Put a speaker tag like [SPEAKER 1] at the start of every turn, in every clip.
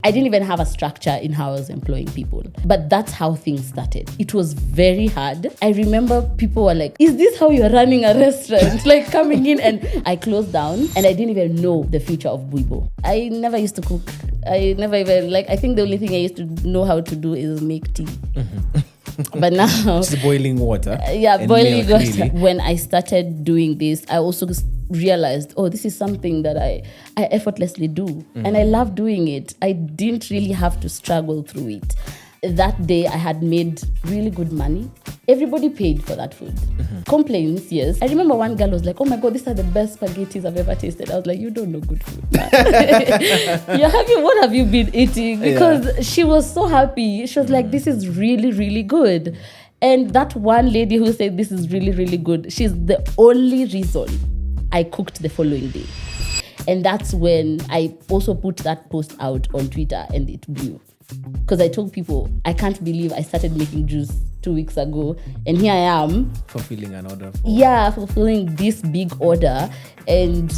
[SPEAKER 1] I didn't even have a structure in how I was employing people. But that's how things started. It was very hard. I remember people were like, is this how you're running a restaurant? Like coming in, and I closed down and I didn't even know the future of Bwibo. I never used to cook. I never even, I think the only thing I used to know how to do is make tea. But now...
[SPEAKER 2] Just boiling water.
[SPEAKER 1] Boiling
[SPEAKER 2] milk,
[SPEAKER 1] water.
[SPEAKER 2] really.
[SPEAKER 1] When I started doing this, I also realized, this is something that I effortlessly do. And I love doing it. I didn't really have to struggle through it. That day, I had made really good money. Everybody paid for that food. Complaints, yes. I remember one girl was like, oh my God, these are the best spaghettis I've ever tasted. I was like, you don't know good food. What have you been eating? Because she was so happy. She was like, this is really, really good. And that one lady who said this is really, really good, she's the only reason I cooked the following day. And that's when I also put that post out on Twitter and it blew. Because I told people, I can't believe I started making juice 2 weeks ago. And here I am.
[SPEAKER 2] Fulfilling an order.
[SPEAKER 1] Fulfilling this big order. And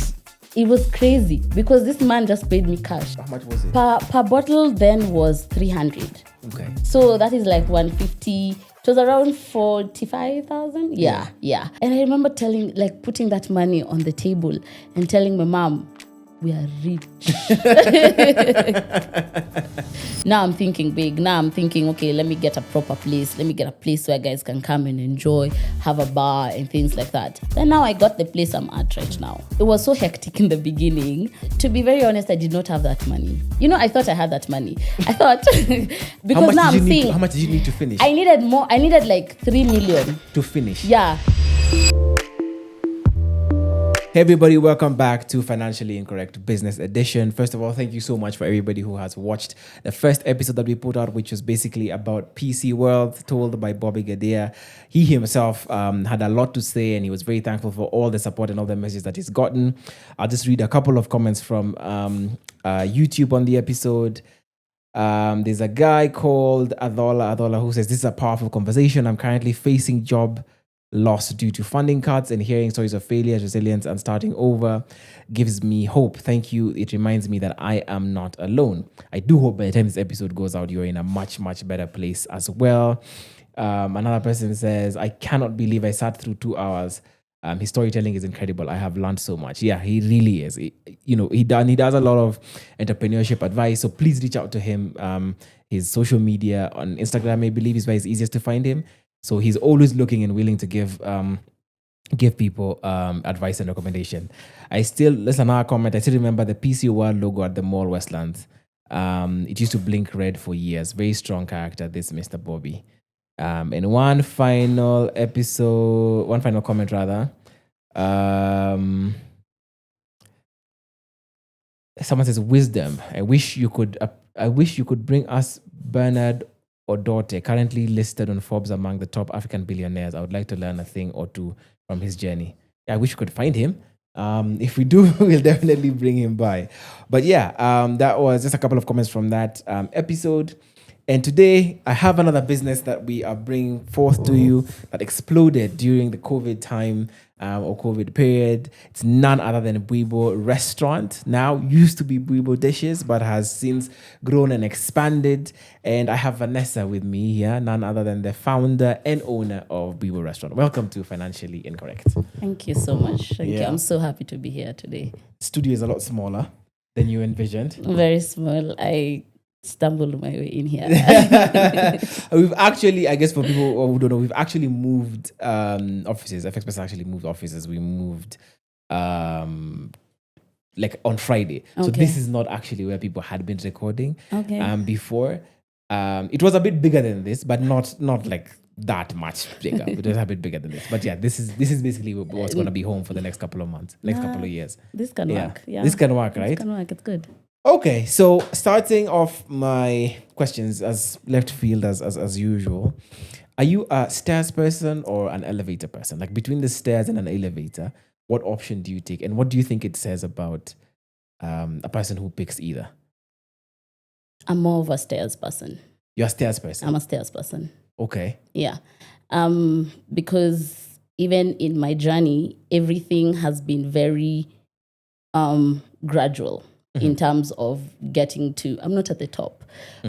[SPEAKER 1] it was crazy because this man just paid me cash.
[SPEAKER 2] How much was it?
[SPEAKER 1] Per bottle then was 300.
[SPEAKER 2] Okay.
[SPEAKER 1] So that is like 150. It was around 45,000. Yeah. And I remember putting that money on the table and telling my mom, we are rich. Now I'm thinking big. Now I'm thinking, okay, let me get a proper place. Let me get a place where guys can come and enjoy, have a bar and things like that. Then now I got the place I'm at right now. It was so hectic in the beginning. To be very honest, I did not have that money. I thought I had that money. I thought, because now I'm seeing.
[SPEAKER 2] How much did you need to finish?
[SPEAKER 1] I needed more. I needed like 3 million.
[SPEAKER 2] To finish?
[SPEAKER 1] Yeah.
[SPEAKER 2] Hey everybody, welcome back to Financially Incorrect Business Edition. First of all, thank you so much for everybody who has watched the first episode that we put out, which was basically about PC World, told by Bobby Gadea. He himself had a lot to say, and he was very thankful for all the support and all the messages that he's gotten. I'll just read a couple of comments from YouTube on the episode. There's a guy called Adola who says, this is a powerful conversation. I'm currently facing job loss due to funding cuts, and hearing stories of failure, resilience, and starting over gives me hope. Thank you. It reminds me that I am not alone. I do hope by the time this episode goes out, you're in a much, much better place as well. Another person says, I cannot believe I sat through 2 hours. His storytelling is incredible. I have learned so much. Yeah, he really is. He does a lot of entrepreneurship advice. So please reach out to him. His social media on Instagram, I believe, is where it's easiest to find him. So he's always looking and willing to give people advice and recommendation. There's another comment. I still remember the PC World logo at the mall Westlands. It used to blink red for years. Very strong character, this Mr. Bobby. And one final comment rather. Someone says, wisdom. I wish you could bring us Bernard Odote, currently listed on Forbes among the top African billionaires. I would like to learn a thing or two from his journey. Yeah, I wish we could find him. If we do, we'll definitely bring him by. But yeah, that was just a couple of comments from that episode. And today, I have another business that we are bringing forth to you that exploded during the COVID time or COVID period. It's none other than Bwibo Restaurant. Now, used to be Bwibo Dishes, but has since grown and expanded. And I have Vanessa with me here, none other than the founder and owner of Bwibo Restaurant. Welcome to Financially Incorrect.
[SPEAKER 1] Thank you so much. Thank you. I'm so happy to be here today.
[SPEAKER 2] Studio is a lot smaller than you envisioned.
[SPEAKER 1] Very small. I stumbled my way in here.
[SPEAKER 2] We've actually, I guess for people who don't know, we've actually moved offices. FXpress actually moved offices. We moved like on Friday. Okay. So this is not actually where people had been recording before. It was a bit bigger than this, but not like that much bigger. It was a bit bigger than this. But yeah, this is basically what's going to be home for the next couple of months, couple of years.
[SPEAKER 1] This can work. Yeah.
[SPEAKER 2] This can work, right?
[SPEAKER 1] This can work. It's good.
[SPEAKER 2] Okay, so starting off my questions as left field as usual, are you a stairs person or an elevator person? Like between the stairs and an elevator, what option do you take? And what do you think it says about a person who picks either?
[SPEAKER 1] I'm more of a stairs person.
[SPEAKER 2] You're a stairs person?
[SPEAKER 1] I'm a stairs person.
[SPEAKER 2] Okay.
[SPEAKER 1] Yeah. Because even in my journey, everything has been very gradual. in terms of getting to, I'm not at the top,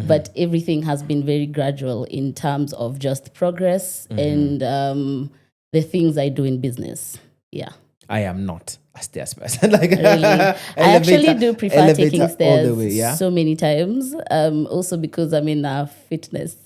[SPEAKER 1] but everything has been very gradual in terms of just progress and the things I do in business. Yeah.
[SPEAKER 2] I am not a stairs person. Like
[SPEAKER 1] Really, I actually do prefer taking
[SPEAKER 2] all
[SPEAKER 1] stairs
[SPEAKER 2] the way, yeah?
[SPEAKER 1] so many times. Also because I'm in a fitness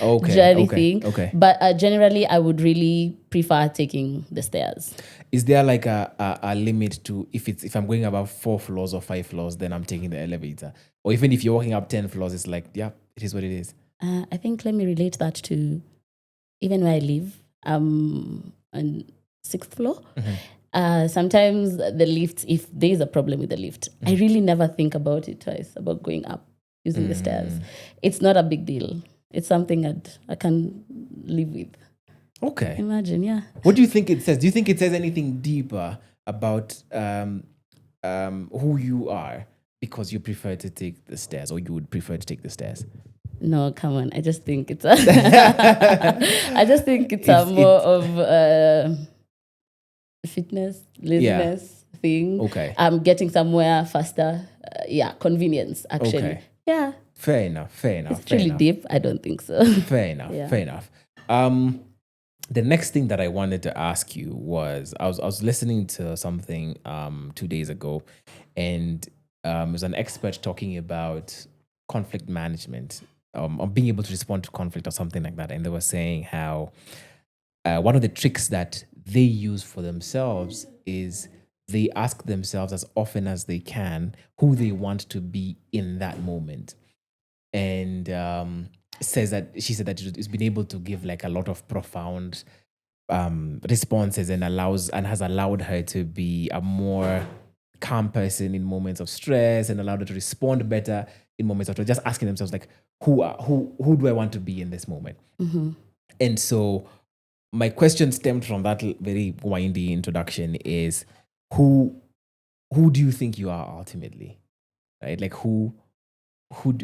[SPEAKER 2] Okay,
[SPEAKER 1] journey
[SPEAKER 2] okay,
[SPEAKER 1] thing.
[SPEAKER 2] okay.
[SPEAKER 1] But generally, I would really prefer taking the stairs.
[SPEAKER 2] Is there like a limit to if I'm going above 4 floors or 5 floors, then I'm taking the elevator? Or even if you're walking up 10 floors, it's like, yeah, it is what it is.
[SPEAKER 1] I think let me relate that to even where I live, on 6th floor. Sometimes the lift, if there is a problem with the lift, I really never think about it twice, about going up using the stairs. It's not a big deal. It's something I can live with.
[SPEAKER 2] Okay.
[SPEAKER 1] Imagine, yeah.
[SPEAKER 2] What do you think it says? Do you think it says anything deeper about who you are because you prefer to take the stairs, or you would prefer to take the stairs?
[SPEAKER 1] No, come on. I just think it's a I just think it's a more of fitness, laziness thing.
[SPEAKER 2] Okay.
[SPEAKER 1] Getting somewhere faster. Convenience, actually.
[SPEAKER 2] Okay.
[SPEAKER 1] Yeah.
[SPEAKER 2] Fair enough.
[SPEAKER 1] It's really deep. I don't think so.
[SPEAKER 2] Fair enough. The next thing that I wanted to ask you was I was listening to something 2 days ago, and it was an expert talking about conflict management, or being able to respond to conflict or something like that. And they were saying how one of the tricks that they use for themselves is they ask themselves as often as they can who they want to be in that moment. And she said that it's been able to give like a lot of profound responses and has allowed her to be a more calm person in moments of stress, and allowed her to respond better in moments of stress, just asking themselves like, who do I want to be in this moment? And so my question stemmed from that very windy introduction is, who do you think you are ultimately, right? Like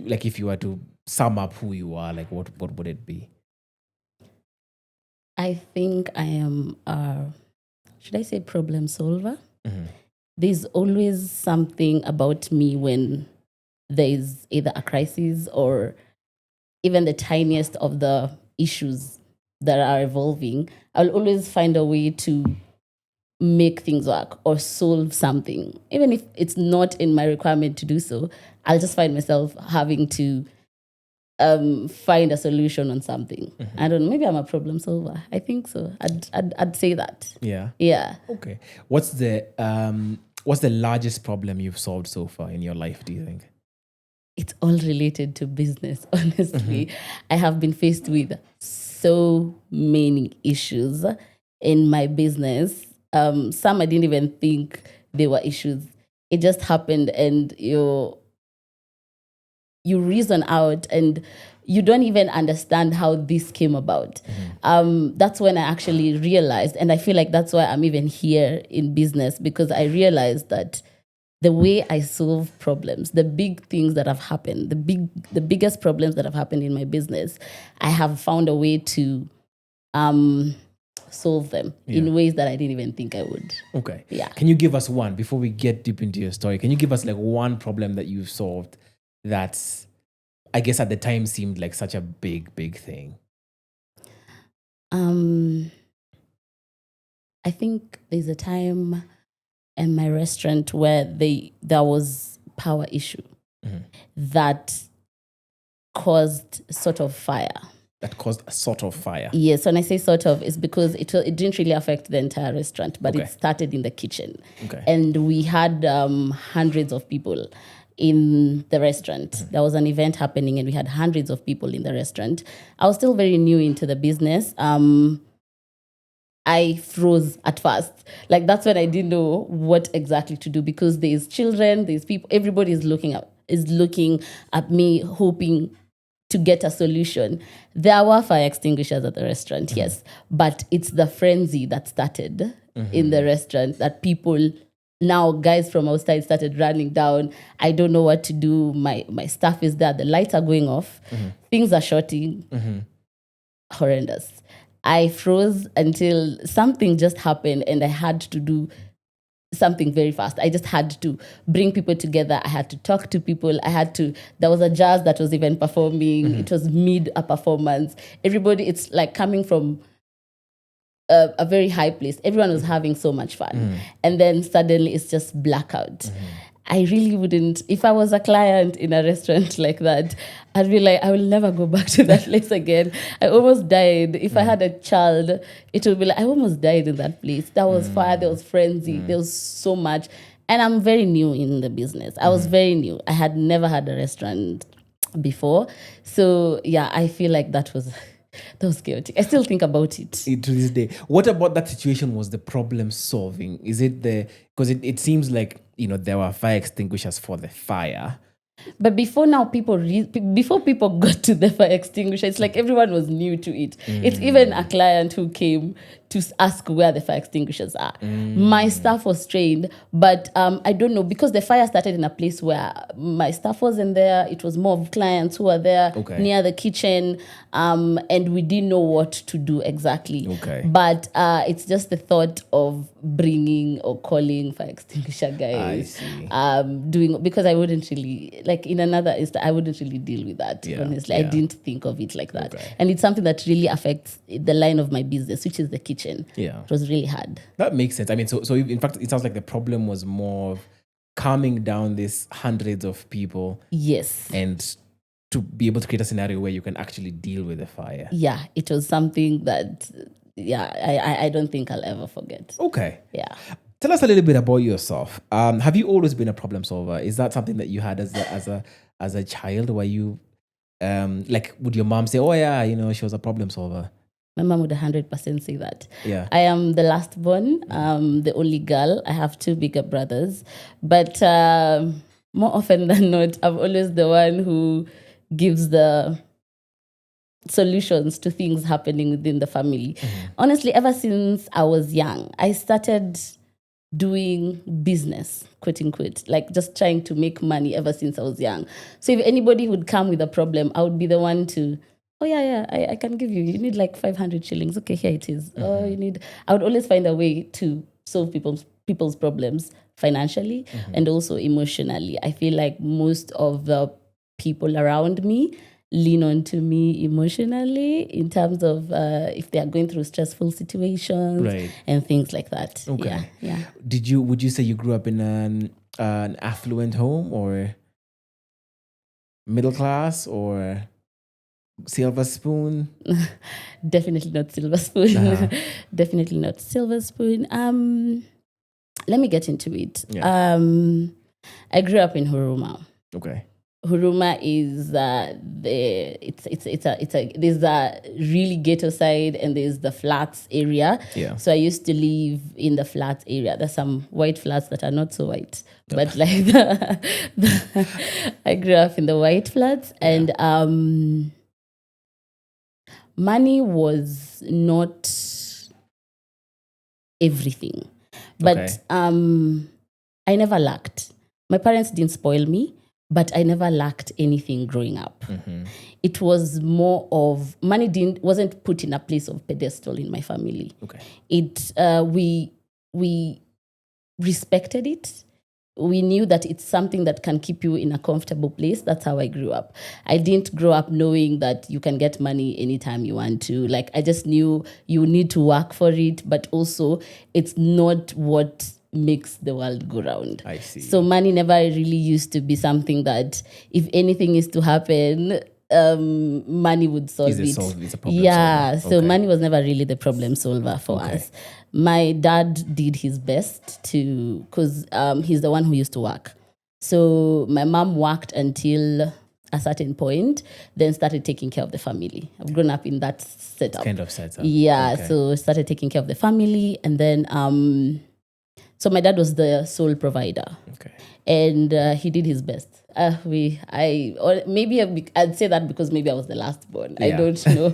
[SPEAKER 2] like if you were to sum up who you are, like what would it be?
[SPEAKER 1] I think I am should I say problem solver? There's always something about me when there is either a crisis or even the tiniest of the issues that are evolving. I'll always find a way to make things work or solve something. Even if it's not in my requirement to do so, I'll just find myself having to find a solution on something. I don't know. Maybe I'm a problem solver. I think so. I'd say that.
[SPEAKER 2] Yeah.
[SPEAKER 1] Yeah.
[SPEAKER 2] Okay. What's the largest problem you've solved so far in your life, do you think?
[SPEAKER 1] It's all related to business, honestly. I have been faced with so many issues in my business. Some I didn't even think they were issues. It just happened, and you reason out and you don't even understand how this came about. That's when I actually realized, and I feel like that's why I'm even here in business, because I realized that the way I solve problems, the big things that have happened, the biggest problems that have happened in my business, I have found a way to solve them in ways that I didn't even think I would.
[SPEAKER 2] Okay.
[SPEAKER 1] Yeah.
[SPEAKER 2] Can you give us one, before we get deep into your story, can you give us like one problem that you've solved that's, I guess at the time seemed like such a big thing?
[SPEAKER 1] I think there's a time in my restaurant where there was power issue that caused sort of fire.
[SPEAKER 2] That caused a sort of fire.
[SPEAKER 1] Yes, when I say sort of, it's because it didn't really affect the entire restaurant, but it started in the kitchen.
[SPEAKER 2] Okay.
[SPEAKER 1] And we had hundreds of people in the restaurant. There was an event happening and we had hundreds of people in the restaurant. I was still very new into the business. I froze at first. Like, that's when I didn't know what exactly to do, because there's children, there's people, everybody is looking at me, hoping to get a solution. There were fire extinguishers at the restaurant, yes, but it's the frenzy that started in the restaurant, that people, now guys from outside started running down. I don't know what to do. My staff is there. The lights are going off. Things are shorting. Horrendous. I froze until something just happened and I had to do something very fast. I just had to bring people together. I had to talk to people. There was a jazz that was even performing. It was mid a performance. Everybody, it's like coming from a very high place. Everyone was having so much fun. And then suddenly it's just blackout. I really wouldn't, if I was a client in a restaurant like that, I'd be like, I will never go back to that place again. I almost died. If I had a child, it would be like, I almost died in that place. That was fire, there was frenzy, there was so much. And I'm very new in the business. I was very new. I had never had a restaurant before. So yeah, I feel like that was chaotic. I still think about it.
[SPEAKER 2] To this day. What about that situation was the problem solving? Is it because it seems like, there were fire extinguishers for the fire.
[SPEAKER 1] But before now, before people got to the fire extinguisher, it's like everyone was new to it. It's even a client who came to ask where the fire extinguishers are. My staff was trained, but I don't know, because the fire started in a place where my staff wasn't there. It was more of clients who were there near the kitchen, and we didn't know what to do exactly. But it's just the thought of bringing or calling fire extinguisher guys. Because I wouldn't really, like in another instant, I wouldn't really deal with that, honestly. I didn't think of it like that. And it's something that really affects the line of my business, which is the kitchen. It was really hard.
[SPEAKER 2] That makes sense. I mean, so in fact, it sounds like the problem was more calming down these hundreds of people.
[SPEAKER 1] Yes.
[SPEAKER 2] And to be able to create a scenario where you can actually deal with the fire.
[SPEAKER 1] Yeah, it was something that, I don't think I'll ever forget.
[SPEAKER 2] Okay.
[SPEAKER 1] Yeah.
[SPEAKER 2] Tell us a little bit about yourself. Have you always been a problem solver? Is that something that you had as a child? Were you, would your mom say, oh yeah, she was a problem solver?
[SPEAKER 1] My mom would 100% say that.
[SPEAKER 2] Yeah.
[SPEAKER 1] I am the last born, the only girl. I have 2 bigger brothers. But more often than not, I'm always the one who gives the solutions to things happening within the family. Honestly, ever since I was young, I started doing business, quote unquote, like just trying to make money ever since I was young. So if anybody would come with a problem, I would be the one to, I can give you. You need like 500 shillings. Okay, here it is. I would always find a way to solve people's problems financially and also emotionally. I feel like most of the people around me lean on to me emotionally in terms of if they are going through stressful situations and things like that.
[SPEAKER 2] Okay.
[SPEAKER 1] Yeah.
[SPEAKER 2] Would you say you grew up in an affluent home or middle class or silver spoon?
[SPEAKER 1] Definitely not silver spoon. Definitely not silver spoon. Let me get into it.
[SPEAKER 2] Yeah.
[SPEAKER 1] I grew up in Huruma.
[SPEAKER 2] Okay.
[SPEAKER 1] Huruma is there's a really ghetto side and there's the flats area.
[SPEAKER 2] Yeah.
[SPEAKER 1] So I used to live in the flats area. There's some white flats that are not so white, but like I grew up in the white flats and money was not everything, but I never lacked. My parents didn't spoil me, but I never lacked anything growing up. It was more of money wasn't put in a place of pedestal in my family.
[SPEAKER 2] Okay.
[SPEAKER 1] We respected it. We knew that it's something that can keep you in a comfortable place. That's how I grew up. I didn't grow up knowing that you can get money anytime you want to. Like, I just knew you need to work for it, but also it's not what makes the world go round.
[SPEAKER 2] I see.
[SPEAKER 1] So money never really used to be something that if anything is to happen, money would solve it.
[SPEAKER 2] It's a problem solver.
[SPEAKER 1] So money was never really the problem solver for us. My dad did his best because he's the one who used to work. So my mom worked until a certain point, then started taking care of the family. I've grown up in that setup.
[SPEAKER 2] Kind of setup.
[SPEAKER 1] Yeah, so started taking care of the family, and then so my dad was the sole provider. Okay. And he did his best. Maybe I'd say that because maybe I was the last born. Yeah. I don't know.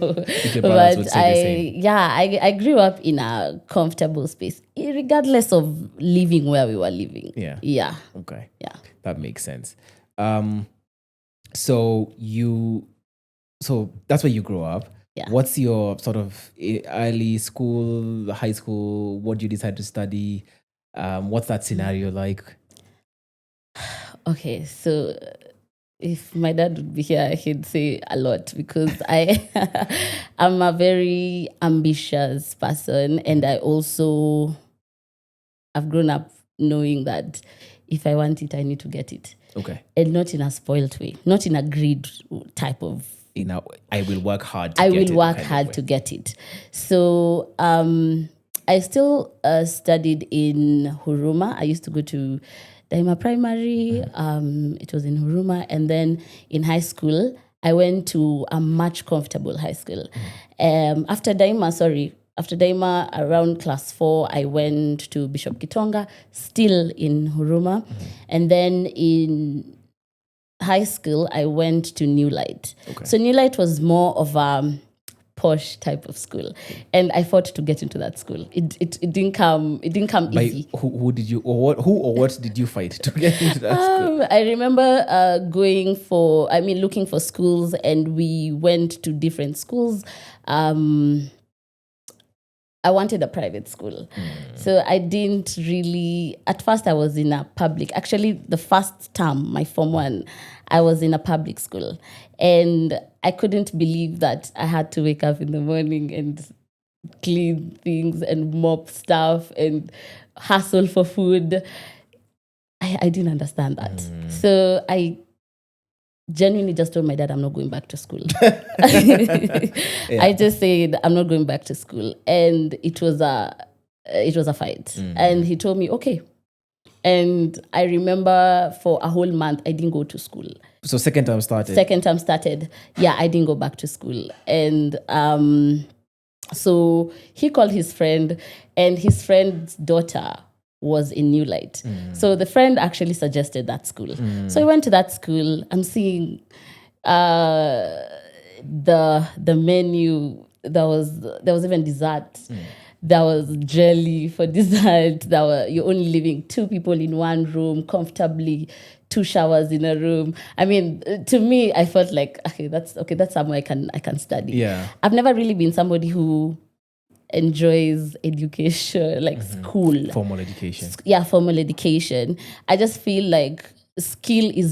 [SPEAKER 1] But I grew up in a comfortable space, regardless of living where we were living.
[SPEAKER 2] Yeah.
[SPEAKER 1] Yeah.
[SPEAKER 2] Okay.
[SPEAKER 1] Yeah.
[SPEAKER 2] That makes sense. So that's where you grew up.
[SPEAKER 1] Yeah.
[SPEAKER 2] What's your sort of early school, high school? What did you decide to study? What's that scenario like?
[SPEAKER 1] Okay, so if my dad would be here, he'd say a lot because I'm a very ambitious person, and I've grown up knowing that if I want it, I need to get it.
[SPEAKER 2] Okay.
[SPEAKER 1] And not in a spoiled way, not in a greed type of.
[SPEAKER 2] I will work hard to
[SPEAKER 1] I
[SPEAKER 2] get it.
[SPEAKER 1] will work hard to get it. So I still studied in Huruma. I used to go to Daima Primary. It was in Huruma. And then in high school, I went to a much comfortable high school. After Daima, around class 4, I went to Bishop Kitonga, still in Huruma. And then in high school, I went to New Light.
[SPEAKER 2] Okay.
[SPEAKER 1] So New Light was more of a posh type of school, and I fought to get into that school. It didn't come easy.
[SPEAKER 2] Who did you or what did you fight to get into that school?
[SPEAKER 1] I remember looking for schools, and we went to different schools. I wanted a private school. So I didn't really, at first I was in a public, actually the first term, my Form 1, I was in a public school. And I couldn't believe that I had to wake up in the morning and clean things and mop stuff and hustle for food. I didn't understand that. So I genuinely just told my dad, I'm not going back to school. I just said, I'm not going back to school. And it was a fight. And he told me, okay. And I remember for a whole month, I didn't go to school.
[SPEAKER 2] So second term started. Yeah, I didn't go back to school. And so he called his friend, and his friend's daughter was in New Light. So the friend actually suggested that school. So I went to that school. I'm seeing the menu. There was even dessert. There was jelly for dessert. You're only living 2 people in one room comfortably, 2 showers in a room. I mean, to me, I felt like that's somewhere I can study. Yeah.
[SPEAKER 1] I've never really been somebody who enjoys education, like school.
[SPEAKER 2] Formal education.
[SPEAKER 1] Formal education. I just feel like skill is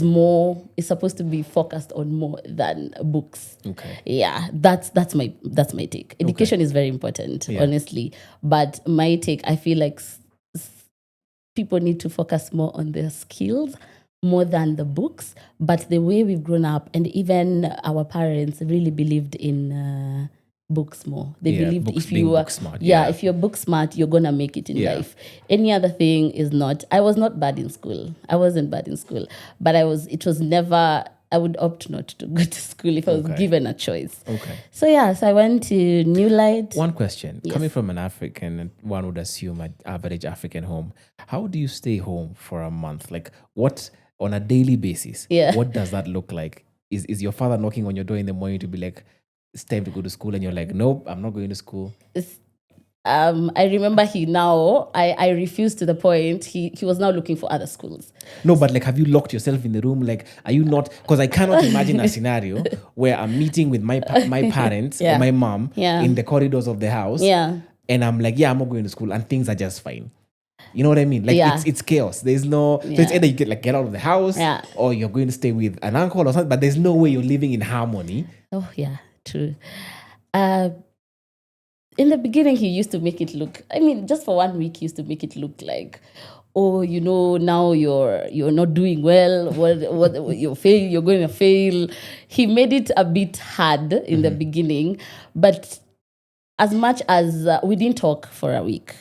[SPEAKER 1] supposed to be focused on more than books.
[SPEAKER 2] Okay.
[SPEAKER 1] Yeah, that's my take. Education is very important, honestly. But my take, I feel like people need to focus more on their skills more than the books. But the way we've grown up, and even our parents really believed in books more. They believed if you are smart, if you're book smart, you're gonna make it in life. Any other thing is not. I was not bad in school. I wasn't bad in school, but it was never. I would opt not to go to school if I was given a choice. Okay. So I went to New Light.
[SPEAKER 2] One question: coming from an African, one would assume an average African home. How do you stay home for a month? Like what on a daily basis? What does that look like? Is your father knocking on your door in the morning to be like, it's time to go to school, and you're like, nope, I'm not going to school?
[SPEAKER 1] I remember I refused to the point. He was now looking for other schools.
[SPEAKER 2] No, but like, have you locked yourself in the room? Like, are you not? Because I cannot imagine a scenario where I'm meeting with my parents or my mom in the corridors of the house. Yeah. And I'm like, I'm not going to school, and things are just fine. You know what I mean? Like it's chaos. There's no. So it's either you get out of the house, or you're going to stay with an uncle or something. But there's no way you're living in harmony.
[SPEAKER 1] Oh yeah, true. In the beginning, he used to make it look. I mean, just for 1 week, he used to make it look like, now you're not doing well. What you fail, you're going to fail. He made it a bit hard in the beginning, but as much as we didn't talk for a week,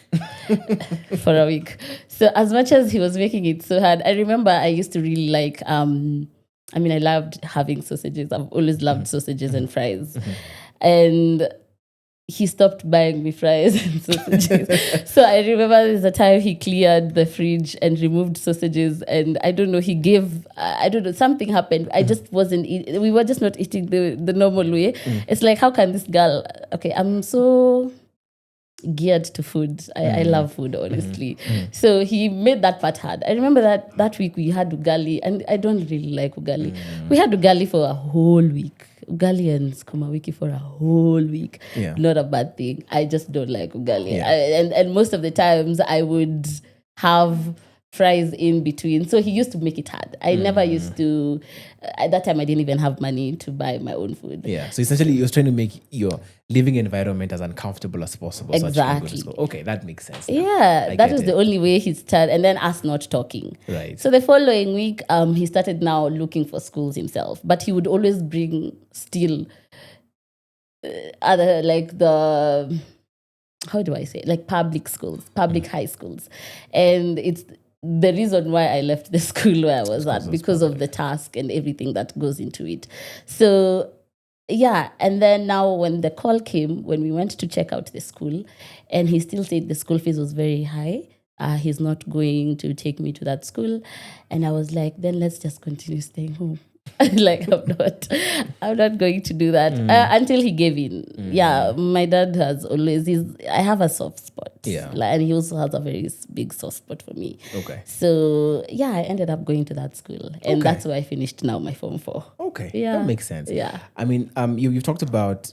[SPEAKER 1] So as much as he was making it so hard, I remember I used to really like. I loved having sausages. I've always loved sausages and fries, and he stopped buying me fries and sausages. So I remember there's a time he cleared the fridge and removed sausages, and I don't know, something happened. I just wasn't we were just not eating the normal way. It's like, how can this girl, I'm so geared to food. I love food, honestly. So he made that part hard. I remember that week we had ugali, and I don't really like ugali. We had ugali for a whole week. Ugali and skuma wiki for a whole week. Not a bad thing. I just don't like ugali. And most of the times I would have fries in between. So he used to make it hard. I never used to, at that time I didn't even have money to buy my own food.
[SPEAKER 2] Yeah. So essentially you're trying to make your living environment as uncomfortable as possible. So that you can go to school. Okay, that makes sense. Now.
[SPEAKER 1] Yeah, that was the only way he started. And then us not talking.
[SPEAKER 2] Right.
[SPEAKER 1] So the following week, he started now looking for schools himself. But he would always bring still other, like the, how do I say it? Like public schools, public high schools. And it's the reason why I left the school where I was at, because of the task and everything that goes into it. So yeah, and then now when the call came, when we went to check out the school, and he still said the school fees was very high, he's not going to take me to that school. And I was like, then let's just continue staying home. Like, I'm not going to do that until he gave in. Yeah, my dad has always, I have a soft spot.
[SPEAKER 2] Yeah.
[SPEAKER 1] And he also has a very big soft spot for me.
[SPEAKER 2] Okay.
[SPEAKER 1] So yeah, I ended up going to that school. And that's where I finished now my Form 4.
[SPEAKER 2] Okay.
[SPEAKER 1] Yeah.
[SPEAKER 2] That makes sense.
[SPEAKER 1] Yeah.
[SPEAKER 2] I mean, you've talked about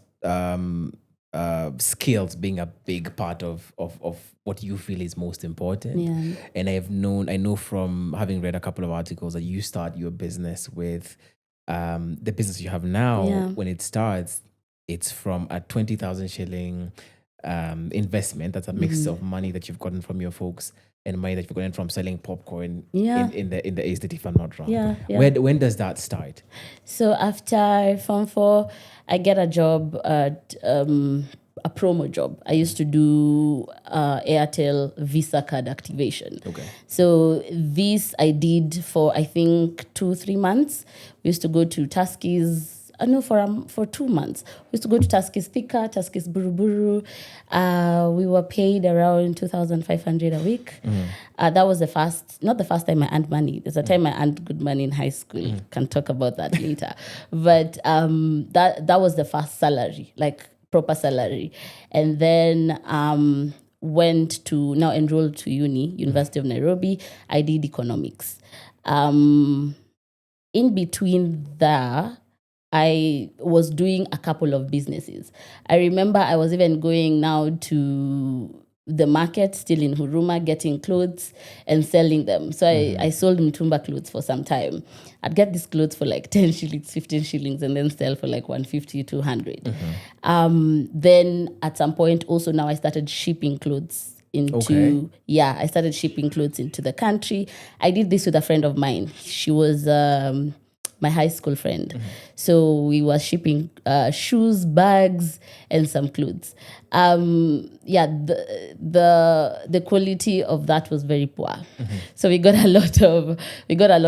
[SPEAKER 2] skills being a big part of what you feel is most important.
[SPEAKER 1] Yeah.
[SPEAKER 2] And I know from having read a couple of articles that you start your business with the business you have now.
[SPEAKER 1] Yeah.
[SPEAKER 2] When it starts, it's from a 20,000 shilling investment. That's a mix of money that you've gotten from your folks and money that you've gotten from selling popcorn in the estate, if I'm not wrong.
[SPEAKER 1] Yeah.
[SPEAKER 2] When does that start?
[SPEAKER 1] So after Form 4, I get a job at a promo job. I used to do Airtel Visa card activation.
[SPEAKER 2] Okay.
[SPEAKER 1] So this I did for, I think, 2-3 months. We used to go to Tuskys. For 2 months. We used to go to Tuskys Thika, Tuskys Buruburu. We were paid around 2,500 a week. That was not the first time I earned money. There's a time I earned good money in high school. Can talk about that later. But that was the first salary, like proper salary. And then went to, now enrolled to University of Nairobi. I did economics. In between there, I was doing a couple of businesses. I remember I was even going now to the market, still in Huruma, getting clothes and selling them. So I sold Mtumba clothes for some time. I'd get these clothes for like 10 shillings, 15 shillings, and then sell for like 150, 200. Then at some point also now I started shipping clothes into, I started shipping clothes into the country. I did this with a friend of mine. She was my high school friend. So we were shipping shoes, bags, and some clothes. The quality of that was very poor. So we got a lot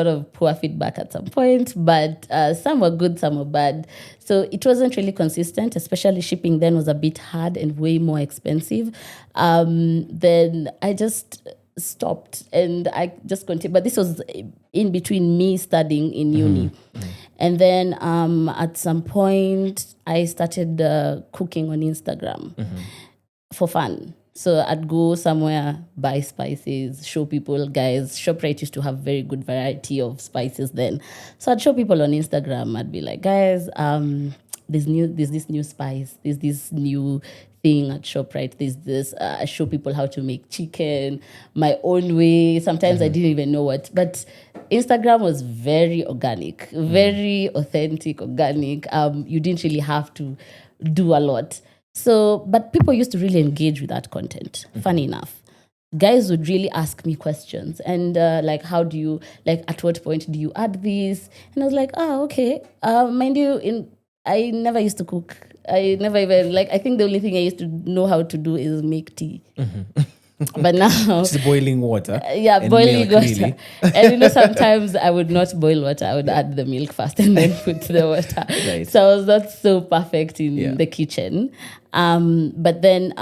[SPEAKER 1] of poor feedback at some point, but some were good, some were bad. So it wasn't really consistent, especially shipping then was a bit hard and way more expensive. Then I just stopped and I just continued. But this was in between me studying in uni. And then at some point, I started cooking on Instagram for fun. So I'd go somewhere, buy spices, show people, guys. ShopRite used to have very good variety of spices then. So I'd show people on Instagram. I'd be like, guys, there's this new spice. There's this new thing at ShopRite. There's this. I show people how to make chicken my own way. Sometimes I didn't even know what. But Instagram was very organic, very authentic, organic. You didn't really have to do a lot. So, but people used to really engage with that content. Funny enough. Guys would really ask me questions and like, how do you, like, at what point do you add this? And I was like, okay. Mind you, I never used to cook. I never even, like, I think the only thing I used to know how to do is make tea. But now...
[SPEAKER 2] Just boiling water.
[SPEAKER 1] Boiling
[SPEAKER 2] milk,
[SPEAKER 1] water.
[SPEAKER 2] really.
[SPEAKER 1] And sometimes I would not boil water. I would add the milk first and then put the water.
[SPEAKER 2] Right.
[SPEAKER 1] So I was not so perfect in the kitchen. But then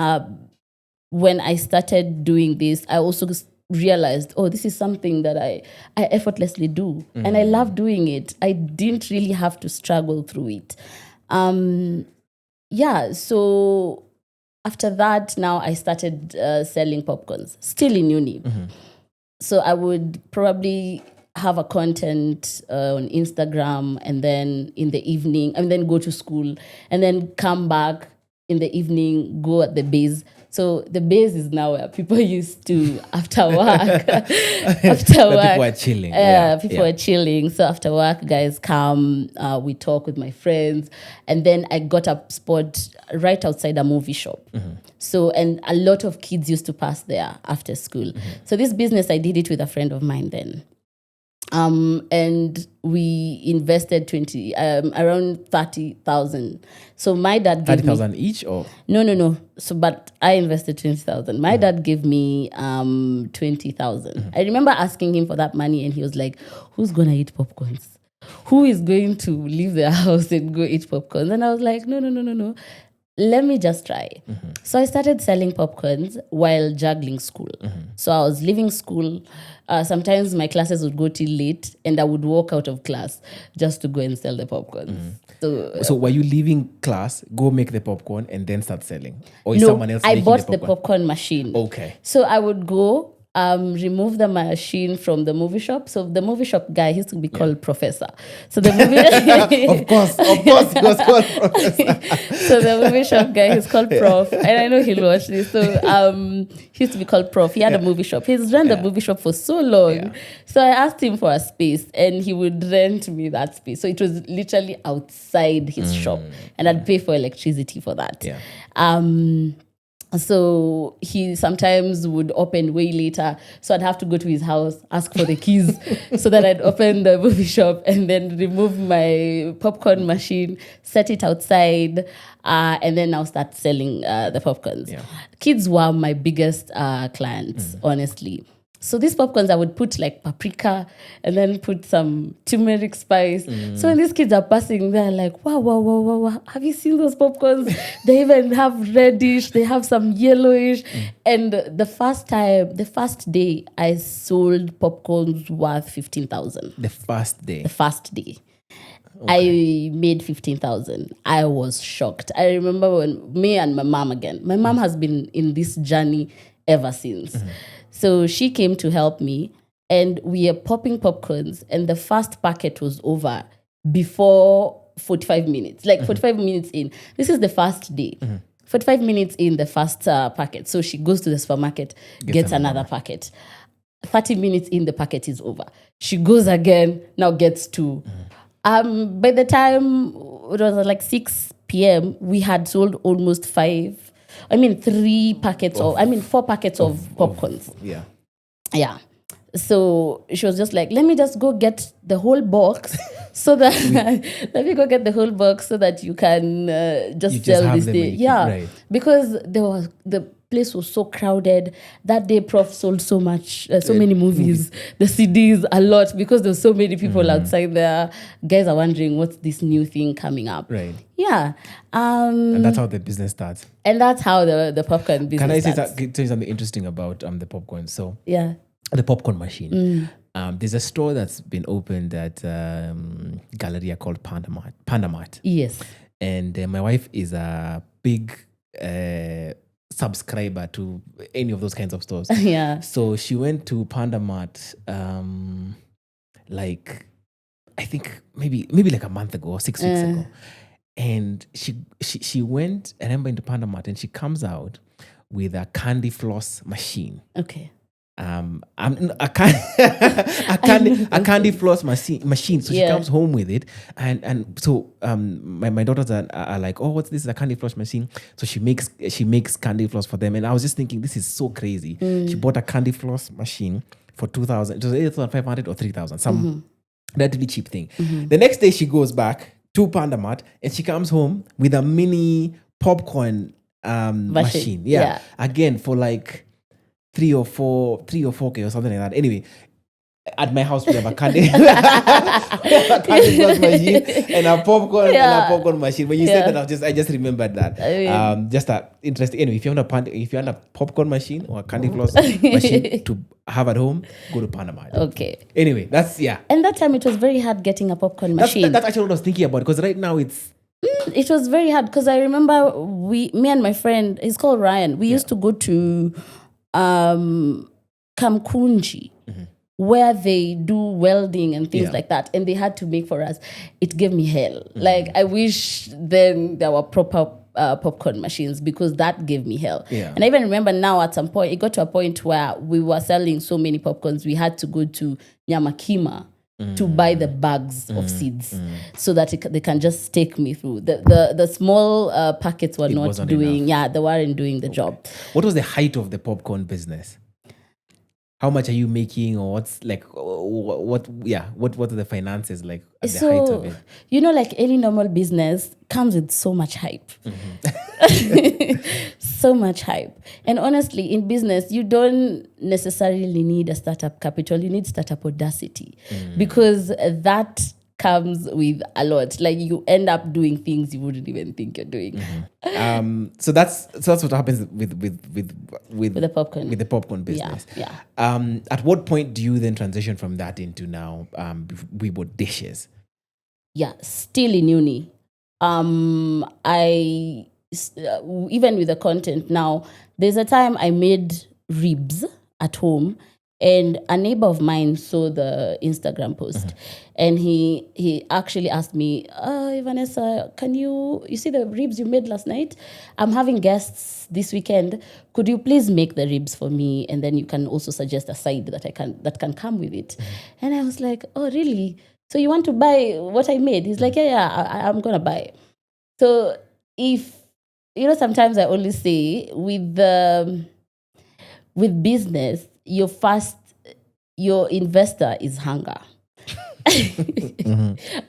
[SPEAKER 1] when I started doing this, I also realized, this is something that I effortlessly do. And I love doing it. I didn't really have to struggle through it. So after that, now I started selling popcorns, still in uni. So I would probably have a content on Instagram and then in the evening, and then go to school and then come back in the evening, go at the base, So the base is now where people used to, after work,
[SPEAKER 2] people are chilling.
[SPEAKER 1] People are chilling. So after work, guys come, we talk with my friends. And then I got a spot right outside a movie shop. So, and a lot of kids used to pass there after school. So this business, I did it with a friend of mine then. And we invested around 30,000. So my dad gave
[SPEAKER 2] 30,000 each, or
[SPEAKER 1] no. So, but I invested 20,000. My dad gave me 20,000. I remember asking him for that money, and he was like, "Who's gonna eat popcorns? Who is going to leave their house and go eat popcorns?" And I was like, no. Let me just try. So I started selling popcorns while juggling school. So I was leaving school. Sometimes my classes would go till late, and I would walk out of class just to go and sell the popcorns.
[SPEAKER 2] So were you leaving class, go make the popcorn, and then start selling? Or is someone else
[SPEAKER 1] I
[SPEAKER 2] making
[SPEAKER 1] bought
[SPEAKER 2] the
[SPEAKER 1] the popcorn machine.
[SPEAKER 2] Okay.
[SPEAKER 1] So I would go remove the machine from the movie shop. So the movie shop guy used to be called Professor. So the movie
[SPEAKER 2] of course, he was called Professor.
[SPEAKER 1] So the movie shop guy is called Prof. And I know he'll watch this. So he used to be called Prof. He had a movie shop. He's run the movie shop for so long. Yeah. So I asked him for a space, and he would rent me that space. So it was literally outside his shop, and I'd pay for electricity for that.
[SPEAKER 2] Yeah.
[SPEAKER 1] So he sometimes would open way later. So I'd have to go to his house, ask for the keys so that I'd open the movie shop and then remove my popcorn machine, set it outside, and then I'll start selling the popcorns. Yeah. Kids were my biggest clients, honestly. So these popcorns, I would put like paprika and then put some turmeric spice. So when these kids are passing, they're like, wow. Have you seen those popcorns? They even have reddish, they have some yellowish. And the first day, I sold popcorns worth 15,000.
[SPEAKER 2] The first day?
[SPEAKER 1] The first day. Okay. I made 15,000. I was shocked. I remember when me and my mom again. My mom has been in this journey ever since. So she came to help me, and we are popping popcorns, and the first packet was over before 45 minutes, 45 minutes in. This is the first day. 45 minutes in the first packet. So she goes to the supermarket, gets another packet. 30 minutes in, the packet is over. She goes again, now gets two. By the time it was like 6 p.m., we had sold almost 4 packets of popcorns. Yeah. So she was just like, let me just go get the whole box so that you can just sell this day. Yeah. Right. Because the place was so crowded. That day, Prof sold so many movies, the CDs, a lot, because there's so many people outside there. Guys are wondering what's this new thing coming up.
[SPEAKER 2] Right.
[SPEAKER 1] Yeah.
[SPEAKER 2] And that's how the business starts.
[SPEAKER 1] And that's how the popcorn business starts.
[SPEAKER 2] Can I say something interesting about the popcorn? So
[SPEAKER 1] yeah,
[SPEAKER 2] the popcorn machine. There's a store that's been opened at Galleria called Panda Mart.
[SPEAKER 1] Yes.
[SPEAKER 2] And my wife is a big subscriber to any of those kinds of stores.
[SPEAKER 1] Yeah.
[SPEAKER 2] So she went to Panda Mart I think maybe like a month ago or 6 weeks ago. And she went, I remember, into Panda Mart, and she comes out with a candy floss machine.
[SPEAKER 1] Okay.
[SPEAKER 2] A candy floss machine. So she comes home with it, and so my daughters are like, oh, what's this? A candy floss machine. So she makes candy floss for them, and I was just thinking, this is so crazy. She bought a candy floss machine for 2,000. It was either 2,500 or 3,000. Some relatively cheap thing. The next day she goes back to Panda Mart, and she comes home with a mini popcorn machine. Yeah. Again, for like 3 or 4K or something like that. Anyway, at my house we have a candy floss machine and a popcorn machine. When you said that, I just remembered that. Just that interesting. Anyway, if you want a popcorn machine or a candy floss machine to have at home, go to Panda Mart.
[SPEAKER 1] Okay.
[SPEAKER 2] Anyway, that's
[SPEAKER 1] And that time it was very hard getting a popcorn machine.
[SPEAKER 2] That's actually what I was thinking about, because right now it's.
[SPEAKER 1] It was very hard, because I remember me and my friend, he's called Ryan. We used to go to Kamkunji, where they do welding and things like that, and they had to make for us. It gave me hell. Like, I wish then there were proper popcorn machines because that gave me hell.
[SPEAKER 2] Yeah.
[SPEAKER 1] And I even remember now at some point, it got to a point where we were selling so many popcorns, we had to go to Nyamakima to buy the bags of seeds so that they can just take me through. The small packets were not doing, they weren't doing the job.
[SPEAKER 2] What was the height of the popcorn business? How much are you making, or what's like, what are the finances like at the height of it?
[SPEAKER 1] You know, like any normal business comes with so much hype. So much hype. And honestly, in business, you don't necessarily need a startup capital. You need startup audacity because that comes with a lot. Like you end up doing things you wouldn't even think you're doing.
[SPEAKER 2] So that's what happens with
[SPEAKER 1] the popcorn.
[SPEAKER 2] With the popcorn business.
[SPEAKER 1] Yeah.
[SPEAKER 2] At what point do you then transition from that into now Bwibo dishes?
[SPEAKER 1] Yeah, still in uni. I even with the content now, there's a time I made ribs at home. And a neighbor of mine saw the Instagram post, and he actually asked me, Vanessa, can you see the ribs you made last night? I'm having guests this weekend. Could you please make the ribs for me? And then you can also suggest a side that can come with it. And I was like, oh, really? So you want to buy what I made? He's like, I'm going to buy. So sometimes I always say with business, your investor is hunger.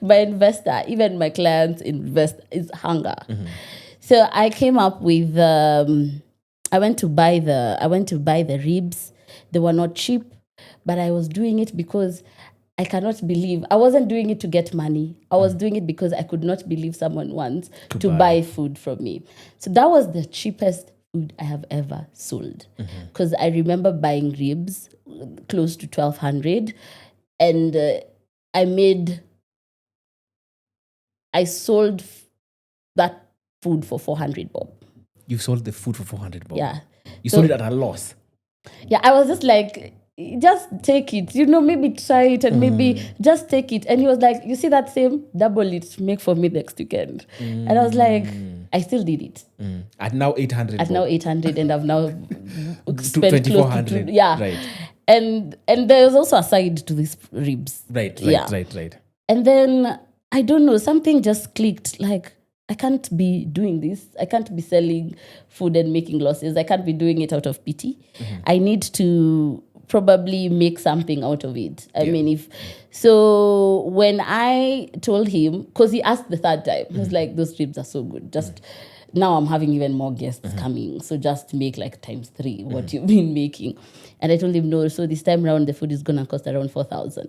[SPEAKER 1] My investor, even my clients is hunger. So I came up with I went to buy the ribs. They were not cheap, but I was doing it because I cannot believe I wasn't doing it to get money. I was doing it because I could not believe someone wants to buy food from me. So that was the cheapest food I have ever sold, because I remember buying ribs close to 1,200, and I sold that food for 400 bob.
[SPEAKER 2] You sold the food for 400 bob?
[SPEAKER 1] Yeah.
[SPEAKER 2] You sold it at a loss?
[SPEAKER 1] Yeah, I was just like, just take it, maybe try it and maybe just take it. And he was like, you see that same, double it, make for me next weekend. And I was like, I still did it.
[SPEAKER 2] At now 800.
[SPEAKER 1] Now 800, and I've now spent close to
[SPEAKER 2] Right.
[SPEAKER 1] And there's also a side to these ribs.
[SPEAKER 2] Right.
[SPEAKER 1] And then I don't know, something just clicked. Like, I can't be doing this. I can't be selling food and making losses. I can't be doing it out of pity. I need to probably make something out of it. I mean, so when I told him, because he asked the third time, he was like, those ribs are so good. Just now I'm having even more guests coming. So just make like times 3 what you've been making. And I told him, no, so this time around the food is going to cost around 4,000,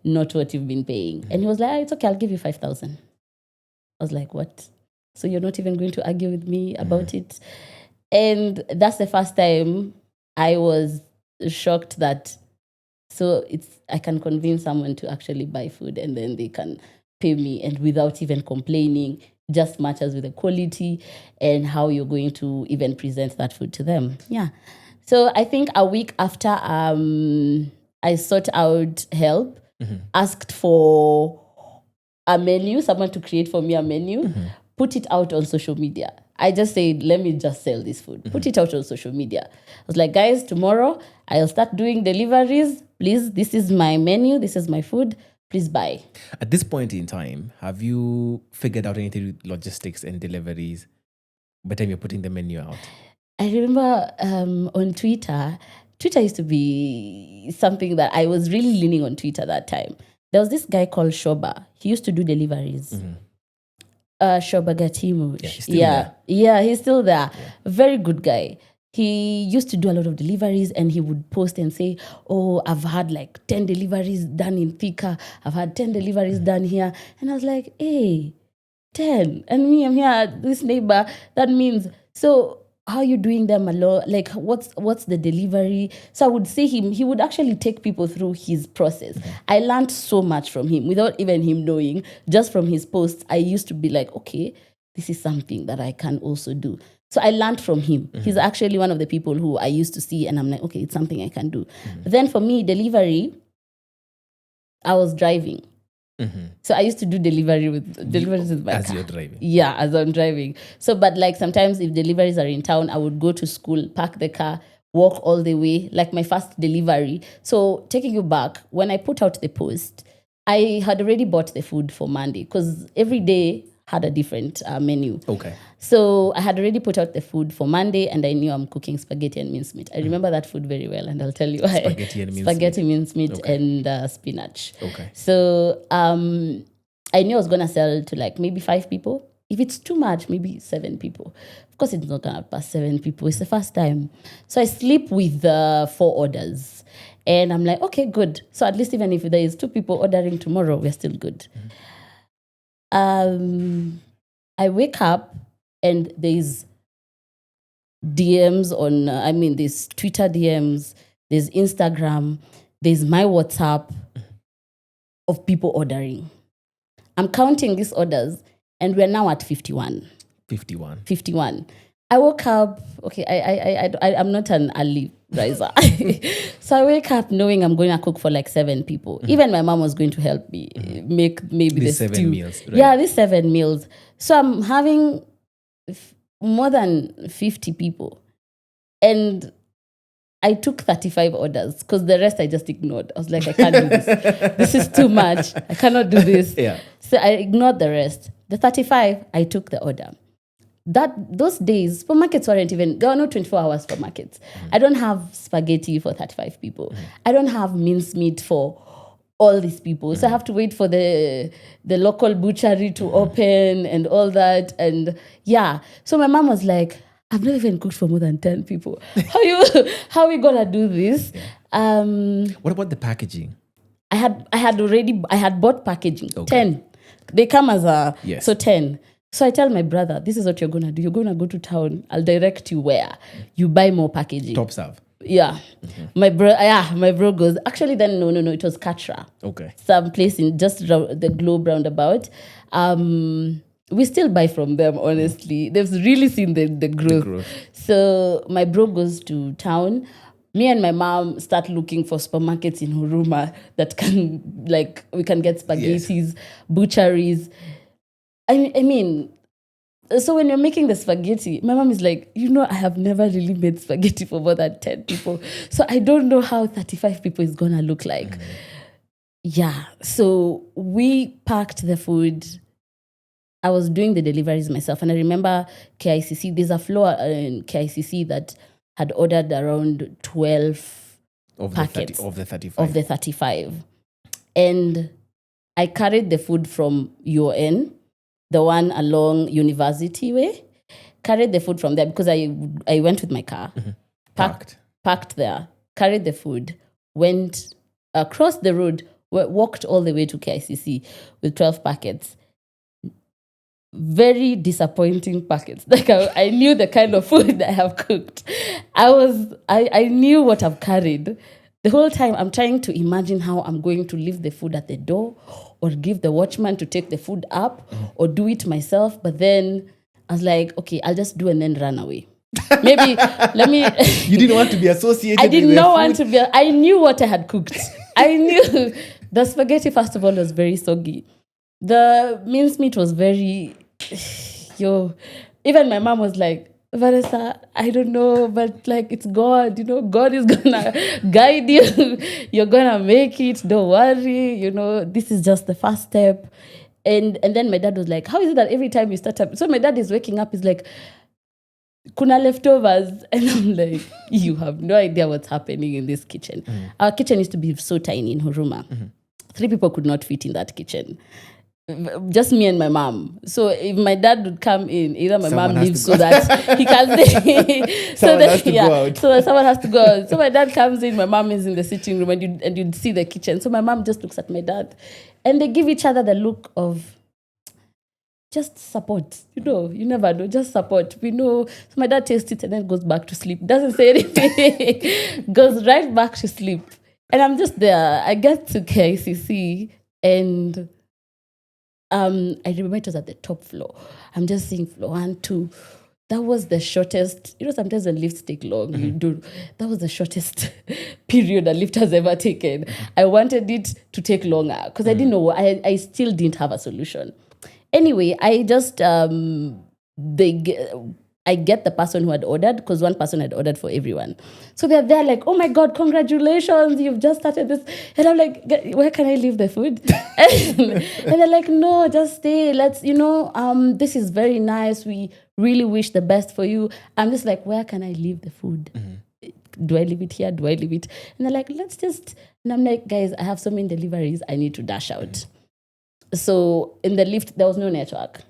[SPEAKER 1] not what you've been paying. And he was like, it's okay, I'll give you 5,000. I was like, what? So you're not even going to argue with me about it? And that's the first time I was shocked that I can convince someone to actually buy food, and then they can pay me, and without even complaining, just matches with the quality and how you're going to even present that food to them. Yeah. So I think a week after I sought out help, asked for a menu, someone to create for me a menu, put it out on social media. I just said, let me just sell this food. Put it out on social media. I was like, guys, tomorrow I'll start doing deliveries. Please, this is my menu. This is my food. Please buy.
[SPEAKER 2] At this point in time, have you figured out anything with logistics and deliveries by the time you're putting the menu out?
[SPEAKER 1] I remember on Twitter used to be something that I was really leaning on Twitter that time. There was this guy called Shoba. He used to do deliveries. Shoba Gatimu. Yeah, he's still there. Yeah. Very good guy. He used to do a lot of deliveries, and he would post and say, oh, I've had like 10 deliveries done in Thika. I've had 10 deliveries done here. And I was like, hey, 10. And me, I'm here, this neighbor. That means, so how are you doing them alone? Like, what's the delivery? So I would see him. He would actually take people through his process. I learned so much from him without even him knowing. Just from his posts, I used to be like, okay, this is something that I can also do. So I learned from him. He's actually one of the people who I used to see, and I'm like, okay, it's something I can do. But then for me, delivery, I was driving. So I used to do deliveries with my
[SPEAKER 2] as
[SPEAKER 1] car.
[SPEAKER 2] you're driving.
[SPEAKER 1] Yeah, as I'm driving. So, but like sometimes if deliveries are in town, I would go to school, park the car, walk all the way, like my first delivery. So taking you back, when I put out the post, I had already bought the food for Monday because every day had a different menu.
[SPEAKER 2] Okay.
[SPEAKER 1] So I had already put out the food for Monday and I knew I'm cooking spaghetti and mincemeat. I remember that food very well and I'll tell you why. Spaghetti, mincemeat
[SPEAKER 2] Okay.
[SPEAKER 1] and spinach.
[SPEAKER 2] Okay.
[SPEAKER 1] So I knew I was going to sell to like maybe 5 people. If it's too much, maybe 7 people. Of course, it's not going to pass 7 people. It's the first time. So I sleep with 4 orders. And I'm like, okay, good. So at least even if there is 2 people ordering tomorrow, we're still good. I wake up and there's DMs on, there's Twitter DMs, there's Instagram, there's my WhatsApp of people ordering. I'm counting these orders and we're now at 51. 51. I woke up, okay, I'm not an early riser. So I wake up knowing I'm going to cook for like 7 people. Even my mom was going to help me make maybe
[SPEAKER 2] these
[SPEAKER 1] the
[SPEAKER 2] 7
[SPEAKER 1] stew.
[SPEAKER 2] meals. Right?
[SPEAKER 1] Yeah, these 7 meals. So I'm having more than 50 people. And I took 35 orders because the rest I just ignored. I was like, I can't do this. This is too much. I cannot do this.
[SPEAKER 2] Yeah.
[SPEAKER 1] So I ignored the rest. The 35, I took the order. Those days, supermarkets weren't even, there were no 24 hours supermarkets. I don't have spaghetti for 35 people. I don't have mincemeat for all these people. So I have to wait for the local butchery to open and all that. And yeah. So my mom was like, I've never even cooked for more than 10 people. How are we gonna do this?
[SPEAKER 2] What about the packaging?
[SPEAKER 1] I had bought packaging.
[SPEAKER 2] Okay.
[SPEAKER 1] 10. They come as a
[SPEAKER 2] Yes.
[SPEAKER 1] So 10. So I tell my brother, this is what you're gonna do. You're gonna go to town. I'll direct you where. You buy more packaging.
[SPEAKER 2] Top serve.
[SPEAKER 1] Yeah. My bro goes, actually then no, it was Katra.
[SPEAKER 2] Okay.
[SPEAKER 1] Some place in just the Globe roundabout. We still buy from them, honestly. They've really seen the growth. So my bro goes to town. Me and my mom start looking for supermarkets in Huruma that can, like, we can get spaghettis, butcheries. I mean, so when you're making the spaghetti, my mom is like, I have never really made spaghetti for more than 10 people. So I don't know how 35 people is going to look like. Yeah. So we packed the food. I was doing the deliveries myself. And I remember KICC, there's a floor in KICC that had ordered around 12 packets
[SPEAKER 2] of the 35.
[SPEAKER 1] Of the 35. And I carried the food from UN, the one along University Way, carried the food from there because I went with my car, parked there, carried the food, went across the road, walked all the way to KICC with 12 packets. Very disappointing packets. Like I knew the kind of food that I have cooked. I knew what I've carried. The whole time I'm trying to imagine how I'm going to leave the food at the door or give the watchman to take the food up or do it myself. But then I was like, okay, I'll just do and then run away. Maybe let me...
[SPEAKER 2] You didn't want to be associated with
[SPEAKER 1] I did not want to be... I knew what I had cooked. I knew the spaghetti, first of all, was very soggy. The mincemeat was very... Even my mom was like, Vanessa, I don't know, but like it's God, God is gonna guide you. You're gonna make it. Don't worry. This is just the first step. And then my dad was like, how is it that every time you start up? So my dad is waking up, he's like, kuna leftovers. And I'm like, you have no idea what's happening in this kitchen. Our kitchen used to be so tiny in Huruma. 3 people could not fit in that kitchen. Just me and my mom. So if my dad would come in, either my mom leaves so that he can stay.
[SPEAKER 2] Someone has to go out.
[SPEAKER 1] So that someone has to go out. So my dad comes in, my mom is in the sitting room, and you'd see the kitchen. So my mom just looks at my dad, and they give each other the look of just support. You never know, just support. We know. So my dad tastes it and then goes back to sleep. Doesn't say anything. Goes right back to sleep. And I'm just there. I get to KICC and I remember it was at the top floor. I'm just seeing floor 1, 2. that was the shortest, sometimes when lifts take long, that was the shortest period a lift has ever taken. I wanted it to take longer because I didn't know, I still didn't have a solution. Anyway, I just, I get the person who had ordered, because one person had ordered for everyone. So they're there like, oh my God, congratulations, you've just started this. And I'm like, where can I leave the food? And they're like, no, just stay. Let's, this is very nice. We really wish the best for you. I'm just like, where can I leave the food? Do I leave it here? Do I leave it? And they're like, let's just, and I'm like, guys, I have so many deliveries. I need to dash out. So in the lift, there was no network.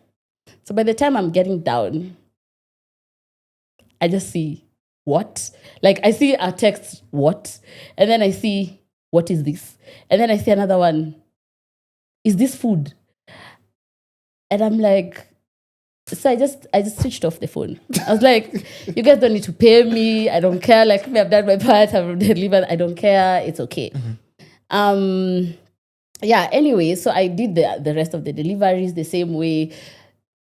[SPEAKER 1] So by the time I'm getting down, I just see, what? Like, I see a text, what? And then I see, what is this? And then I see another one, is this food? And I'm like, so I just switched off the phone. I was like, you guys don't need to pay me. I don't care. Like, I've done my part. I've delivered. I don't care. It's okay. Yeah, anyway, so I did the rest of the deliveries the same way.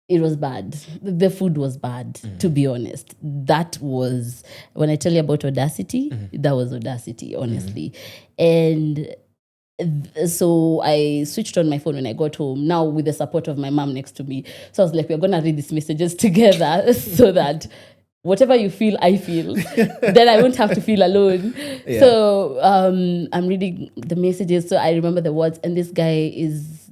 [SPEAKER 1] It was bad. The food was bad, to be honest. That was, when I tell you about audacity, that was audacity, honestly. And so I switched on my phone when I got home, now with the support of my mom next to me. So I was like, we're going to read these messages together so that whatever you feel, I feel. Then I won't have to feel alone. Yeah. So I'm reading the messages, so I remember the words. And this guy is,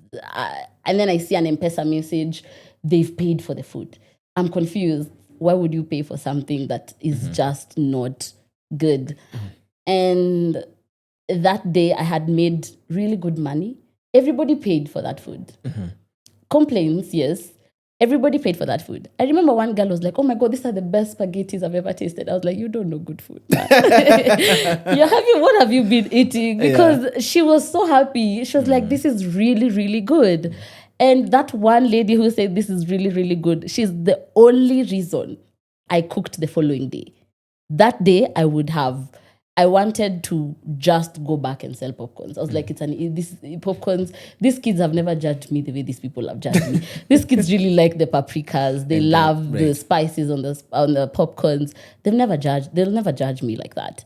[SPEAKER 1] and then I see an M-Pesa message. They've paid for the food. I'm confused. Why would you pay for something that is just not good? And that day I had made really good money. Everybody paid for that food. Complaints, yes. Everybody paid for that food. I remember one girl was like, oh my God, these are the best spaghettis I've ever tasted. I was like, you don't know good food. What have you been eating? Because she was so happy. She was like, this is really, really good. And that one lady who said this is really, really good, she's the only reason I cooked the following day. That day, I wanted to just go back and sell popcorns. I was like, this popcorns, these kids have never judged me the way these people have judged me. These kids really like the paprikas. They love the spices on the popcorns. They'll never judge me like that.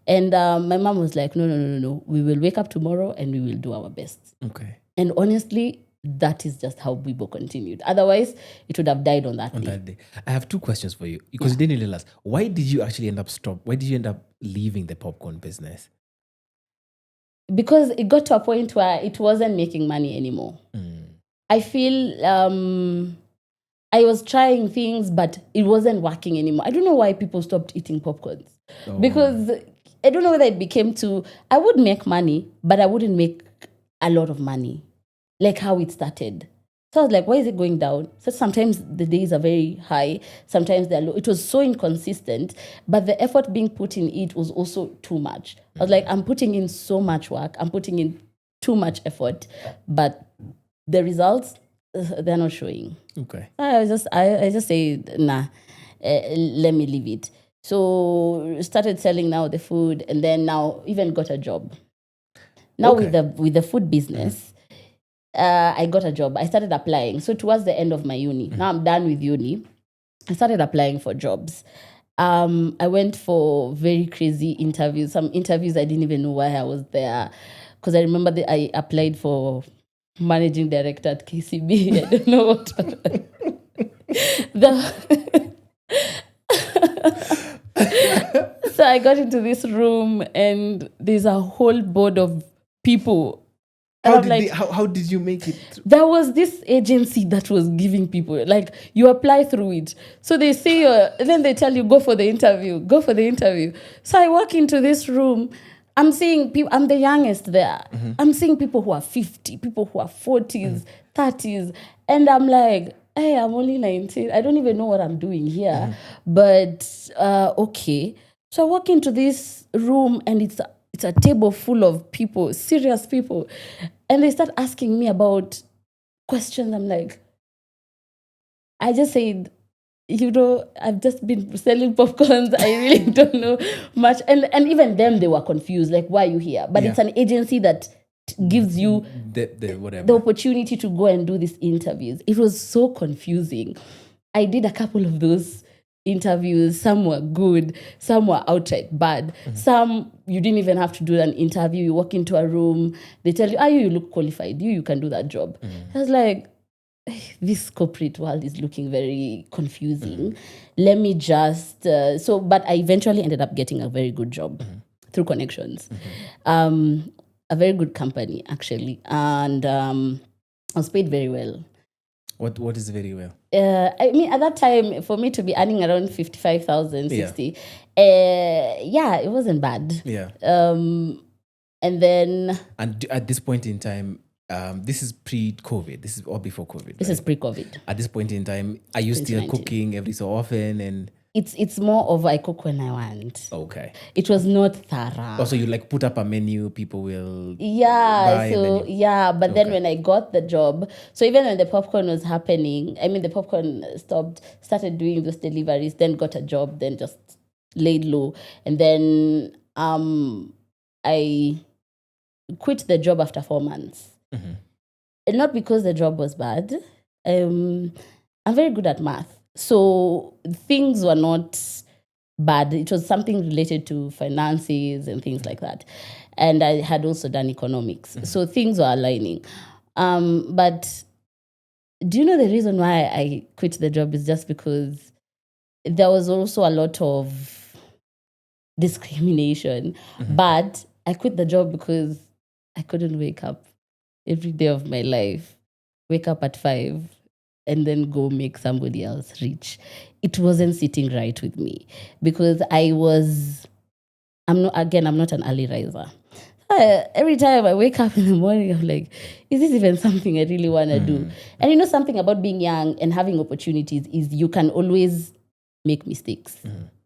[SPEAKER 1] And my mom was like, no. We will wake up tomorrow and we will do our best. Okay. And honestly, that is just how Bwibo continued. Otherwise, it would have died on that day.
[SPEAKER 2] I have two questions for you, because you didn't really last. Why did you actually end up leaving the popcorn business?
[SPEAKER 1] Because it got to a point where it wasn't making money anymore. I feel I was trying things, but it wasn't working anymore. I don't know why people stopped eating popcorns. Because I don't know whether it became I would make money, but I wouldn't make a lot of money. Like how it started. So I was like, why is it going down? So sometimes the days are very high, sometimes they're low. It was so inconsistent, but the effort being put in it was also too much. I was like, I'm putting in so much work, I'm putting in too much effort, but the results, they're not showing. Okay. I just say, nah, let me leave it. So started selling now the food, and then now even got a job. Now with the food business, I got a job. I started applying. So towards the end of my uni, now I'm done with uni, I started applying for jobs. I went for very crazy interviews. Some interviews I didn't even know why I was there. Because I remember I applied for managing director at KCB. I don't know what. So I got into this room and there's a whole board of people.
[SPEAKER 2] How did you make it?
[SPEAKER 1] There was this agency that was giving people, like, you apply through it. So they say, then they tell you, go for the interview. So I walk into this room, I'm seeing people, I'm the youngest there. I'm seeing people who are 50, people who are 40s, 30s. And I'm like, hey, I'm only 19. I don't even know what I'm doing here. But, okay. So I walk into this room and it's a table full of people, serious people. And they start asking me about questions. I'm like, I just said, I've just been selling popcorns. I really don't know much. And even them, they were confused. Like, why are you here? But it's an agency that gives you the opportunity to go and do these interviews. It was so confusing. I did a couple of those. interviews. Some were good, some were outright bad. Some you didn't even have to do an interview. You walk into a room, they tell you, you look qualified. You can do that job. I was like, this corporate world is looking very confusing. Let me just but I eventually ended up getting a very good job through connections. A very good company actually, and I was paid very well.
[SPEAKER 2] What is very well?
[SPEAKER 1] I mean, at that time, for me to be earning around 55,000, 60, it wasn't bad.
[SPEAKER 2] Yeah.
[SPEAKER 1] And then...
[SPEAKER 2] And at this point in time, this is pre-COVID. This is all before COVID.
[SPEAKER 1] This is pre-COVID.
[SPEAKER 2] At this point in time, are you still cooking every so often? And
[SPEAKER 1] it's more of I cook when I want.
[SPEAKER 2] Okay.
[SPEAKER 1] It was not thorough.
[SPEAKER 2] Also, you like put up a menu, people will
[SPEAKER 1] buy. So but then when I got the job, so even when the popcorn was happening, I mean the popcorn started doing those deliveries, then got a job, then just laid low, and then I quit the job after 4 months. And not because the job was bad. I'm very good at math. So things were not bad. It was something related to finances and things like that. And I had also done economics. So things were aligning. But do you know the reason why I quit the job is just because there was also a lot of discrimination. But I quit the job because I couldn't wake up every day of my life, wake up at 5 and then go make somebody else rich. It wasn't sitting right with me because I'm not an early riser. Every time I wake up in the morning, I'm like, is this even something I really want to do? And you know something about being young and having opportunities is you can always make mistakes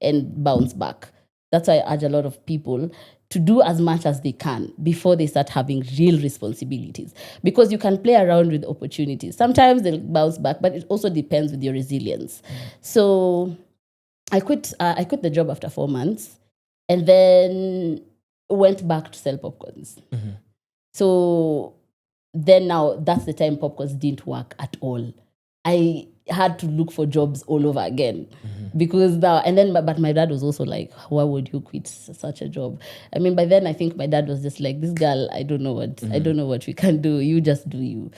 [SPEAKER 1] and bounce back. That's why I urge a lot of people to do as much as they can before they start having real responsibilities. Because you can play around with opportunities. Sometimes they'll bounce back, but it also depends with your resilience. So I quit the job after 4 months and then went back to sell popcorns. So then now that's the time popcorns didn't work at all. I had to look for jobs all over again because but my dad was also like, why would you quit such a job? I mean, by then I think my dad was just like, this girl, I don't know what we can do. You just do you.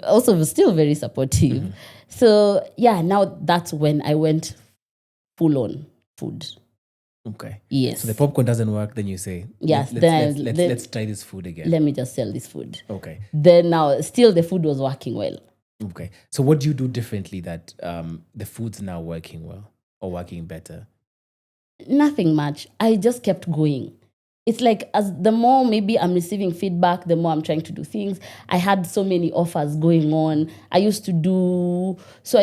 [SPEAKER 1] Also still very supportive. So now that's when I went full on food.
[SPEAKER 2] Okay.
[SPEAKER 1] Yes.
[SPEAKER 2] So the popcorn doesn't work, then you say,
[SPEAKER 1] yes,
[SPEAKER 2] let's try this food again.
[SPEAKER 1] Let me just sell this food.
[SPEAKER 2] Okay.
[SPEAKER 1] Then now still the food was working well.
[SPEAKER 2] Okay. So what do you do differently that the food's now working well or working better?
[SPEAKER 1] Nothing much. I just kept going. It's like as the more maybe I'm receiving feedback, the more I'm trying to do things. I had so many offers going on. I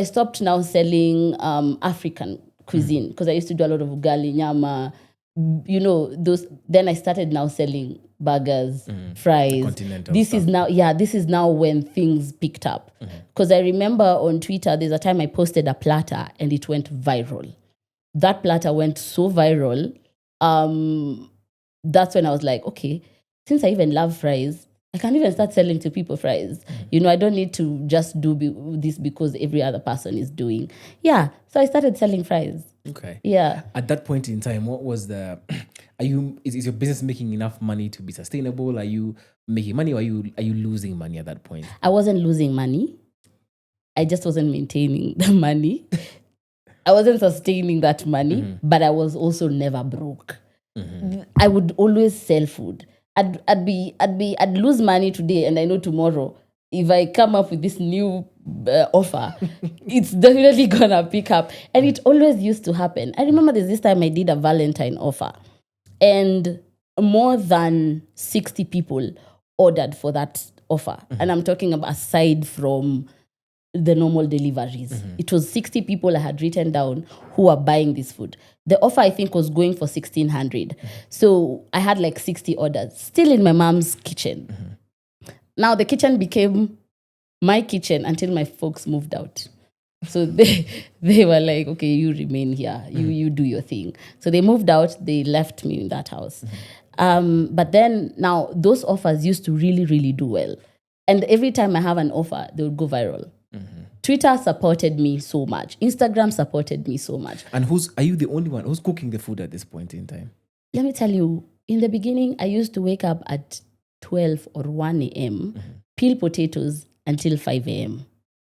[SPEAKER 1] stopped now selling African cuisine because I used to do a lot of ugali, nyama, those. Then I started now selling burgers, fries. This is now when things picked up. Because I remember on Twitter, there's a time I posted a platter and it went viral. That platter went so viral. That's when I was like, okay, since I even love fries, I can even start selling to people fries. I don't need to just do this because every other person is doing. Yeah, so I started selling fries.
[SPEAKER 2] Okay.
[SPEAKER 1] Yeah.
[SPEAKER 2] At that point in time, what was is your business making enough money to be sustainable? Are you making money or are you losing money at that point?
[SPEAKER 1] I wasn't losing money. I just wasn't maintaining the money. I wasn't sustaining that money, but I was also never broke. I would always sell food. I'd lose money today, and I know tomorrow if I come up with this new offer, it's definitely gonna pick up. And it always used to happen. I remember there's this time I did a Valentine offer, and more than 60 people ordered for that offer. And I'm talking about aside from the normal deliveries. It was 60 people I had written down who were buying this food. The offer, I think, was going for 1,600. So I had like 60 orders, still in my mom's kitchen. Now the kitchen became my kitchen until my folks moved out. So they were like, okay, you remain here. You do your thing. So they moved out. They left me in that house. But then now those offers used to really, really do well. And every time I have an offer, they would go viral. Twitter supported me so much. Instagram supported me so much.
[SPEAKER 2] And are you the only one who's cooking the food at this point in time?
[SPEAKER 1] Let me tell you, in the beginning, I used to wake up at 12 or 1 a.m., peel potatoes until 5 a.m.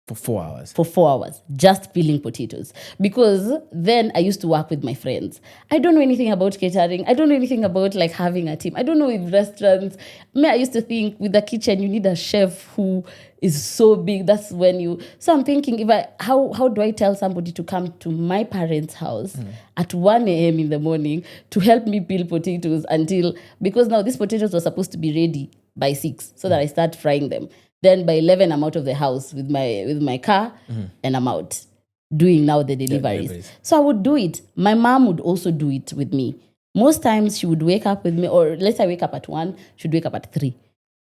[SPEAKER 2] For 4 hours?
[SPEAKER 1] For 4 hours, just peeling potatoes. Because then I used to work with my friends. I don't know anything about catering. I don't know anything about like having a team. I don't know with restaurants. I used to think with the kitchen, you need a chef who is so big. That's when you... So I'm thinking, how do I tell somebody to come to my parents' house at 1 a.m. in the morning to help me peel potatoes because now these potatoes were supposed to be ready by 6 so that I start frying them. Then by 11, I'm out of the house with my car and I'm out doing now the deliveries. So I would do it. My mom would also do it with me. Most times she would wake up with me, or let's say I wake up at 1, she'd wake up at 3.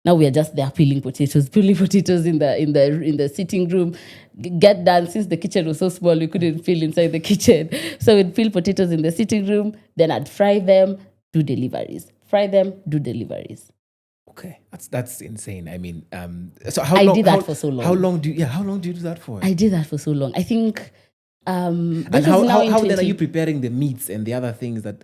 [SPEAKER 1] Now we are just there peeling potatoes in the sitting room. Get done. Since the kitchen was so small, we couldn't peel inside the kitchen. So we'd peel potatoes in the sitting room. Then I'd fry them, do deliveries. Fry them, do deliveries.
[SPEAKER 2] Okay, that's insane. I mean, so how long? I
[SPEAKER 1] did that for so long.
[SPEAKER 2] How long do you do that for?
[SPEAKER 1] I did that for so long. I think.
[SPEAKER 2] And how then are you preparing the meats and the other things that?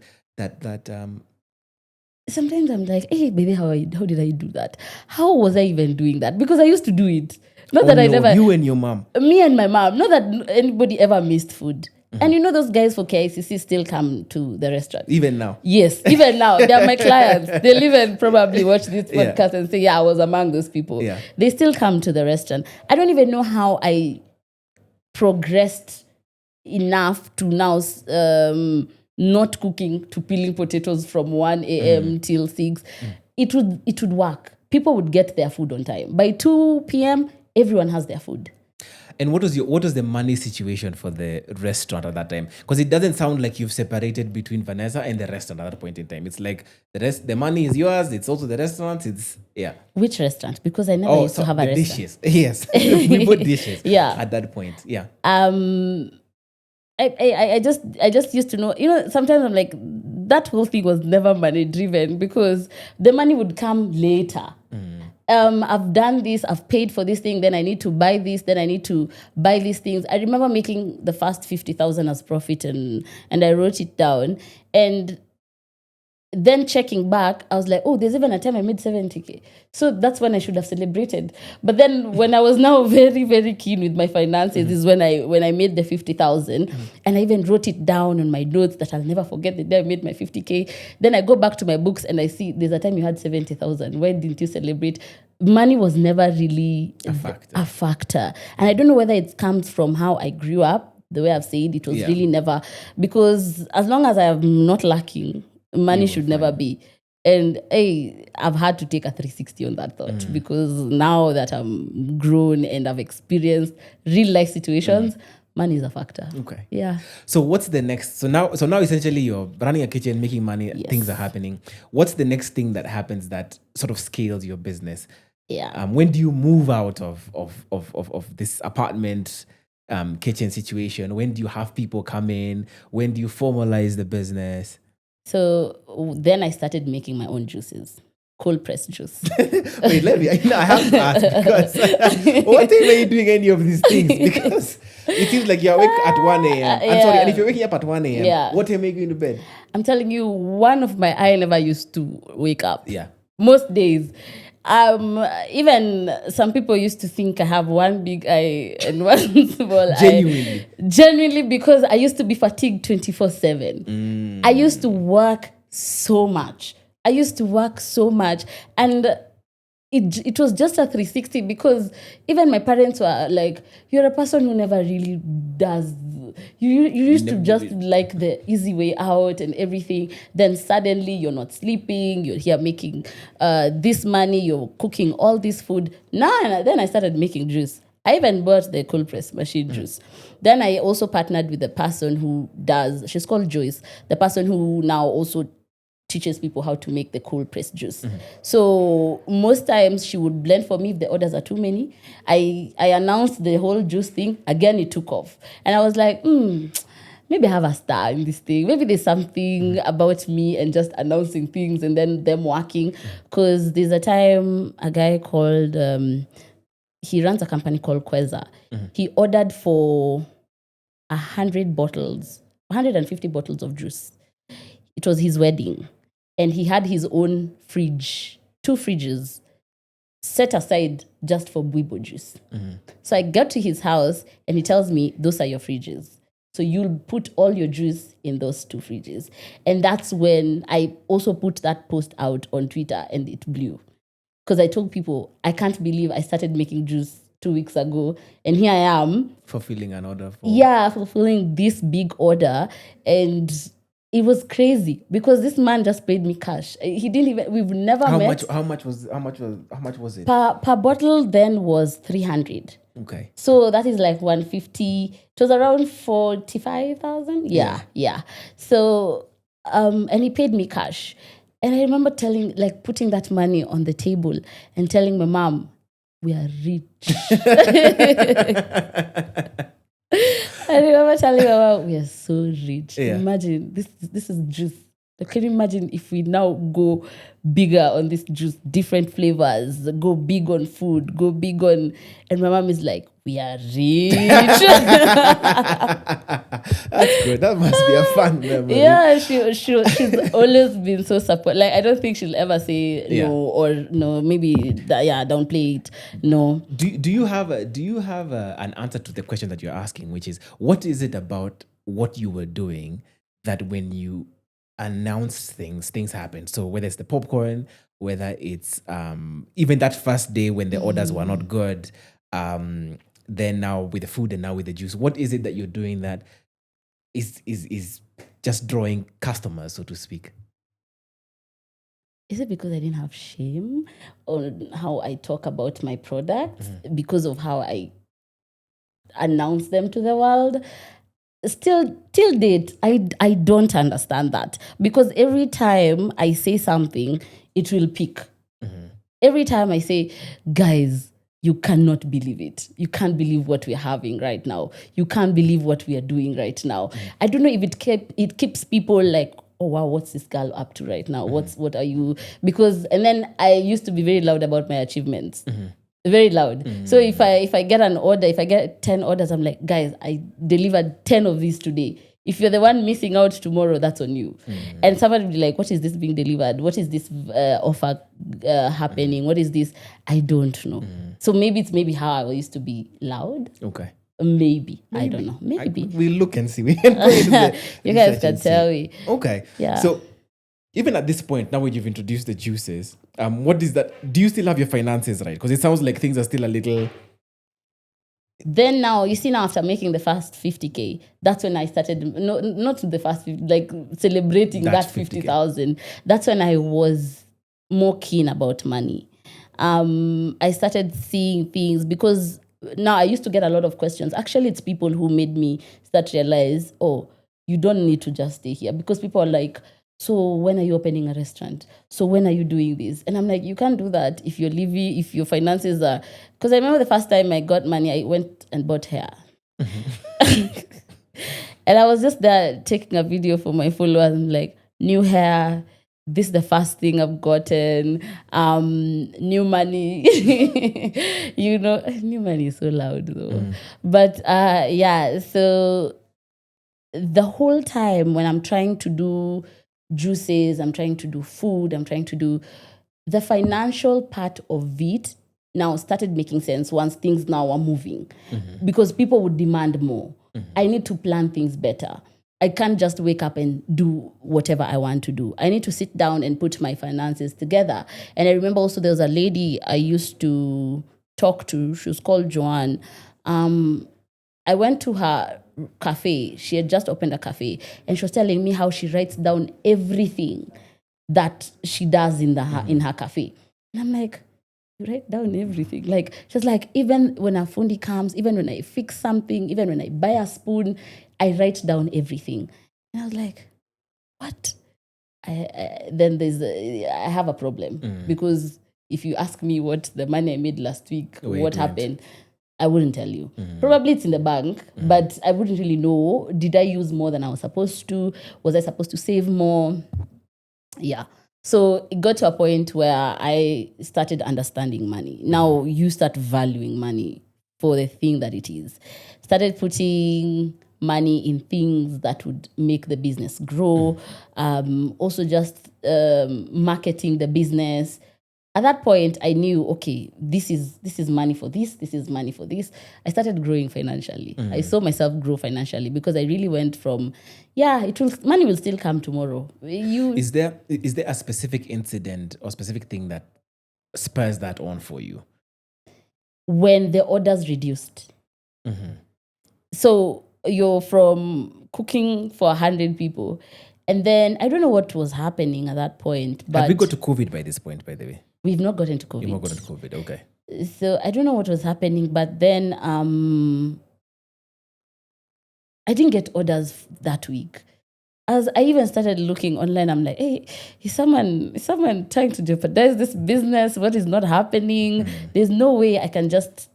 [SPEAKER 1] Sometimes I'm like, hey, baby, how did I do that? How was I even doing that? Because I used to do it. Not that I never.
[SPEAKER 2] You and your mom.
[SPEAKER 1] Me and my mom. Not that anybody ever missed food. And you know those guys for KICC still come to the restaurant.
[SPEAKER 2] Even now?
[SPEAKER 1] Yes, even now. They are my clients. They'll even probably watch this podcast and say, I was among those people. Yeah. They still come to the restaurant. I don't even know how I progressed enough to now not cooking to peeling potatoes from 1 a.m. till 6. It would work. People would get their food on time. By 2 p.m., everyone has their food.
[SPEAKER 2] And what was the money situation for the restaurant at that time? Because it doesn't sound like you've separated between Vanessa and the restaurant at that point in time. It's like the money is yours. It's also the restaurant.
[SPEAKER 1] Which restaurant? Because I never used to have a restaurant.
[SPEAKER 2] Dishes. Yes, we bought dishes. Yeah. At that point, yeah.
[SPEAKER 1] I just used to know. You know, sometimes I'm like, that whole thing was never money driven because the money would come later. I've done this, I've paid for this thing, then I need to buy this, then I need to buy these things. I remember making the first 50,000 as profit and I wrote it down. And then checking back, I was like, oh, there's even a time I made 70K. So that's when I should have celebrated. But then when I was now very, very keen with my finances is when I made the 50,000 and I even wrote it down on my notes that I'll never forget the day I made my 50K. Then I go back to my books and I see there's a time you had 70,000. Why didn't you celebrate? Money was never really a factor. And I don't know whether it comes from how I grew up. The way I've said, it was really never, because as long as I am not lacking, money should never be. And I've had to take a 360 on that thought because now that I'm grown and I've experienced real life situations, money is a factor.
[SPEAKER 2] Okay.
[SPEAKER 1] Yeah.
[SPEAKER 2] So what's the next? So now essentially you're running a kitchen, making money, things are happening. What's the next thing that happens that sort of scales your business?
[SPEAKER 1] Yeah.
[SPEAKER 2] When do you move out of this apartment kitchen situation? When do you have people come in? When do you formalize the business?
[SPEAKER 1] So then I started making my own juices, cold pressed juice.
[SPEAKER 2] Wait, I have to ask because what time are you doing any of these things? Because it seems like you're awake at 1 a.m. I'm sorry, and if you're waking up at 1 a.m., what time are you going to bed?
[SPEAKER 1] I'm telling you, one of my eye never used to wake up.
[SPEAKER 2] Yeah.
[SPEAKER 1] Most days. Even some people used to think I have one big eye and one small eye. Genuinely, because I used to be fatigued 24/7. I used to work so much. And it was just a 360 because even my parents were like, you're a person who never really does. You used to just like the easy way out and everything. Then suddenly you're not sleeping. You're here making this money. You're cooking all this food. Then I started making juice. I even bought the cold press machine juice. Then I also partnered with the person who she's called Joyce, the person who now also teaches people how to make the cold pressed juice. So most times she would blend for me if the orders are too many. I announced the whole juice thing. Again, it took off. And I was like, maybe I have a star in this thing. Maybe there's something about me and just announcing things and then them working. Because there's a time a guy called, he runs a company called Queza. He ordered for 150 bottles of juice. It was his wedding. And he had his own fridge, 2 fridges, set aside just for Bwibo juice. So I got to his house and he tells me, those are your fridges. So you'll put all your juice in those 2 fridges. And that's when I also put that post out on Twitter and it blew. Because I told people, I can't believe I started making juice 2 weeks ago. And here I am.
[SPEAKER 2] Fulfilling an order.
[SPEAKER 1] Fulfilling this big order. And it was crazy because this man just paid me cash. He didn't even, we've never met.
[SPEAKER 2] How much was it?
[SPEAKER 1] Per bottle then was 300.
[SPEAKER 2] Okay.
[SPEAKER 1] So that is like 150. It was around 45,000. Yeah. So, and he paid me cash. And I remember putting that money on the table and telling my mom, we are rich. I remember telling my mom, we are so rich.
[SPEAKER 2] Yeah.
[SPEAKER 1] Imagine, this is juice. Can you imagine if we now go bigger on this juice, different flavors, go big on food, go big on... And my mom is like, we are rich.
[SPEAKER 2] That's good. That must be a fun memory.
[SPEAKER 1] Yeah, she's always been so supportive. Like, I don't think she'll ever say no or no, maybe, downplay it. No.
[SPEAKER 2] Do you have an answer to the question that you're asking, which is, what is it about what you were doing that when you announce things happen? So whether it's the popcorn, whether it's even that first day when the orders were not good, then now with the food and now with the juice, what is it that you're doing that is just drawing customers, so to speak?
[SPEAKER 1] Is it because I didn't have shame on how I talk about my products, because of how I announce them to the world? Still, till date, I don't understand that, because every time I say something, it will pick. Every time I say, guys, you cannot believe it. You can't believe what we're having right now. You can't believe what we are doing right now. I don't know if it keeps people like, oh wow, what's this girl up to right now? What are you? Because, and then I used to be very loud about my achievements. Very loud. So if I get an order, if I get 10 orders, I'm like, guys, I delivered 10 of these today. If you're the one missing out tomorrow, that's on you. And somebody will be like, what is this being delivered? What is this offer happening? What is this? I don't know. So maybe how I used to be loud.
[SPEAKER 2] Okay.
[SPEAKER 1] Maybe. I don't know. Maybe.
[SPEAKER 2] We'll look and see. We can put it in the
[SPEAKER 1] you guys can tell me.
[SPEAKER 2] Okay.
[SPEAKER 1] Yeah.
[SPEAKER 2] So even at this point, now when you've introduced the juices, what is that? Do you still have your finances right? Because it sounds like things are still a little...
[SPEAKER 1] Then now, you see now after making the first 50K, that's when I started, not the first 50, like celebrating that 50,000. That's when I was more keen about money. I started seeing things because now I used to get a lot of questions. Actually, it's people who made me start realize, oh, you don't need to just stay here. Because people are like, so when are you opening a restaurant? So when are you doing this? And I'm like, you can't do that if you're living, if your finances are... Because I remember the first time I got money, I went and bought hair. And I was just there taking a video for my followers. I'm like, new hair, this is the first thing I've gotten. New money. New money is so loud though. But so the whole time when I'm trying to do juices, I'm trying to do food, I'm trying to do the financial part of it now started making sense once things now are moving, because people would demand more. I need to plan things better. I can't just wake up and do whatever I want to do. I need to sit down and put my finances together. And I remember also there was a lady I used to talk to. She was called Joanne. I went to her cafe. She had just opened a cafe, and she was telling me how she writes down everything that she does in her cafe. And I'm like, you write down everything? Like, she's like, even when a fundi comes, even when I fix something, even when I buy a spoon, I write down everything. And I was like, what? Then I have a problem, because if you ask me what the money I made last week, what happened, I wouldn't tell you. Probably it's in the bank, but I wouldn't really know. Did I use more than I was supposed to? Was I supposed to save more? Yeah. So it got to a point where I started understanding money. Now you start valuing money for the thing that it is. Started putting money in things that would make the business grow. Also just marketing the business. At that point, I knew, okay, this is money for this is money for this. I started growing financially. I saw myself grow financially because I really went from, money will still come tomorrow.
[SPEAKER 2] Is there a specific incident or specific thing that spurs that on for you?
[SPEAKER 1] When the orders reduced. So you're from cooking for 100 people. And then I don't know what was happening at that point. But
[SPEAKER 2] have we got to COVID by this point, by the way?
[SPEAKER 1] We've not gotten to COVID.
[SPEAKER 2] You've not gotten to COVID, okay.
[SPEAKER 1] So I don't know what was happening, but then I didn't get orders that week. As I even started looking online, I'm like, hey, is someone trying to jeopardize this business? What is not happening? There's no way I can just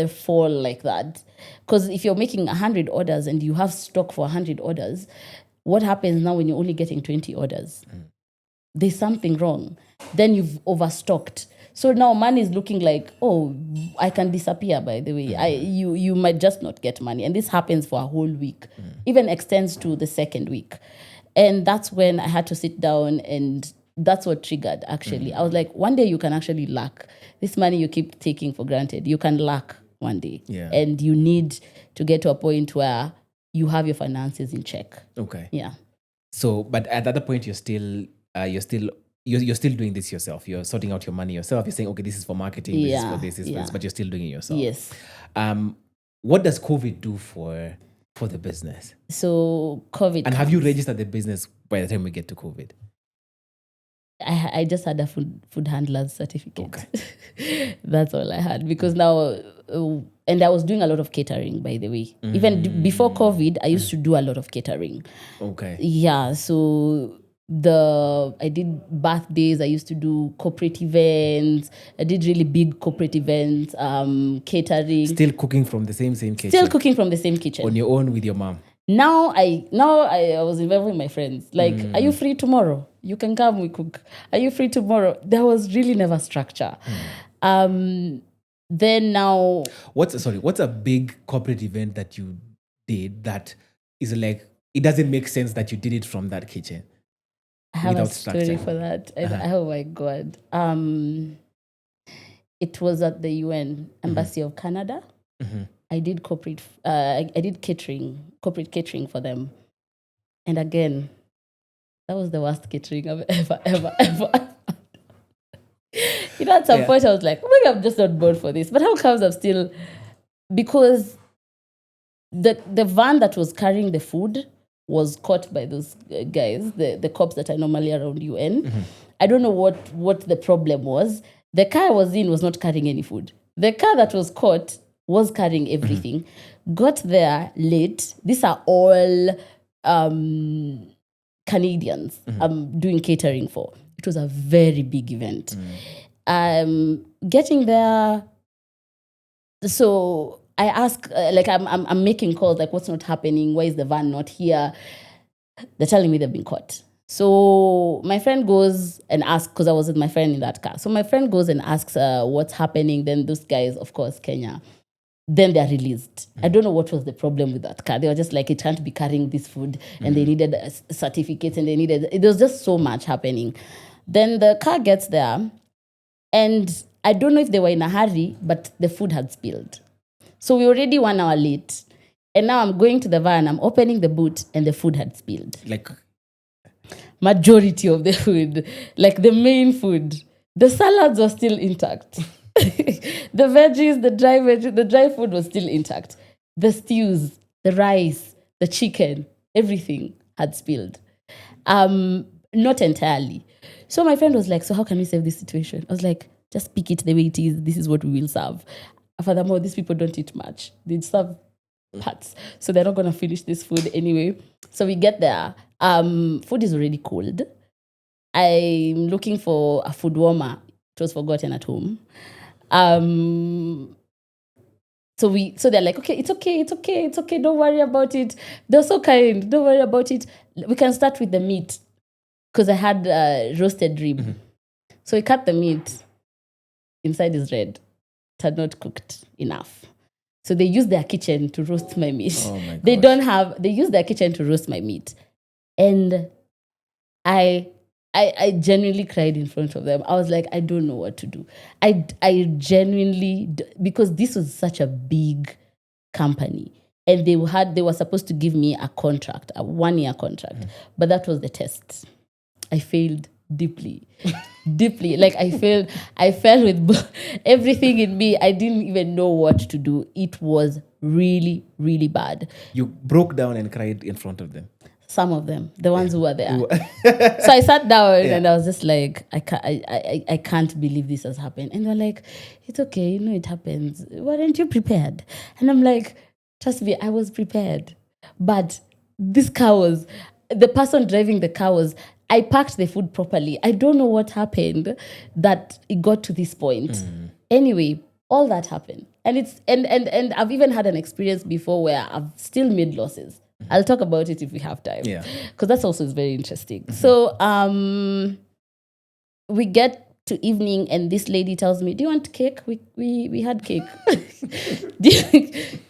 [SPEAKER 1] fall like that. Because if you're making 100 orders and you have stock for 100 orders, what happens now when you're only getting 20 orders? There's something wrong. Then you've overstocked. So now money is looking like, oh, I can disappear, by the way. You might just not get money. And this happens for a whole week, even extends to the second week. And that's when I had to sit down, and that's what triggered, actually. I was like, one day you can actually lack. This money you keep taking for granted, you can lack one day.
[SPEAKER 2] Yeah.
[SPEAKER 1] And you need to get to a point where you have your finances in check.
[SPEAKER 2] Okay.
[SPEAKER 1] Yeah.
[SPEAKER 2] So, but at that point, you're still doing this yourself. You're sorting out your money yourself. You're saying, okay, this is for marketing, this is for this, this is for this, but you're still doing it yourself.
[SPEAKER 1] Yes.
[SPEAKER 2] What does COVID do for the business?
[SPEAKER 1] So COVID.
[SPEAKER 2] And have you registered the business by the time we get to COVID?
[SPEAKER 1] I just had a food handler's certificate.
[SPEAKER 2] Okay.
[SPEAKER 1] That's all I had, because now, and I was doing a lot of catering, by the way. Even before COVID, I used to do a lot of catering.
[SPEAKER 2] Okay.
[SPEAKER 1] Yeah, so I did birthdays, I used to do corporate events, I did really big corporate events, catering.
[SPEAKER 2] Still cooking from the same kitchen?
[SPEAKER 1] Still cooking from the same kitchen.
[SPEAKER 2] On your own with your mom?
[SPEAKER 1] Now I was involved with my friends. Like, are you free tomorrow? You can come, we cook. Are you free tomorrow? There was really never structure. Then now...
[SPEAKER 2] What's a big corporate event that you did that is like, it doesn't make sense that you did it from that kitchen?
[SPEAKER 1] I have a story for that. Oh my God. It was at the UN Embassy of Canada. I did corporate catering for them. And again, that was the worst catering I've ever at some point I was like, maybe I'm just not born for this. But how comes I'm still... Because the van that was carrying the food was caught by those guys, the cops that are normally around UN. I don't know what the problem was. The car I was in was not carrying any food. The car that was caught was carrying everything. Got there late. These are all Canadians I'm doing catering for. It was a very big event. Getting there, so I ask, I'm making calls, like, what's not happening? Why is the van not here? They're telling me they've been caught. So my friend goes and asks, because I was with my friend in that car. So my friend goes and asks what's happening. Then those guys, of course, Kenya, then they're released. I don't know what was the problem with that car. They were just like, it can't be carrying this food. And they needed certificates, and there was just so much happening. Then the car gets there, and I don't know if they were in a hurry, but the food had spilled. So we already 1 hour late. And now I'm going to the van, I'm opening the boot, and the food had spilled.
[SPEAKER 2] Like...
[SPEAKER 1] Majority of the food, like the main food. The salads were still intact. The veggies, the dry food was still intact. The stews, the rice, the chicken, everything had spilled. Not entirely. So my friend was like, so how can we save this situation? I was like, just pick it the way it is. This is what we will serve. Furthermore, these people don't eat much. They serve parts. So they're not going to finish this food anyway. So we get there. Food is already cold. I'm looking for a food warmer. It was forgotten at home. So they're like, okay, it's okay. Don't worry about it. They're so kind. Don't worry about it. We can start with the meat. because I had roasted rib. So he cut the meat. Inside is red. It had not cooked enough. So they use their kitchen to roast my meat.
[SPEAKER 2] Oh my gosh.
[SPEAKER 1] They use their kitchen to roast my meat. And I genuinely cried in front of them. I was like, I don't know what to do. I genuinely, because this was such a big company. And they were supposed to give me a contract, a 1-year contract. But that was the test. I failed deeply. Deeply. Like I fell with everything in me. I didn't even know what to do. It was really, really bad.
[SPEAKER 2] You broke down and cried in front of them.
[SPEAKER 1] Some of them, the ones who were there. So I sat down and I was just like, I can't believe this has happened. And they're like, it's okay, it happens. Weren't you prepared? And I'm like, trust me, I was prepared. But this cows, the person driving the cows, I packed the food properly. I don't know what happened that it got to this point. Anyway, all that happened. And it's and I've even had an experience before where I've still made losses. I'll talk about it if we have time.
[SPEAKER 2] Yeah.
[SPEAKER 1] Because that's also is very interesting. So we get to evening and this lady tells me, do you want cake? We had cake. do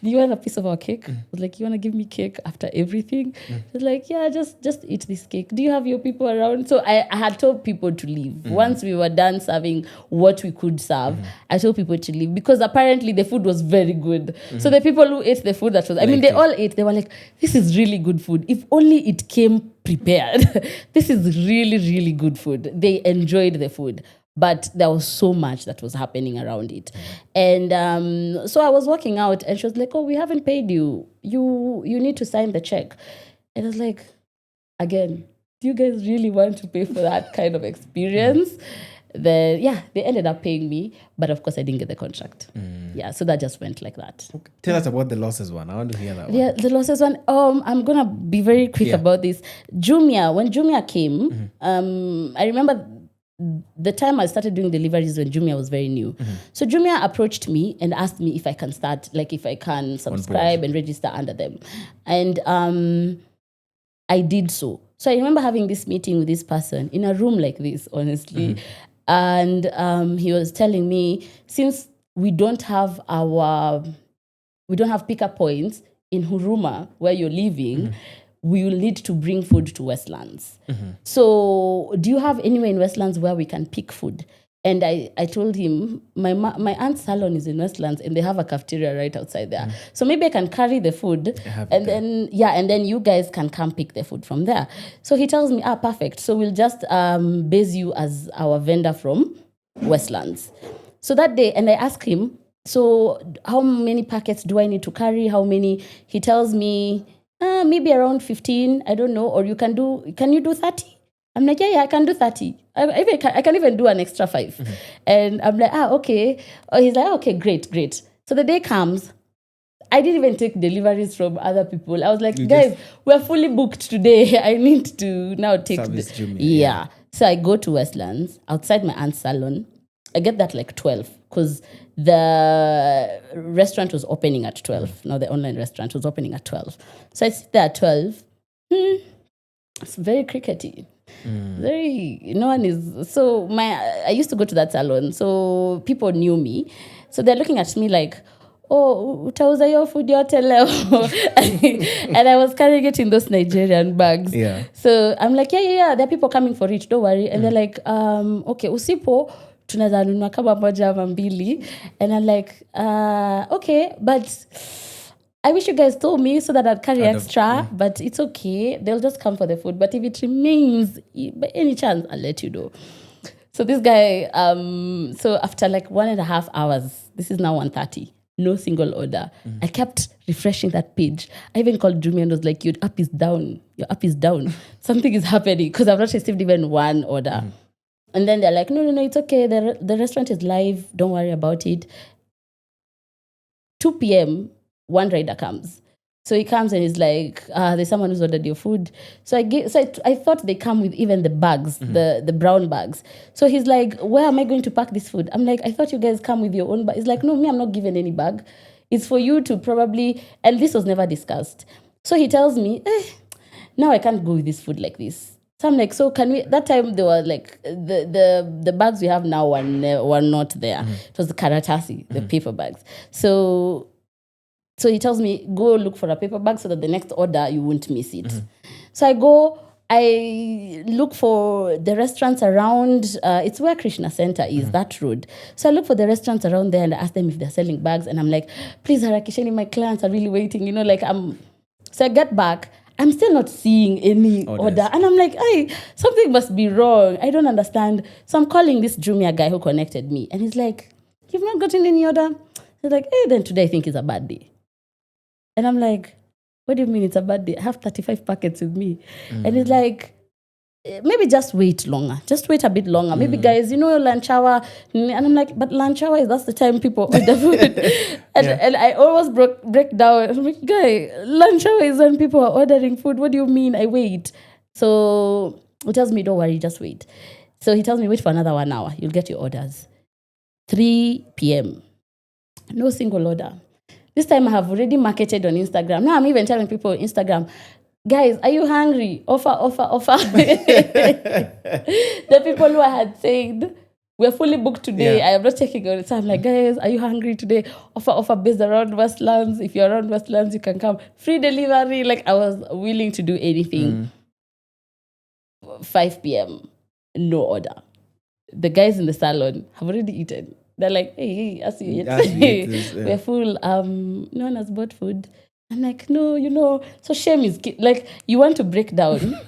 [SPEAKER 1] you want a piece of our cake? I was like, you want to give me cake after everything? She's like, yeah, just eat this cake. Do you have your people around? So I had told people to leave. Once we were done serving what we could serve, I told people to leave because apparently the food was very good. So the people who ate the food that was, they all ate. They were like, this is really good food. If only it came prepared. This is really, really good food. They enjoyed the food. But there was so much that was happening around it. And so I was walking out and she was like, oh, we haven't paid you. You need to sign the check. And I was like, again, do you guys really want to pay for that kind of experience? They ended up paying me. But of course, I didn't get the contract. Yeah, so that just went like that.
[SPEAKER 2] Okay. Tell us about the losses one. I want to hear that one.
[SPEAKER 1] Yeah, the losses one. I'm going to be very quick about this. When Jumia came, I remember the time I started doing deliveries when Jumia was very new. So Jumia approached me and asked me if I can start, like if I can subscribe and register under them. And I did so. So I remember having this meeting with this person in a room like this, honestly. And he was telling me, since we don't have pickup points in Huruma where you're living, we will need to bring food to Westlands. So do you have anywhere in Westlands where we can pick food? And I told him, my aunt's salon is in Westlands and they have a cafeteria right outside there. So maybe I can carry the food and then you guys can come pick the food from there. So he tells me, perfect. So we'll just base you as our vendor from Westlands. So that day, and I asked him, so how many packets do I need to carry? How many? He tells me, maybe around 15, I don't know, or can you do 30? I'm like, yeah, I can do 30. I can even do an extra 5. And I'm like, okay. He's like, okay, great. So the day comes, I didn't even take deliveries from other people. I was like, guys, we're fully booked today. I need to now take
[SPEAKER 2] Jumia,
[SPEAKER 1] yeah. So I go to Westlands, outside my aunt's salon. I get that like 12, because the restaurant was opening at 12. No, the online restaurant was opening at 12. So I sit there at 12. It's very crickety. No one is. So I used to go to that salon. So people knew me. So they're looking at me like, oh, utauza your food yote leo. And I was carrying it in those Nigerian bags.
[SPEAKER 2] Yeah.
[SPEAKER 1] So I'm like, yeah, there are people coming for it. Don't worry. And they're like, okay, usipo tunaweza nunua kama moja ama mbili. And I'm like, okay, but I wish you guys told me so that I'd carry extra, but it's okay. They'll just come for the food. But if it remains, by any chance, I'll let you know. So this guy, so after like 1.5 hours, this is now 1:30, no single order. I kept refreshing that page. I even called Jumia and was like, your app is down. Something is happening because I've not received even one order. And then they're like, no, it's okay. The restaurant is live. Don't worry about it. 2 p.m., one rider comes. So he comes and he's like, there's someone who's ordered your food. So I thought they come with even the bags, the brown bags. So he's like, where am I going to pack this food? I'm like, I thought you guys come with your own bag. He's like, no, I'm not given any bag. It's for you to probably, and this was never discussed. So he tells me, now I can't go with this food like this. So I'm like, so can we? That time they were like the bags we have now were not there. It was the karatasi, the paper bags. So he tells me, go look for a paper bag so that the next order you won't miss it. So I go. I look for the restaurants around. It's where Krishna Center is, that road. So I look for the restaurants around there and I ask them if they're selling bags. And I'm like, please, Harakisheni, my clients are really waiting. So I get back. I'm still not seeing any order. And I'm like, hey, something must be wrong. I don't understand. So I'm calling this Jumia guy who connected me. And he's like, you've not gotten any order? He's like, hey, then today I think is a bad day. And I'm like, what do you mean it's a bad day? I have 35 packets with me. And he's like, maybe just wait longer. Just wait a bit longer. Maybe guys, lunch hour. And I'm like, but lunch hour that's the time people order food. and I almost break down. I'm like, guy, lunch hour is when people are ordering food. What do you mean I wait? So he tells me, don't worry, just wait. So he tells me, wait for another 1 hour. You'll get your orders. 3 p.m. No single order. This time I have already marketed on Instagram. Now I'm even telling people on Instagram, guys, are you hungry? Offer. The people who I had said, we're fully booked today. I am not taking on it. So I'm like, guys, are you hungry today? Offer based around Westlands. If you're around Westlands, you can come. Free delivery. Like I was willing to do anything. 5 p.m. No order. The guys in the salon have already eaten. They're like, hey, as you eat, we're full. No one has bought food. I'm like, no, So shame is like you want to break down.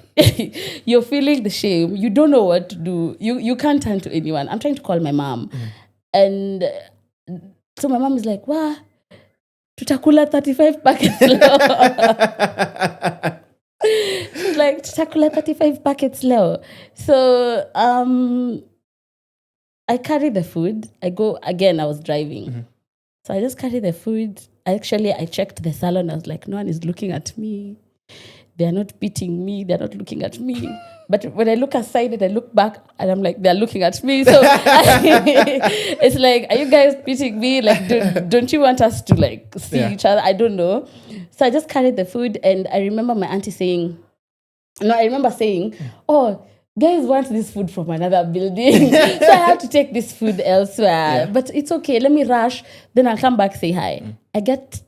[SPEAKER 1] You're feeling the shame. You don't know what to do. You can't turn to anyone. I'm trying to call my mom. And so my mom is like, wow, tutakula 35 packets leo. She's like, tutakula 35 packets leo. So I carry the food. I go, again, I was driving. So I just carry the food. I checked the salon. I was like, no one is looking at me. They're not beating me. They're not looking at me. But when I look aside and I look back, and I'm like, they're looking at me. So it's like, are you guys beating me? Like, don't you want us to like see each other? I don't know. So I just carried the food. And I remember my auntie saying, oh, guys want this food from another building. So I have to take this food elsewhere. But it's okay. Let me rush. Then I'll come back, say hi. I get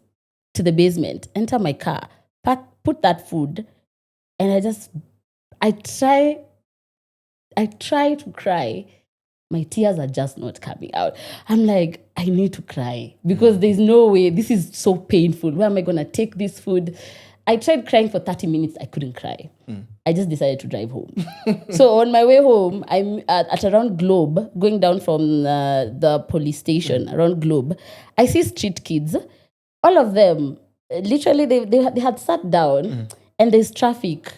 [SPEAKER 1] to the basement, enter my car, put that food, and I try to cry. My tears are just not coming out. I'm like, I need to cry because there's no way. This is so painful. Where am I going to take this food? I tried crying for 30 minutes. I couldn't cry. I just decided to drive home. So on my way home, I'm at around Globe, going down from the police station around Globe. I see street kids. All of them, literally, they had sat down and there's traffic.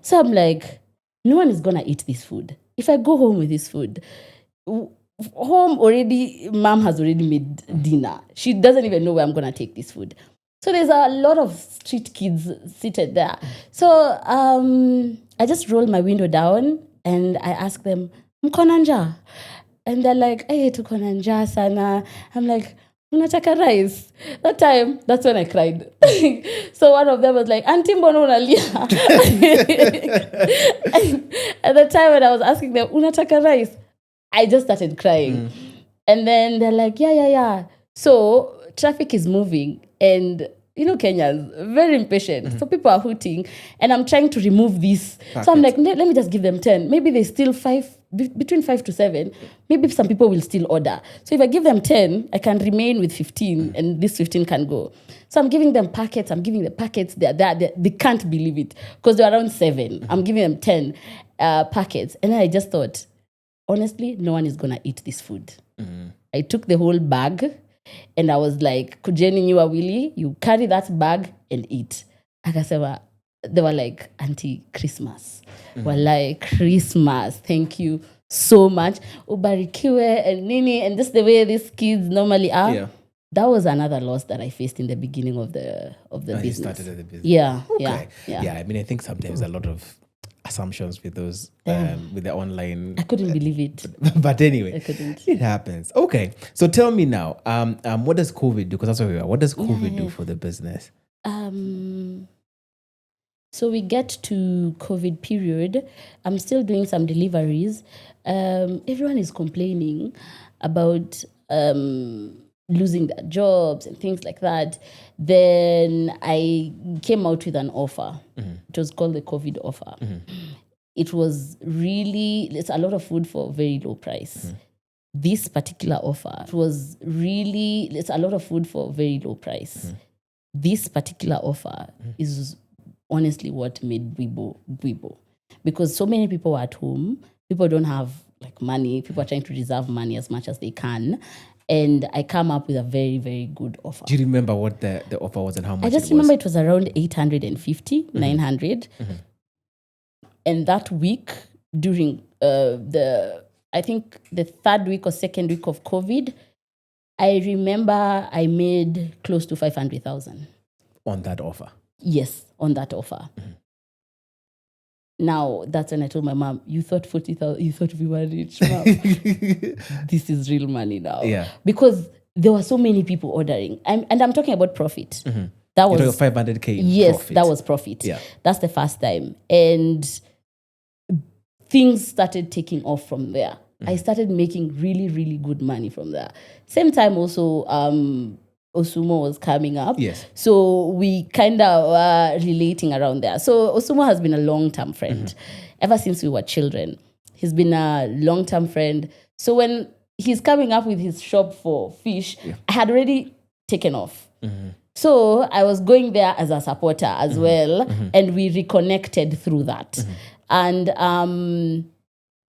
[SPEAKER 1] So I'm like, no one is going to eat this food. If I go home with this food, home already, mom has already made dinner. She doesn't even know where I'm going to take this food. So there's a lot of street kids seated there. So I just roll my window down and I ask them, mkonanja? And they're like, hey, tukonanja sana. I'm like, unataka rice? That time, that's when I cried. So one of them was like, Auntie mbono unalia? And at the time when I was asking them, unataka rice? I just started crying. And then they're like, yeah. So traffic is moving. And, Kenyans, very impatient. So people are hooting. And I'm trying to remove this. Packet. So I'm like, let me just give them 10. Maybe they still between 5 to 7. Maybe some people will still order. So if I give them 10, I can remain with 15. And this 15 can go. So I'm giving them packets. I'm giving the packets. They can't believe it. Because they're around 7. I'm giving them 10 packets. And then I just thought, honestly, no one is going to eat this food. I took the whole bag. And I was like, Kujeni Niwa Willie, you carry that bag and eat. Akasema, they were like, Auntie, Christmas. We're like, Christmas. Thank you so much. Ubarikiwe and Nini. And just the way these kids normally are. Yeah. That was another loss that I faced in the beginning of the business. You started at the business. Yeah.
[SPEAKER 2] Okay. Yeah. I mean, I think sometimes a lot of assumptions with those with the online.
[SPEAKER 1] I couldn't believe it.
[SPEAKER 2] But anyway,
[SPEAKER 1] I couldn't.
[SPEAKER 2] It happens. Okay, so tell me now, what does COVID do? Because that's where we are. What does COVID do for the business?
[SPEAKER 1] So we get to COVID period. I'm still doing some deliveries. Everyone is complaining about losing their jobs and things like that. Then I came out with an offer. It was called the COVID offer. It was really, it's a lot of food for a very low price. This particular offer, it was really, it's a lot of food for a very low price. This particular offer is honestly what made Bwibo. Because so many people are at home, people don't have like money, people are trying to reserve money as much as they can. And I come up with a very, very good offer.
[SPEAKER 2] Do you remember what the offer was and how much
[SPEAKER 1] I just remember it was around 850, 900. And that week, during I think the third week or second week of COVID, I remember I made close to 500,000.
[SPEAKER 2] On that offer?
[SPEAKER 1] Yes, on that offer. Now, that's when I told my mom, you thought 40,000, you thought we were rich, mom. This is real money now.
[SPEAKER 2] Yeah.
[SPEAKER 1] Because there were so many people ordering. And I'm talking about profit. That was
[SPEAKER 2] 500K
[SPEAKER 1] Yes,
[SPEAKER 2] profit.
[SPEAKER 1] that was profit.
[SPEAKER 2] Yeah.
[SPEAKER 1] That's the first time. And things started taking off from there. I started making really, really good money from there. Same time also, Osumo was coming up.
[SPEAKER 2] Yes.
[SPEAKER 1] So we kind of were relating around there. So Osumo has been a long-term friend ever since we were children. He's been a long-term friend. So when he's coming up with his shop for fish, I had already taken off. So I was going there as a supporter as well. And we reconnected through that. And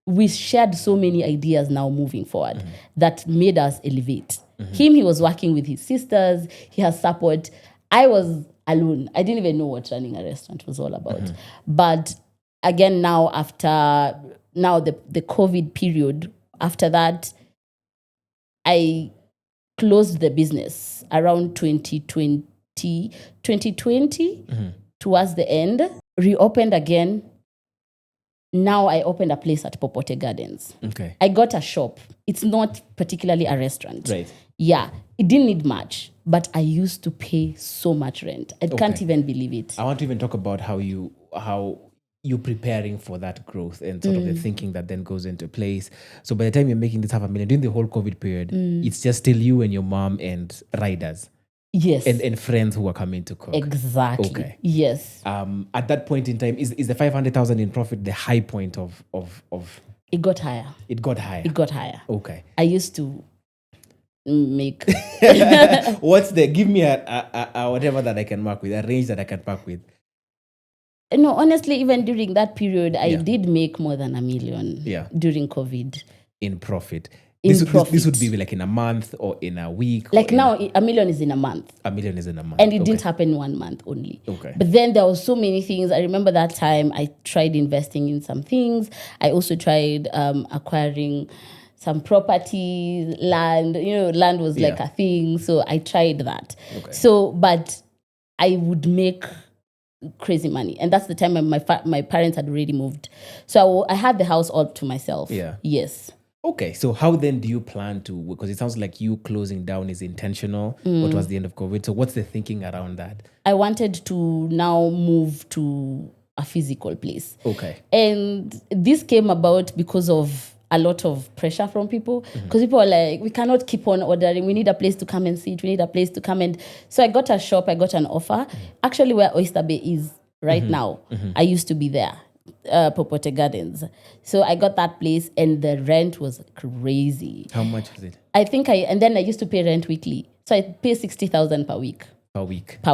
[SPEAKER 1] we shared so many ideas now moving forward that made us elevate. He was working with his sisters. He has support. I was alone. I didn't even know what running a restaurant was all about. But again, now after the COVID period, after that, I closed the business around 2020, towards the end, reopened again. Now I opened a place at Popote Gardens.
[SPEAKER 2] Okay.
[SPEAKER 1] I got a shop. It's not particularly a restaurant.
[SPEAKER 2] Right.
[SPEAKER 1] Yeah, it didn't need much, but I used to pay so much rent. I can't even believe it.
[SPEAKER 2] I want to even talk about how you're preparing for that growth and sort of the thinking that then goes into place. So by the time you're making this $500,000 during the whole COVID period, it's just still you and your mom and riders.
[SPEAKER 1] Yes.
[SPEAKER 2] And friends who are coming to cook.
[SPEAKER 1] Exactly.
[SPEAKER 2] Okay.
[SPEAKER 1] Yes.
[SPEAKER 2] At that point in time, is the 500,000 in profit the high point of
[SPEAKER 1] It got higher.
[SPEAKER 2] It got higher.
[SPEAKER 1] It got higher.
[SPEAKER 2] Okay.
[SPEAKER 1] I used to make
[SPEAKER 2] give me a whatever that I can mark with, a range that I can mark with.
[SPEAKER 1] No, honestly, even during that period, I did make more than $1 million during COVID.
[SPEAKER 2] In profit.
[SPEAKER 1] This
[SPEAKER 2] would be like in a month or in a week.
[SPEAKER 1] Like now, $1 million is in a month.
[SPEAKER 2] $1 million is in a month.
[SPEAKER 1] And it didn't happen 1 month only.
[SPEAKER 2] Okay.
[SPEAKER 1] But then there were so many things. I remember that time I tried investing in some things. I also tried acquiring some property, land. Land was like a thing. So I tried that. Okay. So, but I would make crazy money. And that's the time my parents had already moved. So I had the house all to myself.
[SPEAKER 2] Yeah.
[SPEAKER 1] Yes.
[SPEAKER 2] Okay, so how then do you plan to, because it sounds like you closing down is intentional, what was the end of COVID? So what's the thinking around that?
[SPEAKER 1] I wanted to now move to a physical place.
[SPEAKER 2] Okay.
[SPEAKER 1] And this came about because of a lot of pressure from people. Because people are like, we cannot keep on ordering. We need a place to come and sit. We need a place to come and... So I got a shop, I got an offer. Actually, where Oyster Bay is right now, I used to be there. Popote Gardens. So I got that place and the rent was crazy.
[SPEAKER 2] How much was it?
[SPEAKER 1] I think and then I used to pay rent weekly. So I pay 60,000 per week. Per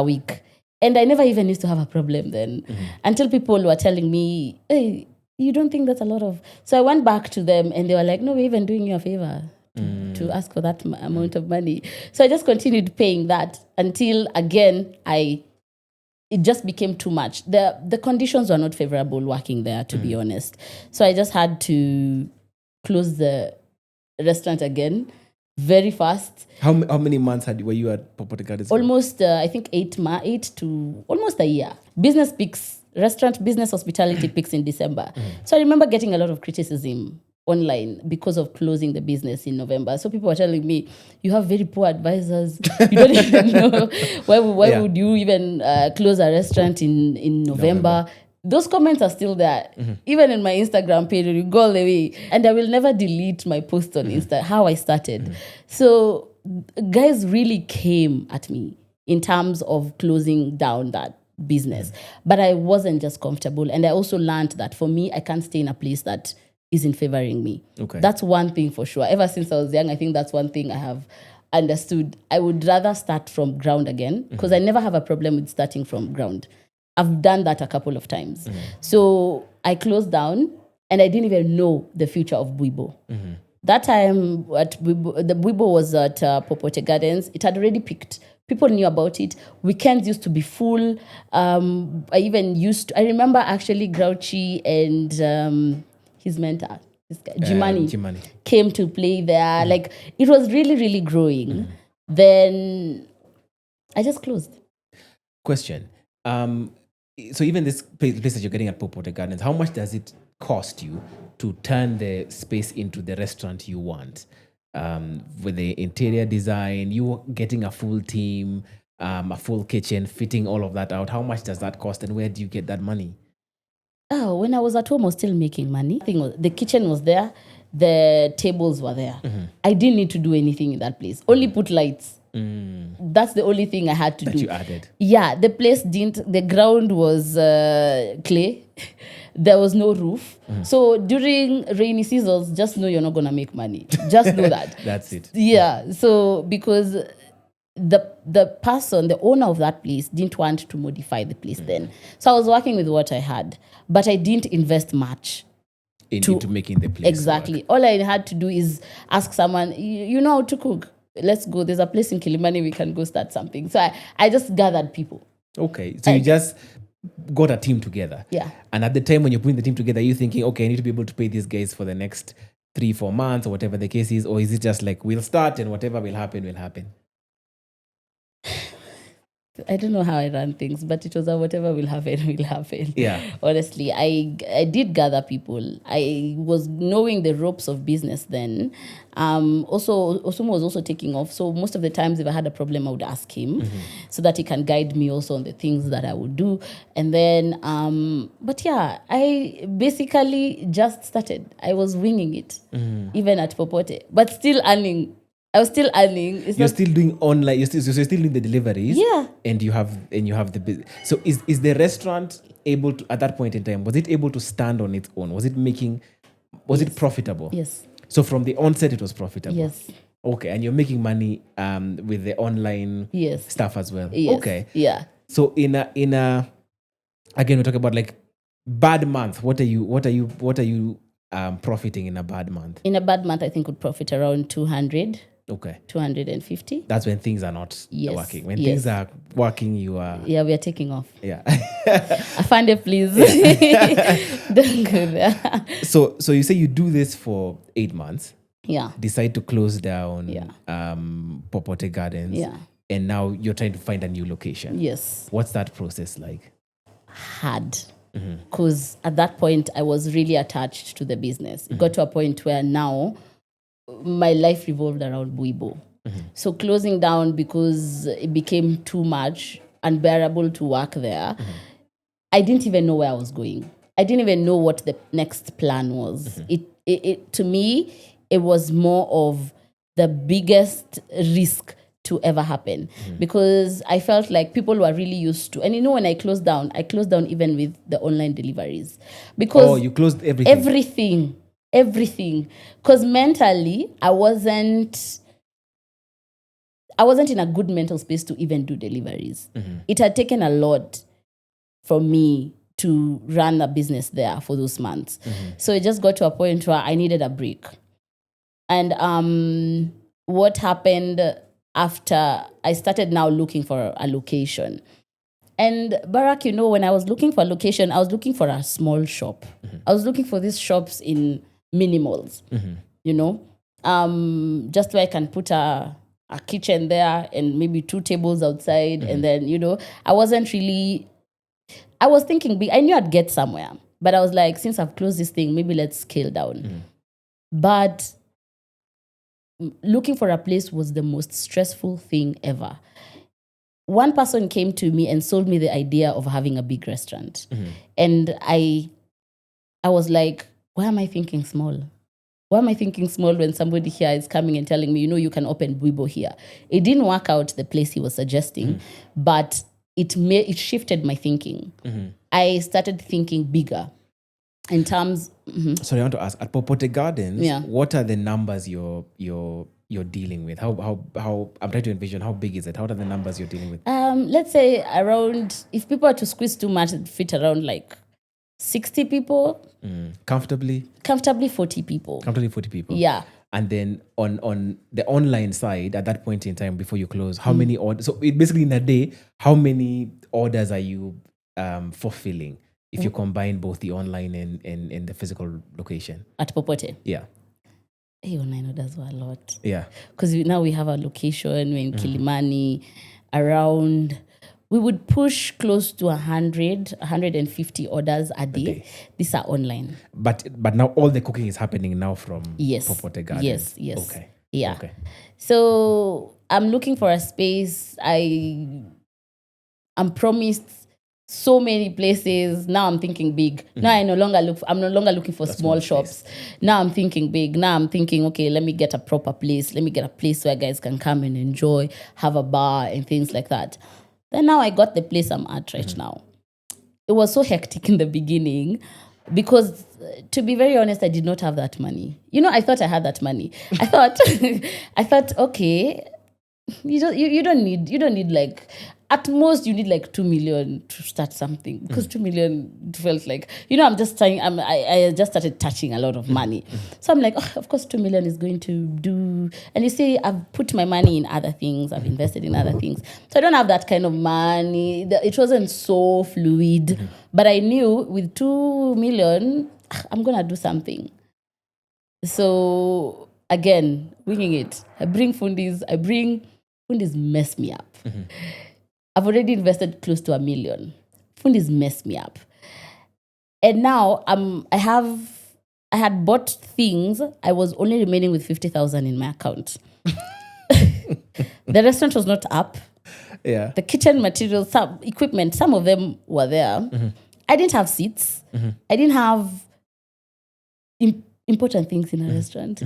[SPEAKER 1] week. And I never even used to have a problem then until people were telling me, hey, you don't think that's a lot of... So I went back to them and they were like, no, we're even doing you a favor to ask for that amount of money. So I just continued paying that until again, it just became too much. The conditions were not favorable working there, to be honest. So I just had to close the restaurant again very fast.
[SPEAKER 2] How many months were you at Popote Gardens?
[SPEAKER 1] Almost, I think 8 to almost a year. Business peaks, restaurant business hospitality peaks in December. So I remember getting a lot of criticism online because of closing the business in November. So people were telling me, you have very poor advisors. You don't even know why would you even close a restaurant in November. Those comments are still there. Even in my Instagram page, you go all the way. And I will never delete my post on Insta, how I started. So guys really came at me in terms of closing down that business. But I wasn't just comfortable. And I also learned that for me, I can't stay in a place that isn't favoring me.
[SPEAKER 2] Okay.
[SPEAKER 1] That's one thing for sure. Ever since I was young, I think that's one thing I have understood. I would rather start from ground again because I never have a problem with starting from ground. I've done that a couple of times. So I closed down and I didn't even know the future of Bwibo. That time at Bwibo, the Bwibo was at Popote Gardens. It had already picked. People knew about it. Weekends used to be full. I remember actually Grouchy and his mentor, this guy, Jimani, came to play there. Like, it was really, really growing. Then I just closed.
[SPEAKER 2] Question. So even this place that you're getting at Popote Gardens, how much does it cost you to turn the space into the restaurant you want? With the interior design, you getting a full team, a full kitchen, fitting all of that out. How much does that cost and where do you get that money?
[SPEAKER 1] Oh, when I was at home, I was still making money. The kitchen was there. The tables were there. I didn't need to do anything in that place. Only put lights. That's the only thing I had to do.
[SPEAKER 2] That you added.
[SPEAKER 1] Yeah, the place didn't. The ground was clay. There was no roof. So during rainy seasons, just know you're not gonna make money. Just know that.
[SPEAKER 2] That's it.
[SPEAKER 1] Yeah. So because the person, the owner of that place, didn't want to modify the place then. So I was working with what I had, but I didn't invest much
[SPEAKER 2] into making the place
[SPEAKER 1] exactly
[SPEAKER 2] work.
[SPEAKER 1] All I had to do is ask someone, you know how to cook? Let's go. There's a place in Kilimani, we can go start something. So I just gathered people.
[SPEAKER 2] Okay. So you just got a team together.
[SPEAKER 1] Yeah.
[SPEAKER 2] And at the time when you're putting the team together, you're thinking, okay, I need to be able to pay these guys for the next 3-4 months or whatever the case is? Or is it just like, we'll start and whatever will happen, will happen?
[SPEAKER 1] I don't know how I run things, but it was whatever will happen, will happen.
[SPEAKER 2] Yeah.
[SPEAKER 1] Honestly, I did gather people. I was knowing the ropes of business then. Also, Osumo was also taking off. So most of the times if I had a problem, I would ask him so that he can guide me also on the things that I would do. And then, but yeah, I basically just started. I was winging it, even at Popote, but still earning. I was still earning.
[SPEAKER 2] You're still doing online. You're still doing the deliveries.
[SPEAKER 1] Yeah.
[SPEAKER 2] And you have the business. So is the restaurant able to, at that point in time, was it able to stand on its own? Was it profitable?
[SPEAKER 1] Yes.
[SPEAKER 2] So from the onset, it was profitable.
[SPEAKER 1] Yes.
[SPEAKER 2] Okay, and you're making money with the online stuff as well.
[SPEAKER 1] Yes.
[SPEAKER 2] Okay.
[SPEAKER 1] Yeah.
[SPEAKER 2] So in a again, we're talking about like bad month. What are you profiting in a bad month?
[SPEAKER 1] In a bad month, I think would profit around 200.
[SPEAKER 2] Okay.
[SPEAKER 1] 250.
[SPEAKER 2] That's when things are not working. When things are working, you are...
[SPEAKER 1] Yeah, we are taking off.
[SPEAKER 2] Yeah.
[SPEAKER 1] Afande, please. Don't go there.
[SPEAKER 2] So you say you do this for 8 months.
[SPEAKER 1] Yeah.
[SPEAKER 2] Decide to close down Popote Gardens.
[SPEAKER 1] Yeah.
[SPEAKER 2] And now you're trying to find a new location.
[SPEAKER 1] Yes.
[SPEAKER 2] What's that process like?
[SPEAKER 1] Hard. Because at that point, I was really attached to the business. It got to a point where now my life revolved around Bwibo. So closing down because it became too much, unbearable to work there. I didn't even know where I was going. I didn't even know what the next plan was. It to me, it was more of the biggest risk to ever happen because I felt like people were really used to, and when I closed down even with the online deliveries because
[SPEAKER 2] you closed everything.
[SPEAKER 1] Everything. Because mentally, I wasn't in a good mental space to even do deliveries. It had taken a lot for me to run a business there for those months. So it just got to a point where I needed a break. And what happened after I started now looking for a location. And Barack, when I was looking for a location, I was looking for a small shop. I was looking for these shops in minimals, just where I can put a kitchen there and maybe 2 tables outside. And then, I was thinking big. I knew I'd get somewhere, but I was like, since I've closed this thing, maybe let's scale down. But looking for a place was the most stressful thing ever. One person came to me and sold me the idea of having a big restaurant. And I was like, why am I thinking small? Why am I thinking small when somebody here is coming and telling me, you can open Bwibo here? It didn't work out the place he was suggesting, but it shifted my thinking. I started thinking bigger in terms.
[SPEAKER 2] Sorry, I want to ask, at Popote Gardens, what are the numbers you're dealing with? How I'm trying to envision, how big is it? How are the numbers you're dealing with?
[SPEAKER 1] Let's say around, if people are to squeeze too much, it fit around like 60 people.
[SPEAKER 2] Comfortably
[SPEAKER 1] 40 people.
[SPEAKER 2] Comfortably 40 people.
[SPEAKER 1] Yeah.
[SPEAKER 2] And then on the online side, at that point in time before you close, how many orders? So basically in a day, how many orders are you fulfilling if you combine both the online and the physical location?
[SPEAKER 1] At Popote?
[SPEAKER 2] Yeah.
[SPEAKER 1] Hey, online orders were a lot.
[SPEAKER 2] Yeah.
[SPEAKER 1] Because now we have a location, we're in Kilimani, around, we would push close to 150 orders a day. These are online.
[SPEAKER 2] But now all the cooking is happening now from Popote Gardens.
[SPEAKER 1] Yes.
[SPEAKER 2] Okay.
[SPEAKER 1] Yeah.
[SPEAKER 2] Okay.
[SPEAKER 1] So I'm looking for a space. I'm promised so many places. Now I'm thinking big. Now I'm no longer looking for small shops. Now I'm thinking big. Now I'm thinking, okay, let me get a proper place. Let me get a place where guys can come and enjoy, have a bar and things like that. Then now I got the place I'm at right now. It was so hectic in the beginning because, to be very honest, I did not have that money. I thought I had that money. I thought, okay, you don't need like, at most you need like 2 million to start something, because 2 million felt like, I'm just trying, I just started touching a lot of money. So I'm like, of course 2 million is going to do. And you see, I've put my money in other things. I've invested in other things. So I don't have that kind of money. It wasn't so fluid. But I knew with 2 million, I'm going to do something. So again, winging it. I bring fundis. Fundis mess me up. I've already invested close to 1 million. Fundis messed me up. And now I had bought things. I was only remaining with 50,000 in my account. The restaurant was not up.
[SPEAKER 2] Yeah.
[SPEAKER 1] The kitchen materials, some equipment, some of them were there. I didn't have seats. I didn't have important things in a restaurant.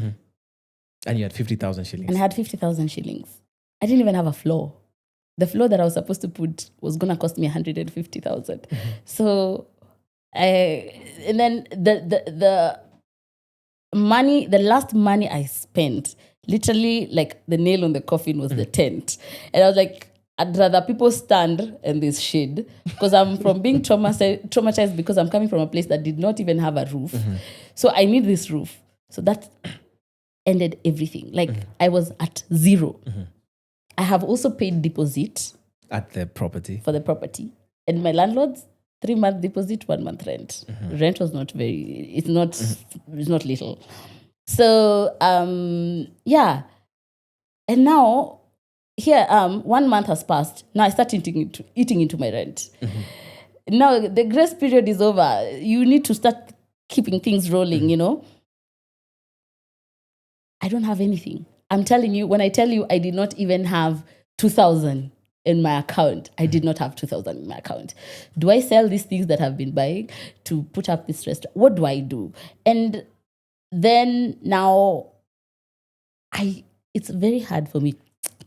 [SPEAKER 2] And you had 50,000 shillings.
[SPEAKER 1] And I had 50,000 shillings. I didn't even have a floor. The floor that I was supposed to put was going to cost me 150,000. So, and then the money, the last money I spent, literally like the nail on the coffin was the tent. And I was like, I'd rather people stand in this shade, because I'm from being traumatized because I'm coming from a place that did not even have a roof. So I need this roof. So that ended everything. Like I was at zero. I have also paid deposit
[SPEAKER 2] at the property.
[SPEAKER 1] For the property. And my landlord's 3-month deposit, 1 month rent. Rent was not it's not little. So, yeah. And now, here, 1 month has passed. Now I start eating into my rent. Now the grace period is over. You need to start keeping things rolling, I don't have anything. I'm telling you, when I tell you I did not even have 2,000 in my account, I did not have 2,000 in my account. Do I sell these things that I've been buying to put up this restaurant? What do I do? And then now, it's very hard for me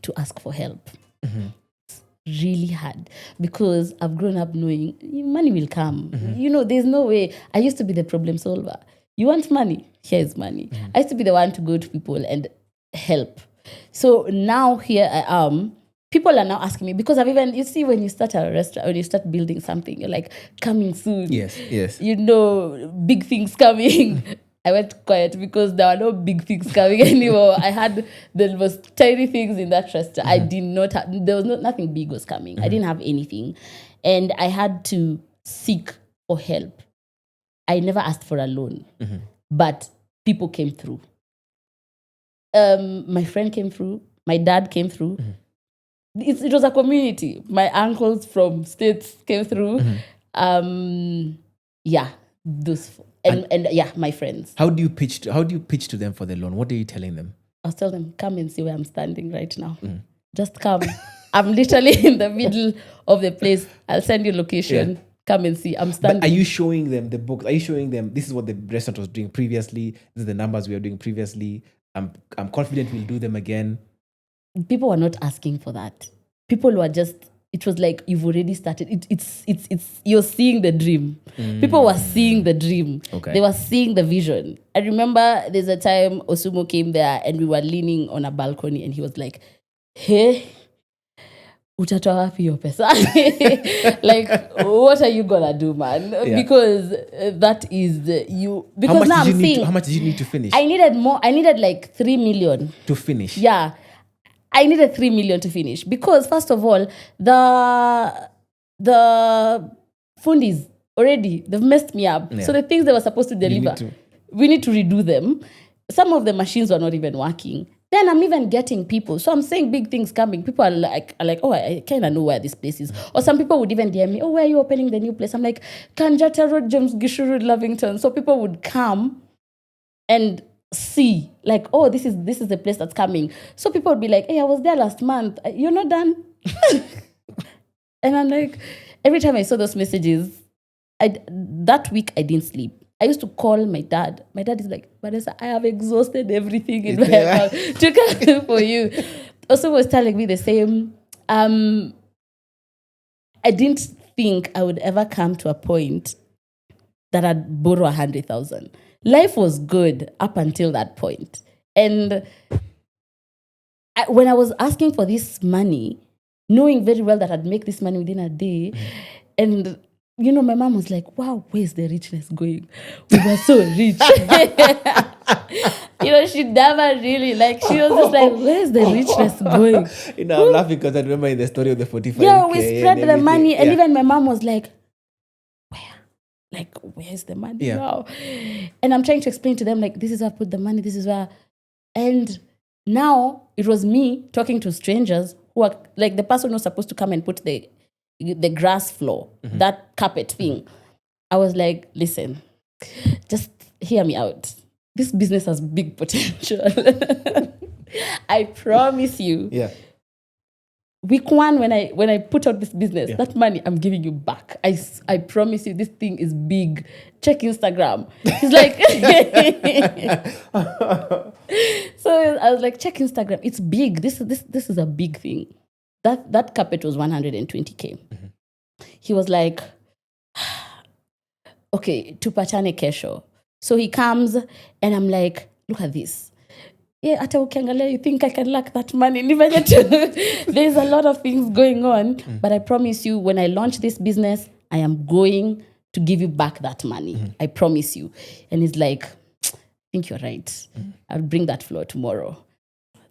[SPEAKER 1] to ask for help. It's really hard because I've grown up knowing money will come. There's no way. I used to be the problem solver. You want money? Here's money. I used to be the one to go to people and help. So now here I am. People are now asking me, because you see, when you start a restaurant, when you start building something, you're like, coming soon.
[SPEAKER 2] Yes.
[SPEAKER 1] Big things coming. I went quiet because there were no big things coming anymore. I had the most tiny things in that restaurant. I did not have, there was nothing big was coming. I didn't have anything. And I had to seek for help. I never asked for a loan, but people came through. My friend came through. My dad came through. It was a community. My uncles from states came through. Yeah, Those and yeah, my friends.
[SPEAKER 2] How do you pitch to them for the loan? What are you telling them?
[SPEAKER 1] I'll tell them, come and see where I'm standing right now. Just come. I'm literally in the middle of the place. I'll send you location. Yeah. Come and see. I'm standing.
[SPEAKER 2] But are you showing them the books? Are you showing them this is what the restaurant was doing previously? This is the numbers we are doing previously. I'm confident we'll do them again.
[SPEAKER 1] People were not asking for that. People were just, it was like, you've already started. It's you're seeing the dream. People were seeing the dream.
[SPEAKER 2] Okay.
[SPEAKER 1] They were seeing the vision. I remember there's a time Osumo came there and we were leaning on a balcony and he was like, hey, utatoa wapi hiyo pesa? Like, what are you gonna do, man? Yeah. Because that is you. Because now I'm saying,
[SPEAKER 2] how much did you need to finish?
[SPEAKER 1] I needed more. I needed like 3 million
[SPEAKER 2] to finish.
[SPEAKER 1] Yeah, I needed 3 million to finish because first of all, the fundis already they've messed me up. Yeah. So the things they were supposed to deliver, we need to redo them. Some of the machines were not even working. Then I'm even getting people. So I'm saying big things coming. People are like, oh, I kind of know where this place is. Or some people would even DM me, oh, where are you opening the new place? I'm like, Kanjata Road, James Gishu Road, Lavington. So people would come and see, like, oh, this is the place that's coming. So people would be like, hey, I was there last month. You're not done? And I'm like, every time I saw those messages, that week I didn't sleep. I used to call my dad. My dad is like, Vanessa, I have exhausted everything in my account to come for you. Also was telling me the same. I didn't think I would ever come to a point that I'd borrow 100,000. Life was good up until that point. And when I was asking for this money, knowing very well that I'd make this money within a day, and you know, my mom was like, wow, where's the richness going? We were so rich. You know, she never really, like, she was just like, where's the richness going?
[SPEAKER 2] You know, I'm laughing because I remember in the story of the 45K.
[SPEAKER 1] Yeah, we spread the money. And even my mom was like, where? Like, where's the money now? And I'm trying to explain to them, like, this is where I put the money. This is where. And now it was me talking to strangers who are, like, the person who's supposed to come and put the grass floor, that carpet thing. I was like, listen, just hear me out. This business has big potential. I promise you.
[SPEAKER 2] Yeah.
[SPEAKER 1] Week one, when I put out this business, that money I'm giving you back. I promise you, this thing is big. Check Instagram. He's like, so I was like, check Instagram. It's big. This is a big thing. That carpet was 120K. He was like, okay, tupatane kesho. So he comes and I'm like, look at this. Yeah, ata ukiangalia, you think I can lack that money? There's a lot of things going on, but I promise you, when I launch this business, I am going to give you back that money. I promise you. And he's like, I think you're right. I'll bring that floor tomorrow.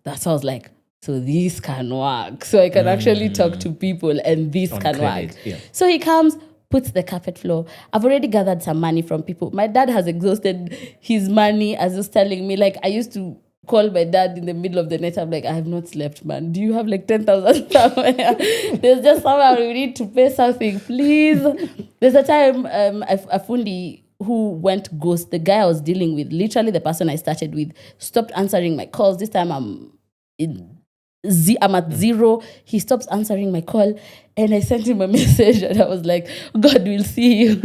[SPEAKER 1] That's how I was like, so this can work. So I can actually talk to people and this can work. Yeah. So he comes, puts the carpet floor. I've already gathered some money from people. My dad has exhausted his money, as he was telling me. Like, I used to call my dad in the middle of the night. I'm like, I have not slept, man. Do you have like 10,000 somewhere? There's just somewhere we need to pay something, please. There's a time a fundi who went ghost. The guy I was dealing with, literally the person I started with, stopped answering my calls. This time I'm at zero. He stops answering my call, and I sent him a message, and I was like, God will see you.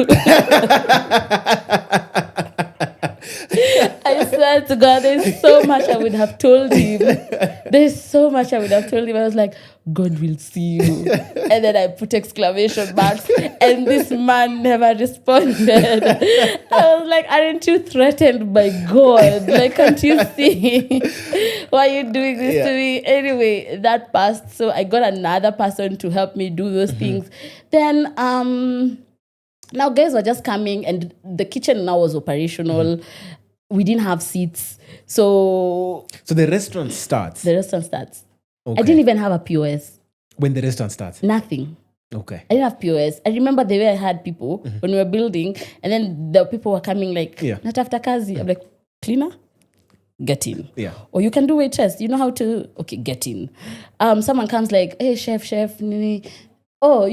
[SPEAKER 1] I swear to God, there's so much I would have told him. There's so much I would have told him. I was like, God will see you. And then I put exclamation marks, and this man never responded. I was like, aren't you threatened by God? Like, can't you see? Why are you doing this to me? Anyway, that passed. So I got another person to help me do those things. Then, now guys were just coming, and the kitchen now was operational. We didn't have seats. So
[SPEAKER 2] the restaurant starts?
[SPEAKER 1] The restaurant starts.
[SPEAKER 2] Okay.
[SPEAKER 1] I didn't even have a POS.
[SPEAKER 2] When the restaurant starts?
[SPEAKER 1] Nothing.
[SPEAKER 2] Okay.
[SPEAKER 1] I didn't have POS. I remember the way I had people when we were building, and then the people were coming like, Natafta kazi. I'm like, cleaner? Get in.
[SPEAKER 2] Yeah.
[SPEAKER 1] Or you can do waitress. You know how to, okay, get in. Someone comes like, hey, chef, nini. oh,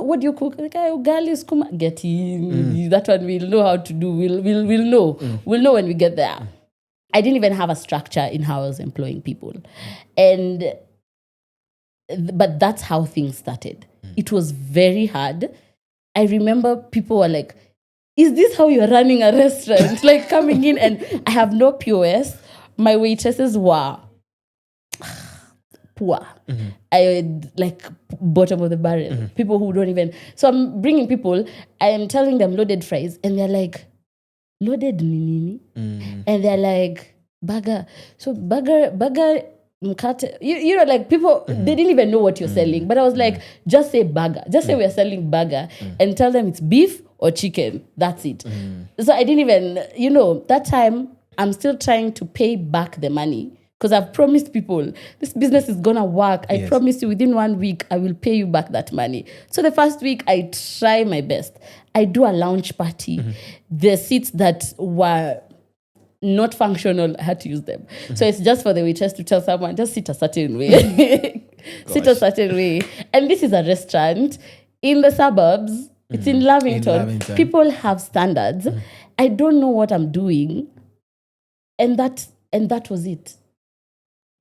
[SPEAKER 1] what do you cook? Like, ugali, skuma, get in. That one we'll know how to do. We'll know. We'll know when we get there. I didn't even have a structure in how I was employing people. But that's how things started. It was very hard. I remember people were like, is this how you're running a restaurant? Like coming in and I have no POS. My waitresses were poor. I had like bottom of the barrel. People who don't even. So I'm bringing people, I am telling them loaded fries, and they're like, loaded nini? And they're like, burger. So burger, mkate. You know, like people, they didn't even know what you're selling. But I was like, just say burger. Just say we're selling burger and tell them it's beef or chicken. That's it. So I didn't even, that time, I'm still trying to pay back the money. Because I've promised people, this business is going to work. I promise you within 1 week, I will pay you back that money. So the first week, I try my best. I do a launch party. The seats that were not functional, I had to use them. So it's just for the waitress to tell someone, just sit a certain way. Sit a certain way. And this is a restaurant in the suburbs. It's in Lavington. People have standards. I don't know what I'm doing. And that was it.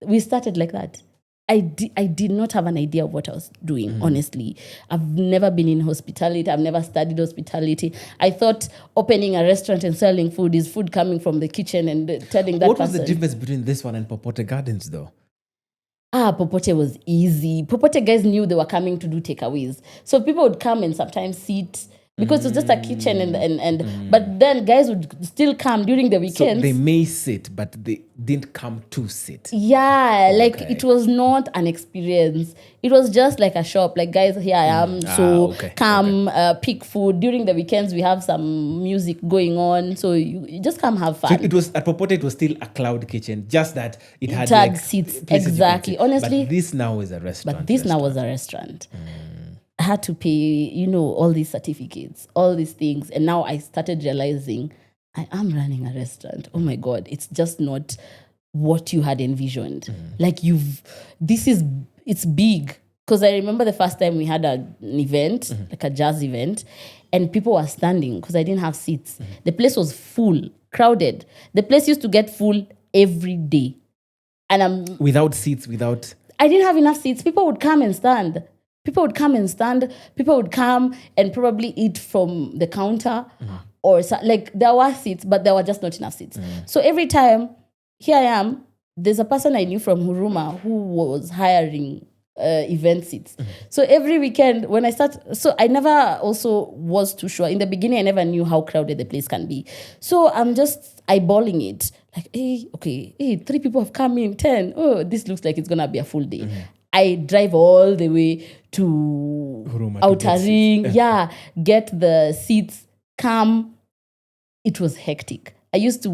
[SPEAKER 1] We started like that. I did not have an idea of what I was doing, honestly. I've never been in hospitality. I've never studied hospitality. I thought opening a restaurant and selling food is food coming from the kitchen and telling that person.
[SPEAKER 2] What was the difference between this one and Popote Gardens, though?
[SPEAKER 1] Popote was easy. Popote guys knew they were coming to do takeaways. So people would come and sometimes sit because it was just a kitchen but then guys would still come during the weekends.
[SPEAKER 2] So they may sit, but they didn't come to sit.
[SPEAKER 1] Yeah, like it was not an experience. It was just like a shop. Like, guys, here I am. Come pick food. During the weekends, we have some music going on. So you just come have fun.
[SPEAKER 2] So it was at Popote, it was still a cloud kitchen, just that it had
[SPEAKER 1] like seats. Exactly. Honestly.
[SPEAKER 2] But this now is a restaurant.
[SPEAKER 1] Now was a restaurant. I had to pay, all these certificates, all these things. And now I started realizing I am running a restaurant. Oh my God, it's just not what you had envisioned. Like it's big. Because I remember the first time we had an event, like a jazz event, and people were standing because I didn't have seats. The place was full, crowded. The place used to get full every day. And
[SPEAKER 2] without seats,
[SPEAKER 1] I didn't have enough seats. People would come and stand. People would come and probably eat from the counter or like there were seats, but there were just not enough seats. So every time, here I am, there's a person I knew from Huruma who was hiring event seats. So every weekend when so I never also was too sure. In the beginning, I never knew how crowded the place can be. So I'm just eyeballing it. Like, hey, 3 people have come in, 10. Oh, this looks like it's going to be a full day. I drive all the way to
[SPEAKER 2] Huruma
[SPEAKER 1] Outer Ring. Get the seats, come. It was hectic. I used to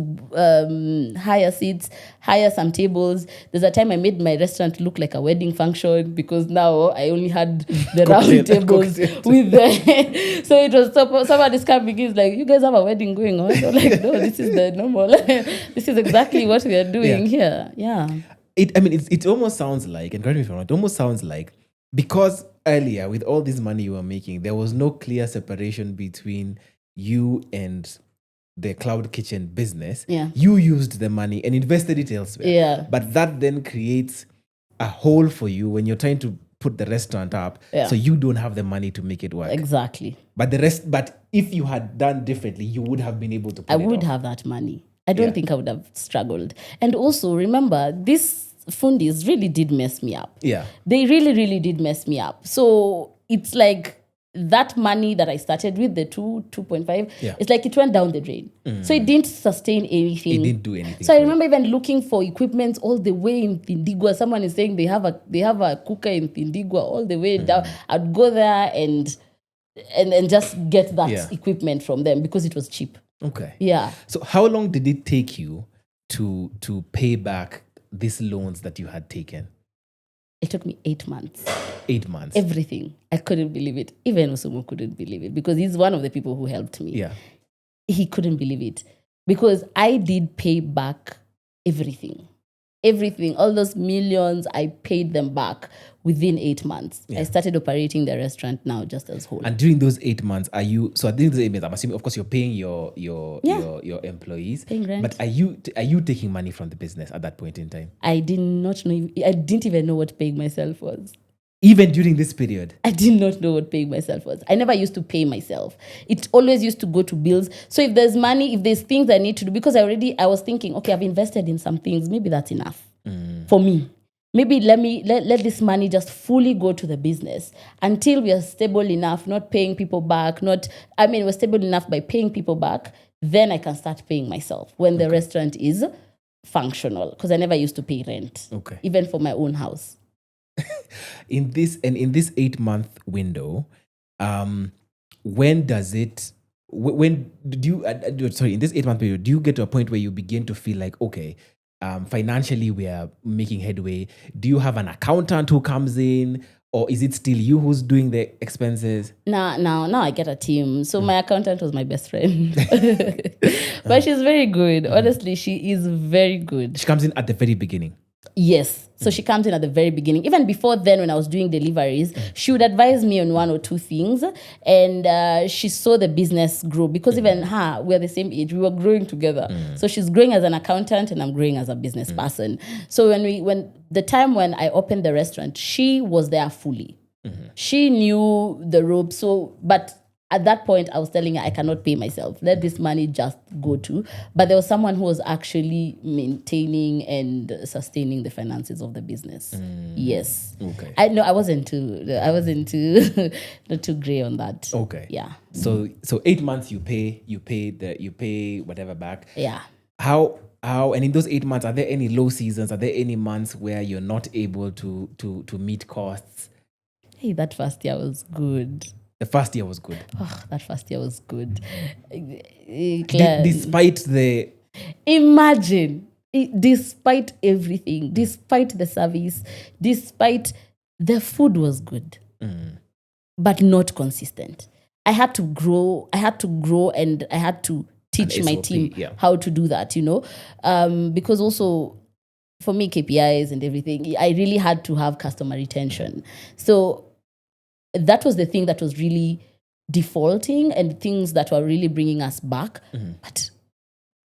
[SPEAKER 1] hire seats, hire some tables. There's a time I made my restaurant look like a wedding function because now I only had the round tables with the... So it was... Somebody's coming, he's like, you guys have a wedding going on? I'm like, no, this is the normal. This is exactly what we are doing here. Yeah.
[SPEAKER 2] It almost sounds like, and correct me if I'm wrong, it almost sounds like because earlier with all this money you were making, there was no clear separation between you and the cloud kitchen business. You used the money and invested it elsewhere. But that then creates a hole for you when you're trying to put the restaurant up. So you don't have the money to make it work.
[SPEAKER 1] Exactly.
[SPEAKER 2] But if you had done differently, you would have been able to put
[SPEAKER 1] I would have that money. I don't think I would have struggled. And also, remember, this fundis really did mess me up. They really, really did mess me up. So it's like that money that I started with, the 2.5, it's like it went down the drain. So it didn't sustain anything.
[SPEAKER 2] It didn't do anything.
[SPEAKER 1] So I remember even looking for equipment all the way in Tindigua. Someone is saying they have a cooker in Tindigua all the way down. I'd go there and just get that equipment from them because it was cheap.
[SPEAKER 2] Okay.
[SPEAKER 1] Yeah.
[SPEAKER 2] So how long did it take you to pay back these loans that you had taken?
[SPEAKER 1] It took me 8 months.
[SPEAKER 2] 8 months.
[SPEAKER 1] Everything. I couldn't believe it. Even Usumu couldn't believe it because he's one of the people who helped me. He couldn't believe it because I did pay back everything. everything, all those millions, I paid them back within 8 months.
[SPEAKER 2] Yeah.
[SPEAKER 1] I started operating the restaurant now just as whole.
[SPEAKER 2] And during those 8 months, are you? So during those 8 months, I'm assuming, of course, you're paying your employees.
[SPEAKER 1] Paying rent.
[SPEAKER 2] But are you taking money from the business at that point in time?
[SPEAKER 1] I did not know. I didn't even know what paying myself was.
[SPEAKER 2] Even during this period,
[SPEAKER 1] I did not know what paying myself was. I never used to pay myself. It always used to go to bills. So if there's money, if there's things I need to do, because I was thinking, okay, I've invested in some things. Maybe that's enough for me. Maybe let this money just fully go to the business until we are stable enough, not paying people back. We're stable enough by paying people back. Then I can start paying myself when the restaurant is functional. Because I never used to pay rent, even for my own house.
[SPEAKER 2] In this 8-month window, when do you in this 8-month period, do you get to a point where you begin to feel like, okay, financially we are making headway? Do you have an accountant who comes in, or is it still you who's doing the expenses? Now
[SPEAKER 1] I get a team. So my accountant was my best friend. But she's very good. Honestly, she is very good.
[SPEAKER 2] She comes in at the very beginning.
[SPEAKER 1] Yes. So she comes in at the very beginning. Even before then, when I was doing deliveries, she would advise me on one or two things. And she saw the business grow because even we're the same age. We were growing together. So she's growing as an accountant and I'm growing as a business person. So when the time when I opened the restaurant, she was there fully. She knew the ropes. But at that point, I was telling her, I cannot pay myself. Let this money just go to. But there was someone who was actually maintaining and sustaining the finances of the business. Yes.
[SPEAKER 2] Okay.
[SPEAKER 1] I wasn't too not too gray on that.
[SPEAKER 2] Okay.
[SPEAKER 1] Yeah.
[SPEAKER 2] So 8 months you pay whatever back.
[SPEAKER 1] Yeah.
[SPEAKER 2] How and in those 8 months, are there any low seasons? Are there any months where you're not able to meet costs?
[SPEAKER 1] Hey, that first year was good.
[SPEAKER 2] The first year was good.
[SPEAKER 1] Oh, that first year was good.
[SPEAKER 2] Despite the...
[SPEAKER 1] Imagine, despite everything, despite the service, despite the food was good, but not consistent. I had to grow and I had to teach my team how to do that, because also for me, KPIs and everything, I really had to have customer retention. So that was the thing that was really defaulting and things that were really bringing us back. But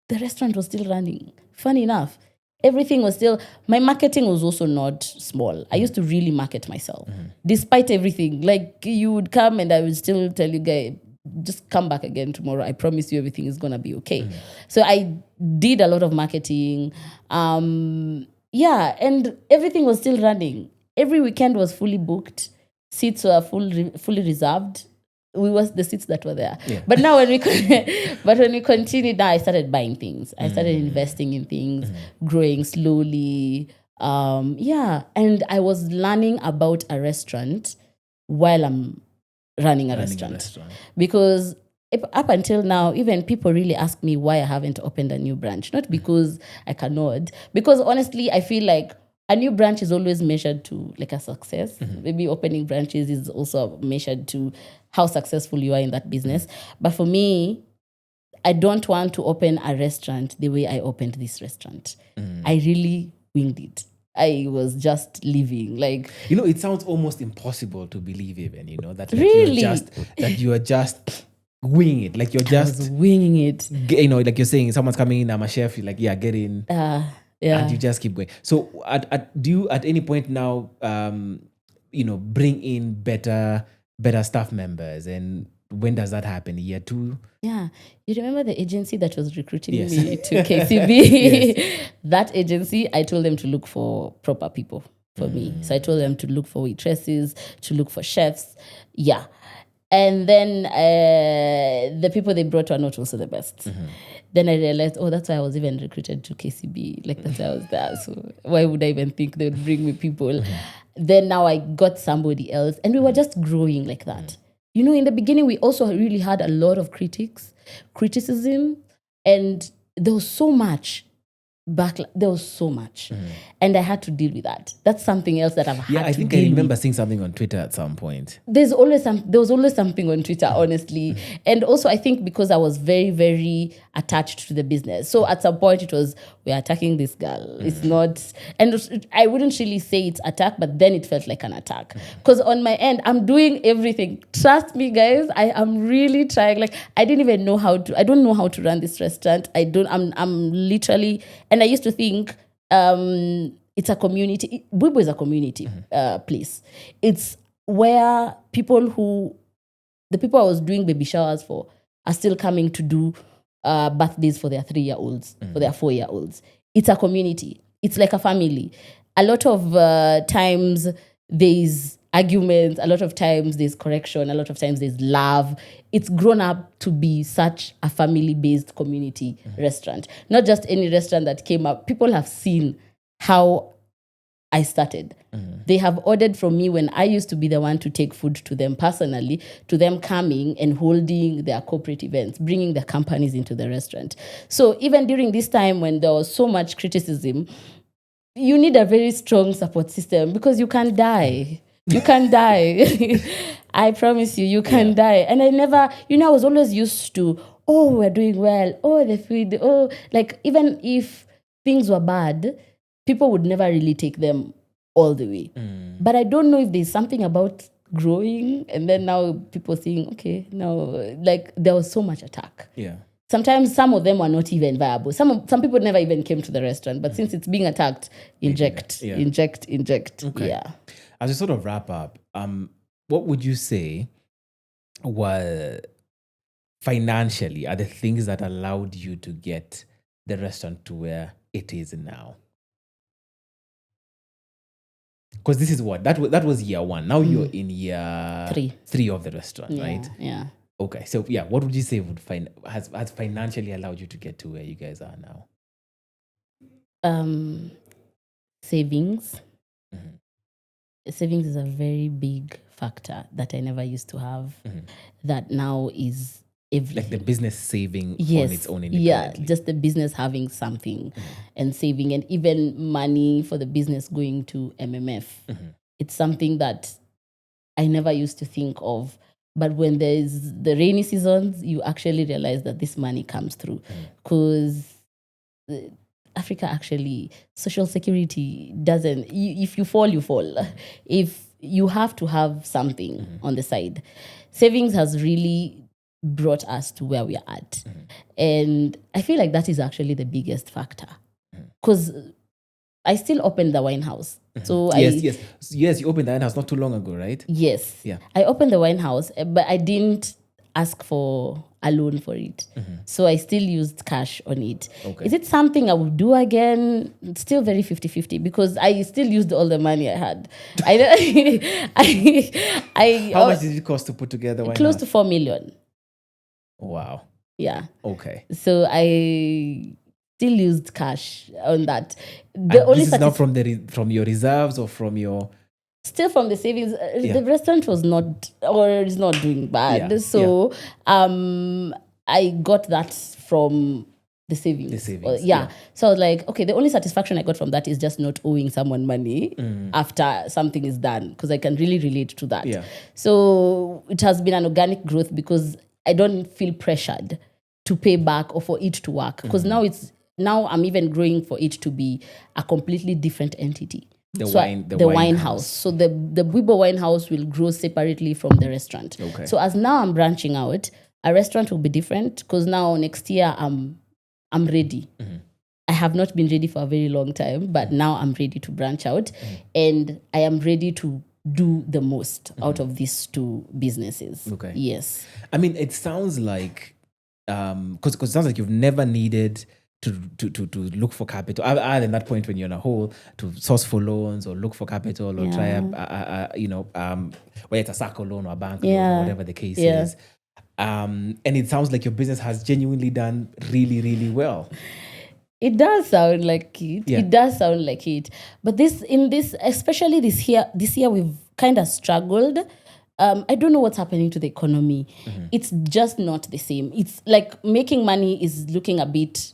[SPEAKER 1] the restaurant was still running. Funny enough, everything was still... My marketing was also not small. I used to really market myself. Despite everything. Like, you would come and I would still tell you, guys, just come back again tomorrow. I promise you everything is going to be okay. So I did a lot of marketing. And everything was still running. Every weekend was fully booked. Seats were fully reserved. We was the seats that were there. Yeah. But now when we continued, now I started buying things. I started investing in things, growing slowly. And I was learning about a restaurant while I'm running a restaurant. Because up until now, even people really ask me why I haven't opened a new branch. Not because I cannot. Because honestly, I feel like a new branch is always measured to like a success. Maybe opening branches is also measured to how successful you are in that business. But for me, I don't want to open a restaurant the way I opened this restaurant. I really winged it. I was just living like...
[SPEAKER 2] it sounds almost impossible to believe even, that
[SPEAKER 1] really?
[SPEAKER 2] you are just winging it. Like you're just...
[SPEAKER 1] I was winging it.
[SPEAKER 2] Like you're saying, someone's coming in, I'm a chef, you're like, yeah, get in. And you just keep going. So do you at any point now, bring in better staff members? And when does that happen? Year 2?
[SPEAKER 1] Yeah. You remember the agency that was recruiting me to KCB? Yes. That agency, I told them to look for proper people for me. So I told them to look for waitresses, to look for chefs. Yeah. And then the people they brought were not also the best. Then I realized, that's why I was even recruited to KCB. Like, that's why I was there. So why would I even think they would bring me people? Then now I got somebody else. And we were just growing like that. In the beginning, we also really had a lot of criticism. And there was so much. there was so much, and I had to deal with that. That's something else that I've had to deal with.
[SPEAKER 2] I think I remember seeing something on Twitter at some point.
[SPEAKER 1] There was always something on Twitter, honestly. And also I think because I was very, very attached to the business. So at some point it was, we're attacking this girl. It's not, and I wouldn't really say it's attack, but then it felt like an attack. Because on my end, I'm doing everything. Trust me, guys, I am really trying. Like, I don't know how to run this restaurant. I'm literally, and I used to think, it's a community. Bwibo is a community place. It's where the people I was doing baby showers for are still coming to do birthdays for their 3-year-olds, for their 4-year-olds. It's a community. It's like a family. A lot of times there's arguments. A lot of times there's correction. A lot of times there's love. It's grown up to be such a family-based community restaurant. Not just any restaurant that came up. People have seen how I started. They have ordered from me when I used to be the one to take food to them personally, to them coming and holding their corporate events, bringing their companies into the restaurant. So even during this time when there was so much criticism, you need a very strong support system because you can die. You can die. I promise you can die. And I never, I was always used to, we're doing well. The food. Like even if things were bad, people would never really take them all the way. But I don't know if there's something about growing and then now people saying, okay, no, like there was so much attack.
[SPEAKER 2] Yeah.
[SPEAKER 1] Sometimes some of them were not even viable. Some people never even came to the restaurant, but since it's being attacked, inject.
[SPEAKER 2] Okay.
[SPEAKER 1] Yeah.
[SPEAKER 2] As we sort of wrap up, what would you say were financially are the things that allowed you to get the restaurant to where it is now? Because this is that was year 1. Now you're in year 3 of the restaurant, right?
[SPEAKER 1] Yeah.
[SPEAKER 2] Okay, so what would you say has financially allowed you to get to where you guys are now?
[SPEAKER 1] Savings. Savings is a very big factor that I never used to have. That now is everything.
[SPEAKER 2] Like the business saving on its own independently.
[SPEAKER 1] Yeah, just the business having something and saving, and even money for the business going to MMF. It's something that I never used to think of. But when there's the rainy seasons, you actually realize that this money comes through. Because Africa actually, social security doesn't, if you fall, you fall. If you have to have something on the side. Savings has really brought us to where we are at. And I feel like that is actually the biggest factor. Because I still opened the wine house. So
[SPEAKER 2] Yes, you opened the wine house not too long ago, right?
[SPEAKER 1] Yes.
[SPEAKER 2] Yeah.
[SPEAKER 1] I opened the wine house, but I didn't ask for a loan for it. So I still used cash on it.
[SPEAKER 2] Okay.
[SPEAKER 1] Is it something I would do again? It's still very 50-50 because I still used all the money I had. How
[SPEAKER 2] much did it cost to put together wine
[SPEAKER 1] close
[SPEAKER 2] house?
[SPEAKER 1] to 4 million.
[SPEAKER 2] Wow.
[SPEAKER 1] Yeah.
[SPEAKER 2] Okay.
[SPEAKER 1] So I still used cash on that.
[SPEAKER 2] This is not from your reserves or from your...
[SPEAKER 1] Still from the savings. The restaurant was not, or is not doing bad.
[SPEAKER 2] Yeah.
[SPEAKER 1] So I got that from the savings.
[SPEAKER 2] The savings.
[SPEAKER 1] So I was like, okay, the only satisfaction I got from that is just not owing someone money after something is done, because I can really relate to that.
[SPEAKER 2] Yeah.
[SPEAKER 1] So it has been an organic growth because I don't feel pressured to pay back or for it to work, because now I'm even growing for it to be a completely different entity. The wine house. So the Bwibo wine house will grow separately from the restaurant.
[SPEAKER 2] Okay.
[SPEAKER 1] So as now I'm branching out, a restaurant will be different because now next year I'm ready. I have not been ready for a very long time, but now I'm ready to branch out, and I am ready to do the most out of these 2 businesses.
[SPEAKER 2] Okay.
[SPEAKER 1] Yes.
[SPEAKER 2] I mean, it sounds like because it sounds like you've never needed to look for capital, other than that point when you're in a hole, to source for loans or look for capital or try whether it's a SACCO loan or a bank loan or whatever the case is. And it sounds like your business has genuinely done really, really well.
[SPEAKER 1] It does sound like it.
[SPEAKER 2] Yeah.
[SPEAKER 1] It does sound like it. But especially this year, we've kind of struggled. I don't know what's happening to the economy. It's just not the same. It's like making money is looking a bit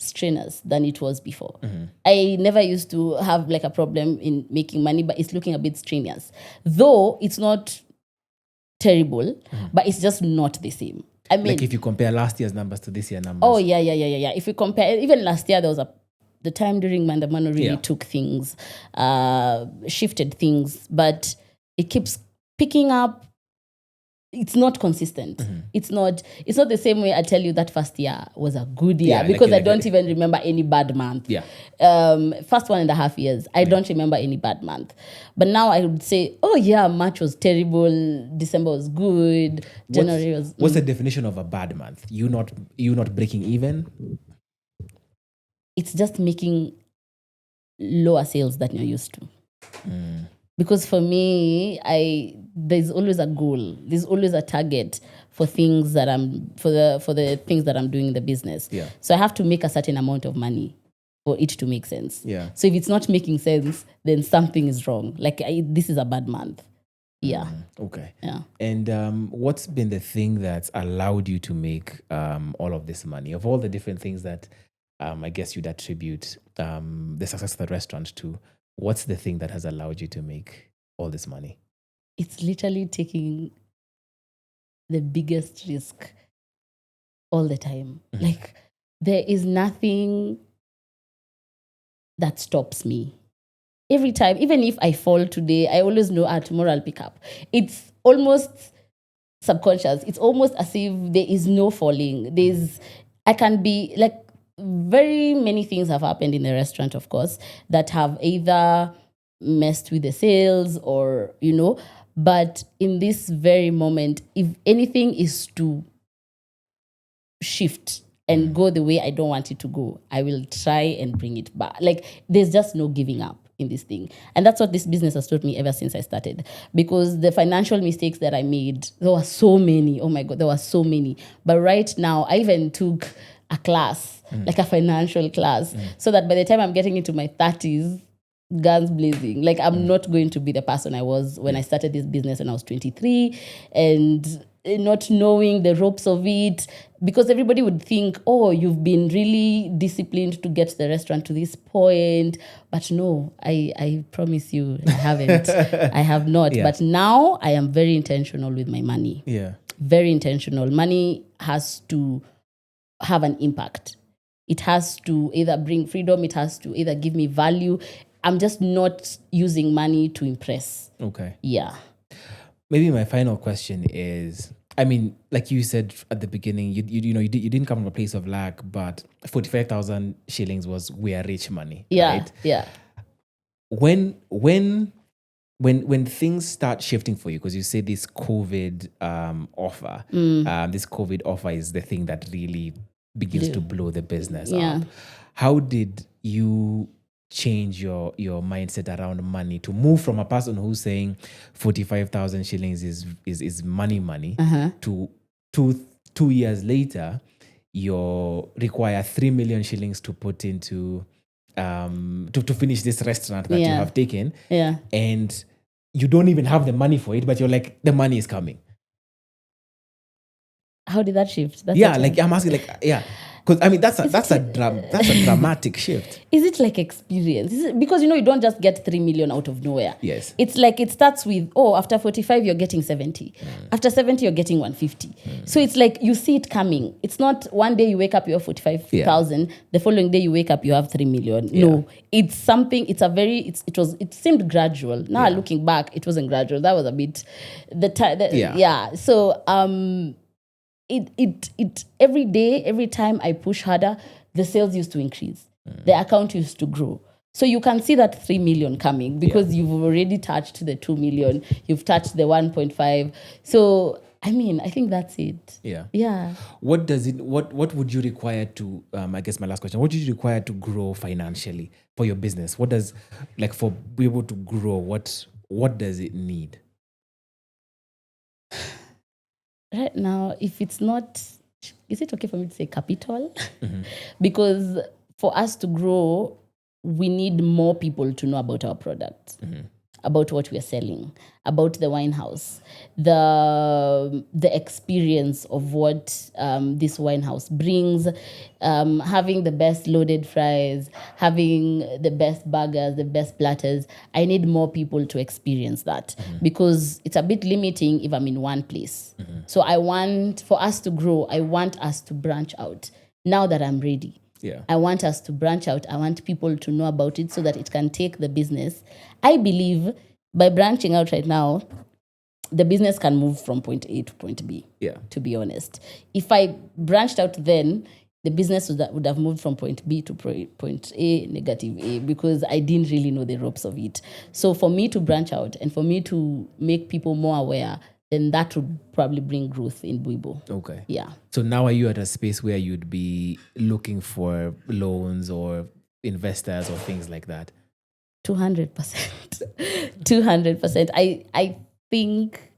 [SPEAKER 1] strenuous than it was before. I never used to have like a problem in making money, but it's looking a bit strenuous. Though it's not terrible, but it's just not the same. I mean,
[SPEAKER 2] like if you compare last year's numbers to this year's numbers.
[SPEAKER 1] Oh, yeah. If we compare, even last year, there was the time during Mandamano really took things, shifted things, but it keeps picking up. It's not consistent. It's not the same way I tell you that first year was a good year because I don't even remember any bad month.
[SPEAKER 2] Yeah.
[SPEAKER 1] First 1.5 years, I don't remember any bad month. But now I would say, oh yeah, March was terrible, December was good, January was...
[SPEAKER 2] What's the definition of a bad month? You not breaking even?
[SPEAKER 1] It's just making lower sales than you're used to. Because for me, there's always a goal. There's always a target for things that for the things that I'm doing in the business.
[SPEAKER 2] Yeah.
[SPEAKER 1] So I have to make a certain amount of money for it to make sense.
[SPEAKER 2] Yeah.
[SPEAKER 1] So if it's not making sense, then something is wrong. Like this is a bad month. Yeah.
[SPEAKER 2] Okay.
[SPEAKER 1] Yeah.
[SPEAKER 2] And what's been the thing that's allowed you to make all of this money? Of all the different things that I guess you'd attribute the success of the restaurant to, what's the thing that has allowed you to make all this money?
[SPEAKER 1] It's literally taking the biggest risk all the time. Like, there is nothing that stops me. Every time, even if I fall today, I always know, tomorrow I'll pick up. It's almost subconscious. It's almost as if there is no falling. I can be like, very many things have happened in the restaurant, of course, that have either messed with the sales or, but in this very moment, if anything is to shift and go the way I don't want it to go, I will try and bring it back. Like, there's just no giving up in this thing. And that's what this business has taught me ever since I started. Because the financial mistakes that I made, there were so many. Oh my God, there were so many. But right now, I even took a class, like a financial class, so that by the time I'm getting into my 30s, guns blazing, like I'm not going to be the person I was when I started this business when I was 23 and not knowing the ropes of it, because everybody would think, oh, you've been really disciplined to get the restaurant to this point. But no, I promise you, I haven't. I have not. Yeah. But now I am very intentional with my money.
[SPEAKER 2] Yeah.
[SPEAKER 1] Very intentional. Money has to have an impact. It has to either bring freedom, it has to either give me value. I'm just not using money to impress.
[SPEAKER 2] Okay.
[SPEAKER 1] Yeah.
[SPEAKER 2] Maybe my final question is, I mean, like you said at the beginning, you didn't come from a place of lack, but 45,000 shillings was we are rich money.
[SPEAKER 1] Yeah.
[SPEAKER 2] Right?
[SPEAKER 1] Yeah.
[SPEAKER 2] When things start shifting for you, because you say this COVID offer, this COVID offer is the thing that really begins to blow the business up. How did you change your mindset around money to move from a person who's saying 45,000 shillings is money to 2 years later you require 3 million shillings to put into to finish this restaurant that you have taken, and you don't even have the money for it, but you're like, the money is coming?
[SPEAKER 1] How did that shift?
[SPEAKER 2] Like I'm asking, because I mean that's a dramatic shift.
[SPEAKER 1] Is it like experience? Because you don't just get 3 million out of nowhere.
[SPEAKER 2] Yes.
[SPEAKER 1] It's like it starts with, after 45 you're getting 70. After 70 you're getting 150. So it's like you see it coming. It's not one day you wake up you have 45,000. The following day you wake up you have 3 million. No, it's something. It seemed gradual. Now looking back, it wasn't gradual. That was a bit So It every day, every time I push harder, the sales used to increase. The account used to grow. So you can see that 3 million coming because you've already touched the 2 million. You've touched the 1.5. So, I mean, I think that's it.
[SPEAKER 2] Yeah.
[SPEAKER 1] Yeah.
[SPEAKER 2] What would you require to, I guess my last question, what do you require to grow financially for your business? What does, for Bwibo to grow, what does it need?
[SPEAKER 1] Right now, if it's not, is it okay for me to say capital? Because for us to grow, we need more people to know about our product. about what we're selling, about the wine house, the experience of what this wine house brings, having the best loaded fries, having the best burgers, the best platters. I need more people to experience that because it's a bit limiting if I'm in one place. So I want, for us to grow, I want us to branch out now that I'm ready.
[SPEAKER 2] Yeah.
[SPEAKER 1] I want us to branch out. I want people to know about it so that it can take the business. I believe by branching out right now, the business can move from point A to point B, to be honest. If I branched out then, the business would have moved from point B to point A, negative A, because I didn't really know the ropes of it. So for me to branch out and for me to make people more aware, then that would probably bring growth in Bwibo.
[SPEAKER 2] Okay.
[SPEAKER 1] Yeah.
[SPEAKER 2] So now are you at a space where you'd be looking for loans or investors or things like that?
[SPEAKER 1] 200%. 200%. I think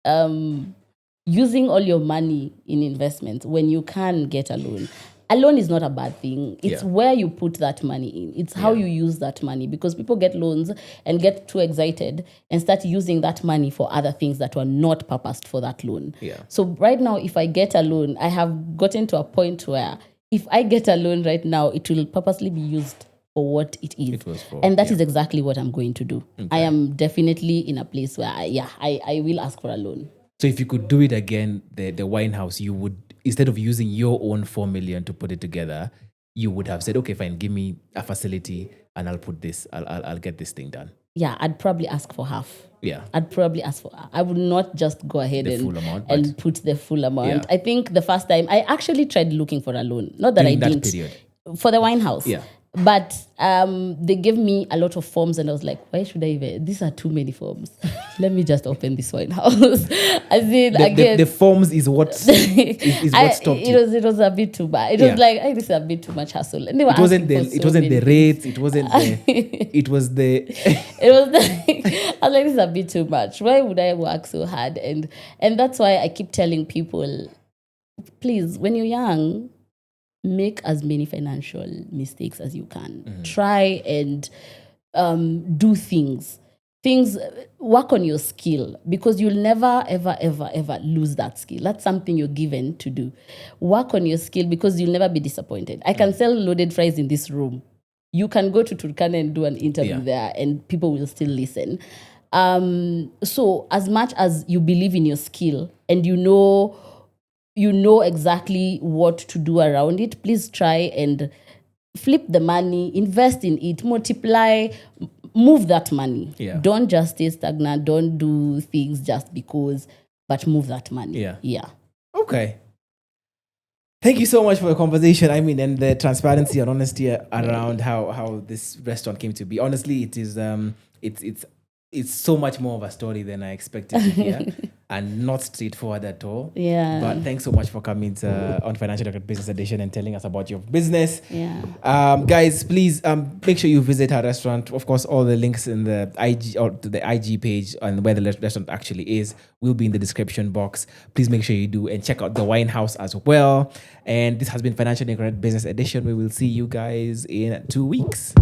[SPEAKER 1] using all your money in investments when you can get a loan. A loan is not a bad thing. It's where you put that money in. It's how you use that money, because people get loans and get too excited and start using that money for other things that were not purposed for that loan.
[SPEAKER 2] Yeah.
[SPEAKER 1] So right now, if I get a loan, I have gotten to a point where if I get a loan right now, it will purposely be used for what it is.
[SPEAKER 2] It was for,
[SPEAKER 1] and that is exactly what I'm going to do.
[SPEAKER 2] Okay.
[SPEAKER 1] I am definitely in a place where I will ask for a loan.
[SPEAKER 2] So if you could do it again, the wine house, you would, instead of using your own 4 million to put it together, you would have said, okay, fine, give me a facility and I'll put this, I'll get this thing done.
[SPEAKER 1] Yeah, I'd probably ask for half.
[SPEAKER 2] Yeah.
[SPEAKER 1] I'd probably ask for, I would not just go ahead and put the full amount.
[SPEAKER 2] Yeah.
[SPEAKER 1] I think the first time, I actually tried looking for a loan. Not that
[SPEAKER 2] During
[SPEAKER 1] I didn't.
[SPEAKER 2] That period.
[SPEAKER 1] For the wine house.
[SPEAKER 2] Yeah.
[SPEAKER 1] But they gave me a lot of forms and I was like, why should I even? These are too many forms. Let me just open this wine house. As in, again,
[SPEAKER 2] the forms is what is what stopped you.
[SPEAKER 1] It was a bit too bad. It was like, hey, this is a bit too much hassle. And they were
[SPEAKER 2] It wasn't the rates. It was
[SPEAKER 1] I was like, this is a bit too much. Why would I work so hard? And that's why I keep telling people, please, when you're young, make as many financial mistakes as you can. Try and do things. Work on your skill, because you'll never, ever, ever, ever lose that skill. That's something you're given to do. Work on your skill because you'll never be disappointed. I can sell loaded fries in this room. You can go to Turkana and do an interview there and people will still listen. So as much as you believe in your skill and you know exactly what to do around it, please try and flip the money, invest in it, multiply, move that money.
[SPEAKER 2] Yeah.
[SPEAKER 1] Don't just stay stagnant. Don't do things just because, but move that money.
[SPEAKER 2] Yeah. Okay. Thank you so much for the conversation. I mean, and the transparency and honesty around how this restaurant came to be. Honestly, it is it's so much more of a story than I expected to hear, and not straightforward at all.
[SPEAKER 1] Yeah.
[SPEAKER 2] But thanks so much for coming on Financial Record Business Edition and telling us about your business.
[SPEAKER 1] Yeah.
[SPEAKER 2] Guys, please make sure you visit our restaurant. Of course, all the links in the IG or to the IG page and where the restaurant actually is will be in the description box. Please make sure you do and check out the wine house as well. And this has been Financial Record Business Edition. We will see you guys in 2 weeks.